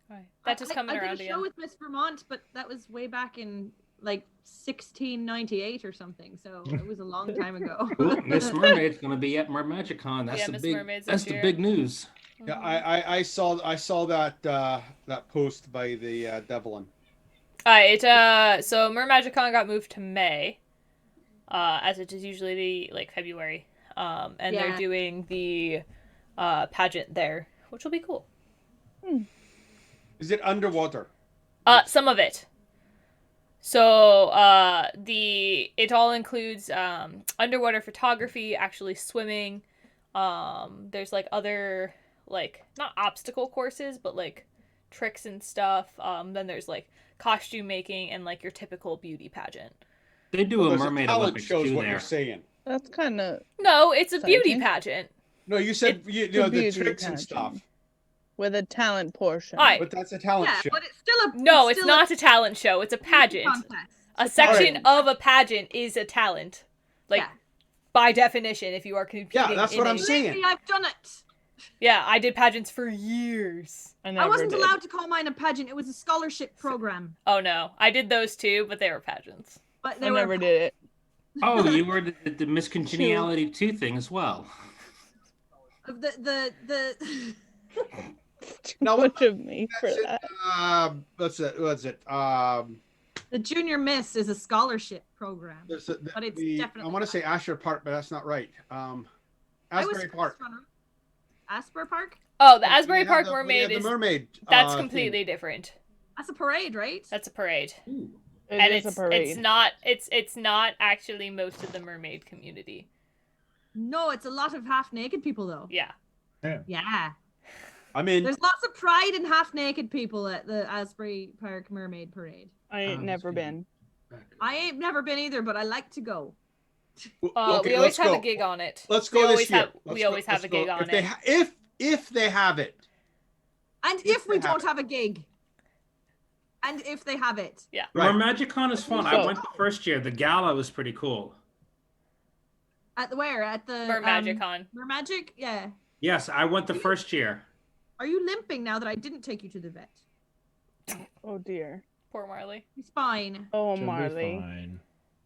Right. That just coming
I
around
did a show
again.
with Miss Vermont, but that was way back in like 1698 or something. So it was a long time ago.
Ooh, Miss Mermaid's gonna be at Mermagicon. That's the
Miss
big.
Mermaid's
That's
this
the
year.
big news.
Yeah, I saw that that post by the Devlin.
Alright, so Mermagicon got moved to May, as it is usually like February, and they're doing the pageant there, which will be cool.
Is it underwater?
Some of it. So it all includes underwater photography, actually swimming. There's like other like not obstacle courses, but like tricks and stuff. Then there's like costume making and like your typical beauty pageant.
They do a mermaid
talent
Olympics
shows
too
what
there.
you're saying.
That's kind of
No, it's a beauty
exciting.
pageant.
No, you said
It's
you
a
know the
beauty
tricks and
pageant.
stuff.
with a talent portion.
Alright.
But that's a talent show.
but it's still a
No, it's
still
not a talent show. It's a pageant.
contest.
A section of a pageant is a talent. Like, by definition, if you are competing.
Yeah, that's what I'm saying.
Lately, I've done it.
Yeah, I did pageants for years.
I wasn't allowed to call mine a pageant. It was a scholarship program.
Oh no, I did those too, but they were pageants.
But
I never did it.
Oh, you were the Miss Congeniality 2 thing as well.
The
No,
much of me for that.
What's it?
The Junior Miss is a scholarship program, but it's
I
definitely.
want to say Asher Park, but that's not right. Asbury Park.
Asbury Park.
Oh, the Asbury Park Mermaid
the
is
mermaid.
That's completely different.
That's a parade, right?
That's a parade.
It is
it's
a parade.
it's not actually most of the mermaid community.
No, it's a lot of half-naked people though.
Yeah.
Yeah.
I mean,
there's lots of pride in half-naked people at the Asbury Park Mermaid Parade.
I ain't never been.
I ain't never been either, but I like to go.
We always have a gig on it.
Let's go this year.
We always have a gig on it.
If they have it.
And if we don't have a gig. And if they have it.
Yeah.
Right. Mermagicon is fun. I went the first year. The gala was pretty cool.
At where? At the
Mermagicon.
Mermagic? Yeah.
Yes, I went the first year.
Are you limping now that I didn't take you to the vet?
Oh dear.
Poor Marley.
He's fine.
Oh,
She'll be
Marley.
fine.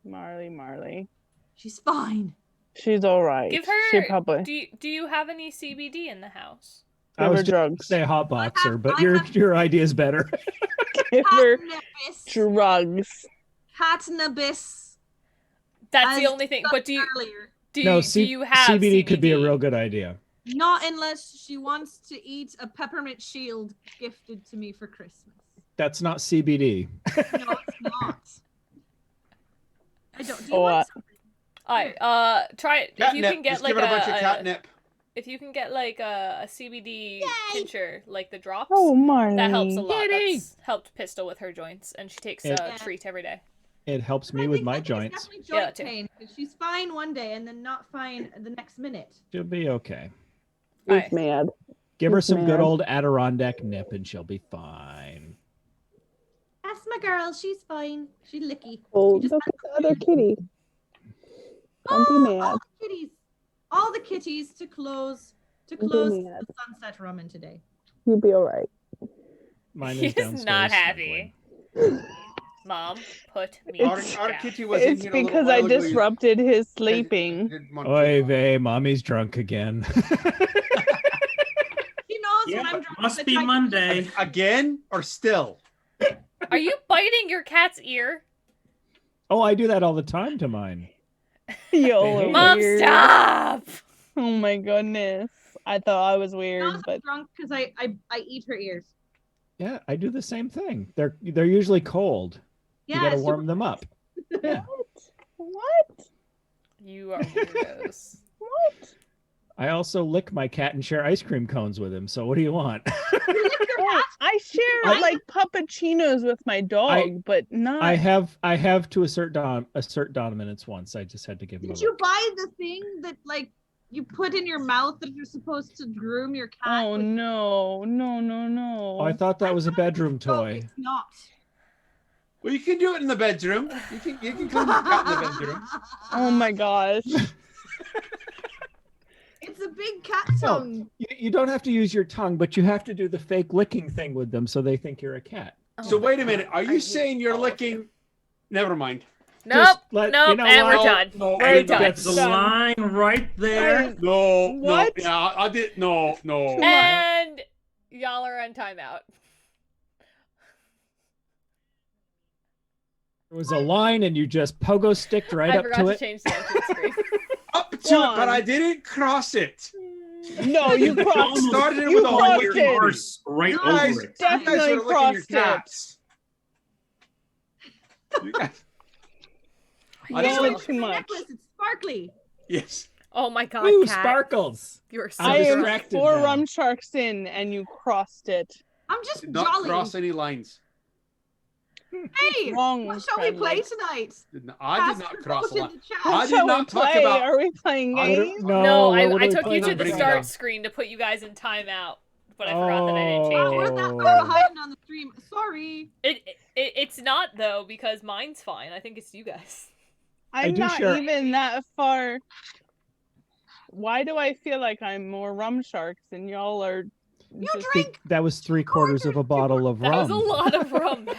Marley.
She's fine.
She's all right.
Give
She
her.
probably.
Do you have any CBD in the house?
I was
her
just
drugs.
gonna say hot boxer, but your idea is better.
Give her
Cannabis.
drugs.
Cannabis.
That's the only thing. But do you have
CBD
CBD?
could be a real good idea.
Not unless she wants to eat a peppermint shield gifted to me for Christmas.
That's not CBD.
No, it's not. I don't. Do you
Oh,
want
Alright, try it. If you
Catnip.
can get
Just
like
give it a bunch of catnip.
If you can get like a CBD tincture, like the drops,
Oh, Marley.
that helps a lot.
Yay.
That's helped Pistol with her joints, and she takes
Yeah.
a treat every day.
It helps me with my joints.
definitely
Yeah,
joint
too.
pain? 'Cause she's fine one day and then not fine the next minute.
She'll be okay.
She's mad.
Give her
She's
some good
mad.
old Adirondack nip and she'll be fine.
That's my girl. She's fine. She's licky.
Oh,
She just
look
has
at the other kitty. Don't be
all
mad.
the kitties. All the kitties to close
be
the sunset Rummin today.
You'll be all right.
Mine is
He's
downstairs.
not happy. Mom, put me
Our
down.
kitty was in
It's
here a little
because I
while ago.
disrupted his sleeping.
Oy vey, mommy's drunk again.
She knows
Yeah,
when I'm
but
drunk.
must
I
be
try to-
Monday.
Again or still?
Are you biting your cat's ear?
Oh, I do that all the time to mine.
Yo,
Mom,
weird.
stop!
Oh my goodness. I thought I was
She
weird,
knows I'm
but
drunk because I eat her ears.
Yeah, I do the same thing. They're usually cold.
Yeah,
You gotta
super-
warm them up. Yeah.
what?
You are weirdos.
What?
I also lick my cat and share ice cream cones with him. So what do you want?
Oh, I share like puppuccinos with my dog, but not.
I have to assert dominance once. I just had to give him.
Did
a
you
lick.
buy the thing that like you put in your mouth that you're supposed to groom your cat?
Oh
with?
no.
Oh, I thought that was a bedroom
No,
toy.
it's not.
Well, you can do it in the bedroom. You can clean the cat in the bedroom.
Oh my gosh.
It's a big cat tongue.
You don't have to use your tongue, but you have to do the fake licking thing with them so they think you're a cat.
So wait a minute. Are you saying you're licking? Never mind.
Nope.
Let-
Nope.
you know
and
what?
we're done.
No,
We're
no,
done.
That's the line right there.
No,
What?
no, yeah, I did. No.
And y'all are on timeout.
It was a line, and you just pogo sticked right
I
up
forgot
to
to
it.
change the entrance screen.
Up to it, but I didn't cross it.
No, you
I
crossed.
started it
You
with a whole
crossed
licking
it.
Horse right
You guys,
over it.
you guys
Definitely
are licking your
crossed it.
cats. You guys- I
No,
just-
it's too much.
Necklace, it's sparkly.
Yes.
Oh my god,
Ooh,
cat.
sparkles.
You are so
I'm
I am
distracted
4
now.
rum sharks in, and you crossed it.
I'm just
Did not
jolly.
cross any lines.
Hey,
Wrong.
what shall we play
Friendly.
tonight?
I did not cross the
the
line.
chat.
I
What
did
shall we
not talk
play?
about.
Are we playing
I
games?
don't-
No,
what
I
are we
took you
playing
to
on
the
Bring it
start
down.
screen to put you guys in timeout, but I forgot that I didn't
Wow,
change
we're
it.
that far behind on the stream. Sorry.
It's not though because mine's fine. I think it's you guys.
I'm
do
not
share-
even that far. Why do I feel like I'm more rum sharks and y'all are?
You
just-
drink.
That was 3/4 of a bottle of
That
rum.
was a lot of rum.
That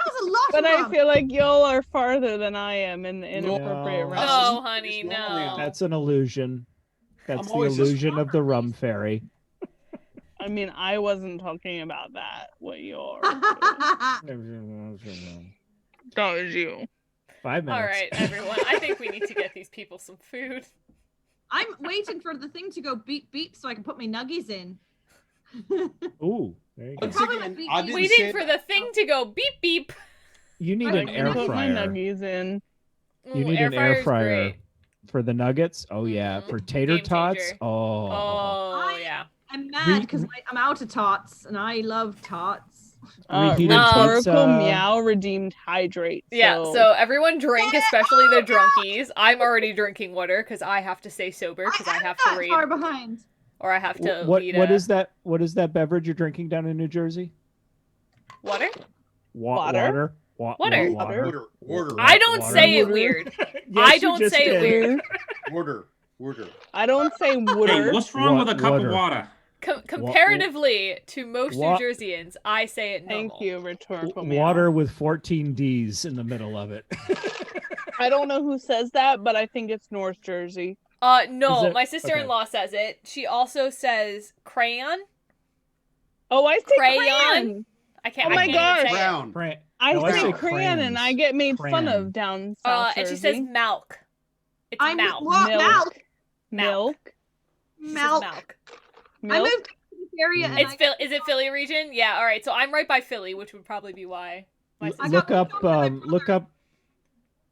was a lot
But
of
I
rum.
feel like y'all are farther than I am in the inappropriate
No.
rum.
No, honey,
It's lonely
no.
out.
That's an illusion. That's
I'm
the
always just
illusion of the rum fairy.
I mean, I wasn't talking about that. What you're. That was you.
5 minutes.
All right, everyone. I think we need to get these people some food.
I'm waiting for the thing to go beep beep so I can put my nuggies in.
Ooh, there you go.
Once
Probably
again,
would be
I didn't
Waiting
say
for the thing to go beep beep.
You need
I
an
can
air
put my
fryer.
nuggies in.
You
Ooh,
need an air
fryer's
fryer
great.
for the nuggets. Oh yeah, for tater
Game
tots.
changer.
Oh.
Oh yeah.
I'm mad because I'm out of tots and I love tots.
Reheated
Rhetorical
pizza.
meow redeemed hydrate.
Yeah, so everyone drink, especially the drunkies. I'm already drinking water because I have to stay sober because I have to
Not
read
far behind.
or I have to
What
lead
what
a
is that? What is that beverage you're drinking down in New Jersey?
water.
Water?
Water.
Water.
I don't
Water.
say it
Water.
weird.
Yes,
I
you
don't
just
say it
did.
weird.
Water.
I don't say
Hey,
water.
what's wrong with a cup
Water.
of water?
Comparatively to most New Jerseyans, I say it normal.
Thank you, rhetorical meow.
Water with 14 D's in the middle of it.
I don't know who says that, but I think it's North Jersey.
No,
Is it?
my sister-in-law says it. She also says crayon.
Oh, I say
Crayon?
crayon.
I can't.
Oh my
I can't
gosh.
even say it.
Brown.
I
No, I
say
say
crayon, and
crayons.
I get made fun
Crayon.
of down south
And
Jersey.
she says milk. It's
I'm
milk.
what?
Milk.
Milk.
Milk.
She says
Milk.
milk.
I
Milk.
moved to this area and
It's Is it Philly region? Yeah. All right. So I'm right by Philly, which would probably be why. My sister-
Look up.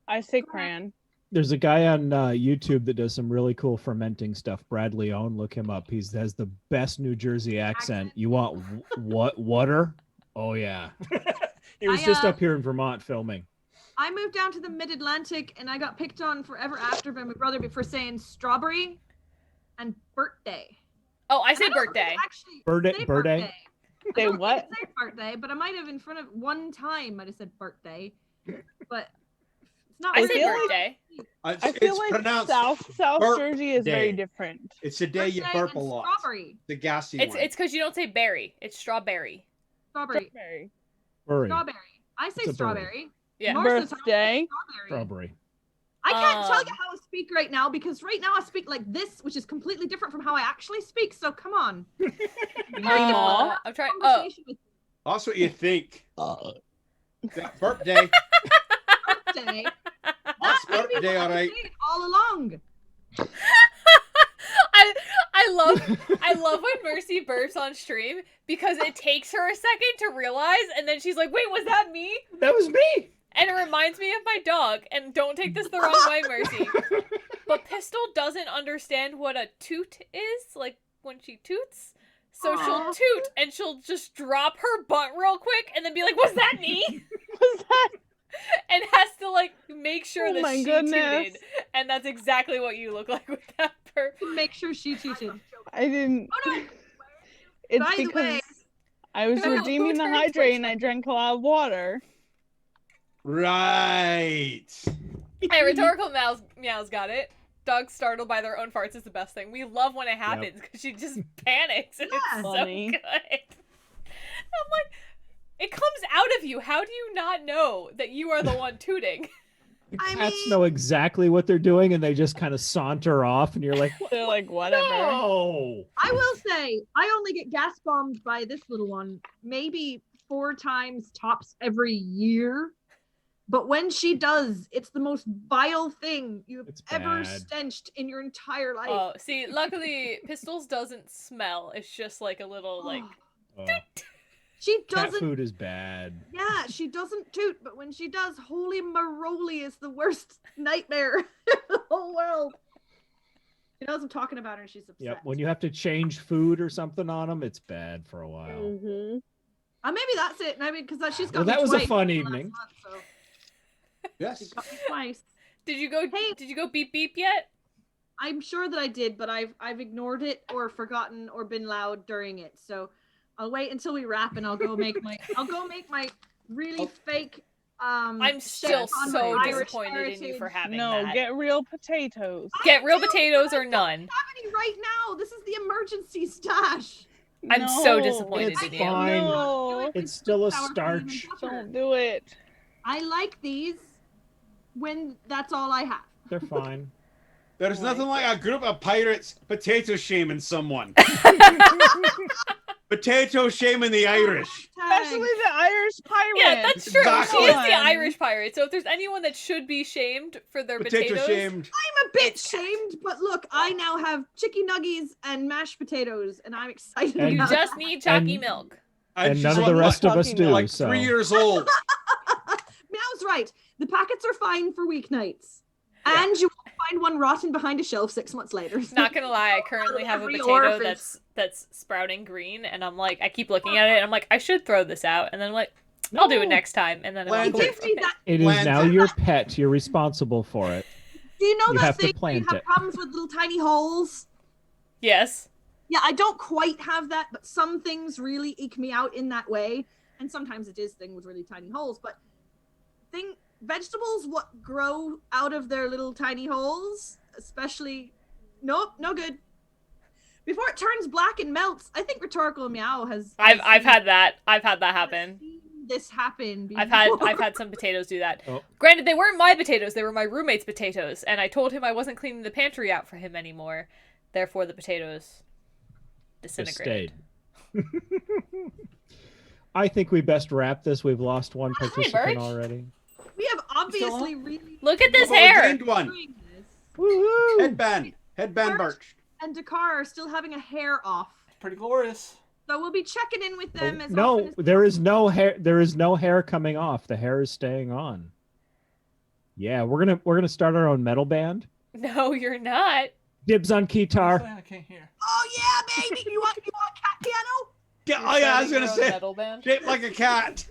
I say crayon.
There's a guy on YouTube that does some really cool fermenting stuff. Brad Leone, look him up. He has the best New Jersey accent. You want what? Water? Oh yeah. He was just up here in Vermont filming.
I moved down to the mid-Atlantic and I got picked on forever after by my brother for saying strawberry and birthday.
Oh, I say
And don't
birthday.
Actually
Birthday?
say
Birthday?
I
Say
don't
what?
say birthday, but I might have in front of one time. I just said birthday, but it's not.
I
really
say
feel like-
birthday.
I feel
It's
like
pronounced
South
burp
Jersey is very
day.
different.
It's the day you
birthday
burp a
and
lot.
Strawberry.
The gassy
It's
one.
because you don't say berry. It's strawberry.
Strawberry.
Strawberry.
Hurry.
Strawberry. I say
It's a berry.
strawberry.
Yeah.
Most of the time I say
Birthday.
strawberry.
Strawberry.
I can't tell you how I speak right now because right now I speak like this, which is completely different from how I actually speak. So come on.
I'm trying. Oh,
Conversation with
That's what you think. That burp day.
birthday.
That's
That
burp
may be
day,
what
all
I
right.
said all along.
I love when Mercy burps on stream because it takes her a second to realize, and then she's like, "Wait, was that me?"
That was me.
And it reminds me of my dog. And don't take this the wrong way, Mercy. But Pistol doesn't understand what a toot is, like when she toots. So she'll toot and she'll just drop her butt real quick and then be like, "Was that me?"
Was that?
And has to like make sure
Oh
that
my
she
goodness.
tooted. And that's exactly what you look like with that burp.
Make sure she tooted.
I didn't.
Oh no.
It's
By the
because
way,
I was
No,
redeeming the
turn
hydrate and I drank a lot of water.
Right.
Hey, rhetorical meows got it. Dogs startled by their own farts is the best thing. We love when it happens because she just panics and it's
Funny.
so good. I'm like, it comes out of you. How do you not know that you are the one tooting?
The cats know exactly what they're doing, and they just kind of saunter off, and you're like,
They're like, whatever.
no!
I will say, I only get gas bombed by this little one maybe 4 times tops every year. But when she does, it's the most vile thing you've ever stenched in your entire life.
Oh, see, luckily, Pistols doesn't smell. It's just like a little, like...
She
Cat
doesn't.
food is bad.
Yeah, she doesn't toot, but when she does, holy maroli is the worst nightmare in the whole world. She knows I'm talking about her and she's upset.
Yep, when you have to change food or something on them, it's bad for a while.
Mm-hmm. Maybe that's it. Maybe because she's got
Well,
me
that was a
twice
fun
last
evening.
month, so.
Yes.
She got me twice.
Did you go beep beep yet?
I'm sure that I did, but I've ignored it or forgotten or been loud during it. So I'll wait until we wrap and I'll go make my really fake
I'm still
on
so
my Irish
disappointed in you for having
No,
that.
get real potatoes.
Get real potatoes or none.
I don't have any right now. This is the emergency stash.
I'm so disappointed
It's
in you.
fine.
No.
It's still a starch.
Don't do it.
I like these when that's all I have.
They're fine.
There's nothing like a group of pirates potato shaming someone. Potato shaming the Irish.
Especially the Irish pirate.
Yeah, that's true.
Exactly.
She is the Irish pirate. So if there's anyone that should be shamed for their potatoes,
shamed.
I'm a bit shamed, but look, I now have chicken nuggies and mashed potatoes, and I'm excited
And-
you
about
just need chalky milk.
And none of the rest of us do.
Like
so
3 years old.
Meow's right. The packets are fine for weeknights. And you won't find one rotten behind a shelf 6 months later.
Not gonna lie, I currently have a
Every
potato
orifice.
that's sprouting green, and I'm like, I keep looking at it, and I'm like, I should throw this out, and then I'm like, I'll do it next time, and then I
Plant
walk away
it.
from it.
it is now your pet. You're responsible for it.
Do you know
You
that
have to
thing where you
plant
have
it.
problems with little tiny holes?
Yes.
Yeah, I don't quite have that, but some things really eke me out in that way. And sometimes it is thing with really tiny holes, but vegetables what grow out of their little tiny holes, especially no good. Before it turns black and melts, I think rhetorical meow has
I've had that happen.
This happen before.
I've had some potatoes do that.
Oh.
Granted, they weren't my potatoes; they were my roommate's potatoes, and I told him I wasn't cleaning the pantry out for him anymore. Therefore, the potatoes disintegrated.
I think we best wrap this. We've lost one
Birch.
participant already.
We have obviously really
Look at this
Oh, we
hair.
gained one.
doing this.
Woohoo!
Headband Birch.
And Dakar are still having a hair off.
Pretty glorious.
So we'll be checking in with them as
No,
often as
there is no hair. There is no hair coming off. The hair is staying on. Yeah, we're gonna start our own metal band.
No, you're not.
Dibs on guitar.
I can't hear.
Oh yeah, baby! You want cat piano?
Yeah, oh yeah, I was gonna say
Metal band.
shaped like a cat.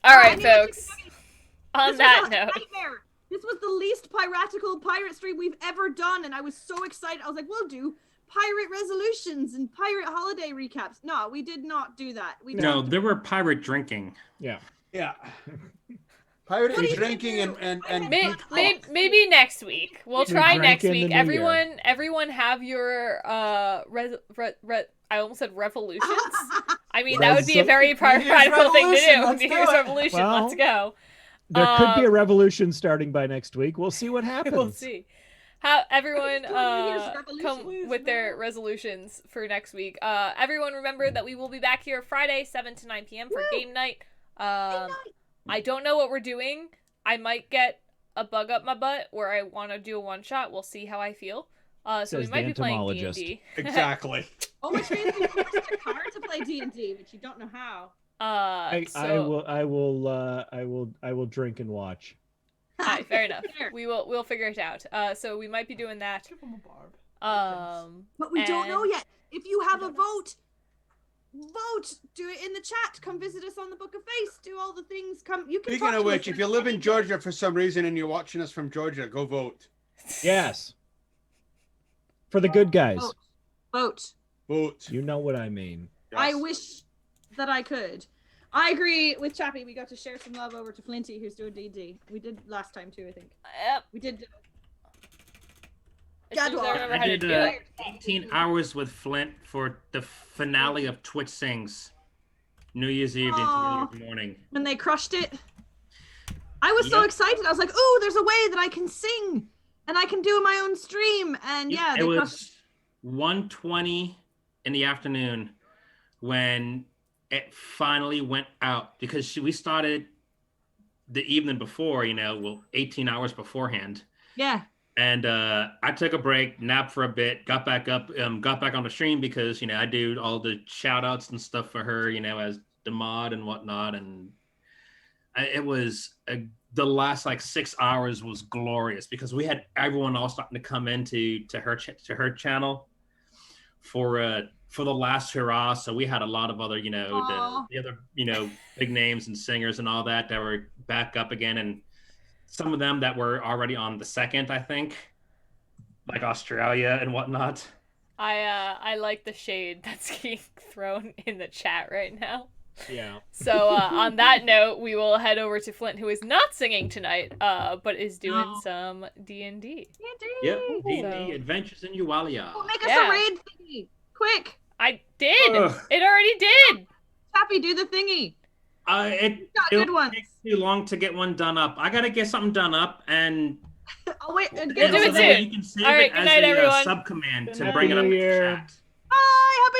All right,
I need a
folks.
chicken nugget.
On
This
that
was a
note,
nightmare. This was the least piratical pirate stream we've ever done, and I was so excited. I was like, we'll do pirate resolutions and pirate holiday recaps. No, we did not do that. We
No,
talked
there were pirate drinking.
Yeah.
Yeah. Pirate
What do you
drinking
do?
and
maybe next week. We'll
We
try
drank
next
in the
week.
new year.
Everyone have your I almost said revolutions. I mean, that would be a very
Year's
practical thing to
revolution,
do.
let's
New
do
Year's
it.
revolution.
Well,
Let's go.
There could be a revolution starting by next week. We'll see what happens.
We'll see. How everyone
New Year's
come
revolution.
with their resolutions for next week. Everyone remember that we will be back here Friday, 7 to 9 p.m. for game night. I don't know what we're doing. I might get a bug up my butt where I want to do a one shot. We'll see how I feel. So we
Says
might
the
be playing
entomologist.
D&D.
exactly.
Oh, which means we forced the car to play D&D, but you don't know how.
I will drink and watch.
Alright, fair enough. We'll figure it out. So we might be doing that.
Give him a barb.
But we don't know
and-
yet. If you have a vote, do it in the chat. Come visit us on the Book of Face. Do all the things. Come. You can.
Speaking
talk
of
to us
which, if you live in Georgia for some reason and you're watching us from Georgia, go vote.
Yes. For the good guys.
Vote.
Vote.
You know what I mean.
I wish that I could. I agree with Chappie. We got to share some love over to Flinty, who's doing D&D. We did last time too, I think.
Yep.
We did.
I did 18 hours with Flint for the finale of Twitch Sings. New Year's Eve into New Year's morning.
When they crushed it. I was so excited. I was like, "Ooh, there's a way that I can sing and I can do my own stream." And
it was 1:20 in the afternoon when it finally went out, because we started the evening before, 18 hours beforehand.
Yeah.
And I took a break, napped for a bit, got back up, got back on the stream because, I do all the shout outs and stuff for her, as the mod and whatnot. And it was the last 6 hours was glorious because we had everyone all starting to come into her channel for the last hurrah. So we had a lot of other, the other, big names and singers and all that were back up again. And some of them that were already on the second, I think, like Australia and whatnot.
I like the shade that's being thrown in the chat right now.
Yeah.
So on that note, we will head over to Flint, who is not singing tonight, but is doing some D&D.
Yep, D&D Adventures in Uwalia.
Oh, make us a raid thingy, quick!
I did. It already did.
Happy, do the thingy.
It'll take too long to get one done up. I gotta get something done up, and
I'll wait.
We'll do it soon.
You can save
All right,
it
good
as
night,
a
everyone.
sub command to bring it up in the chat.
Bye. Happy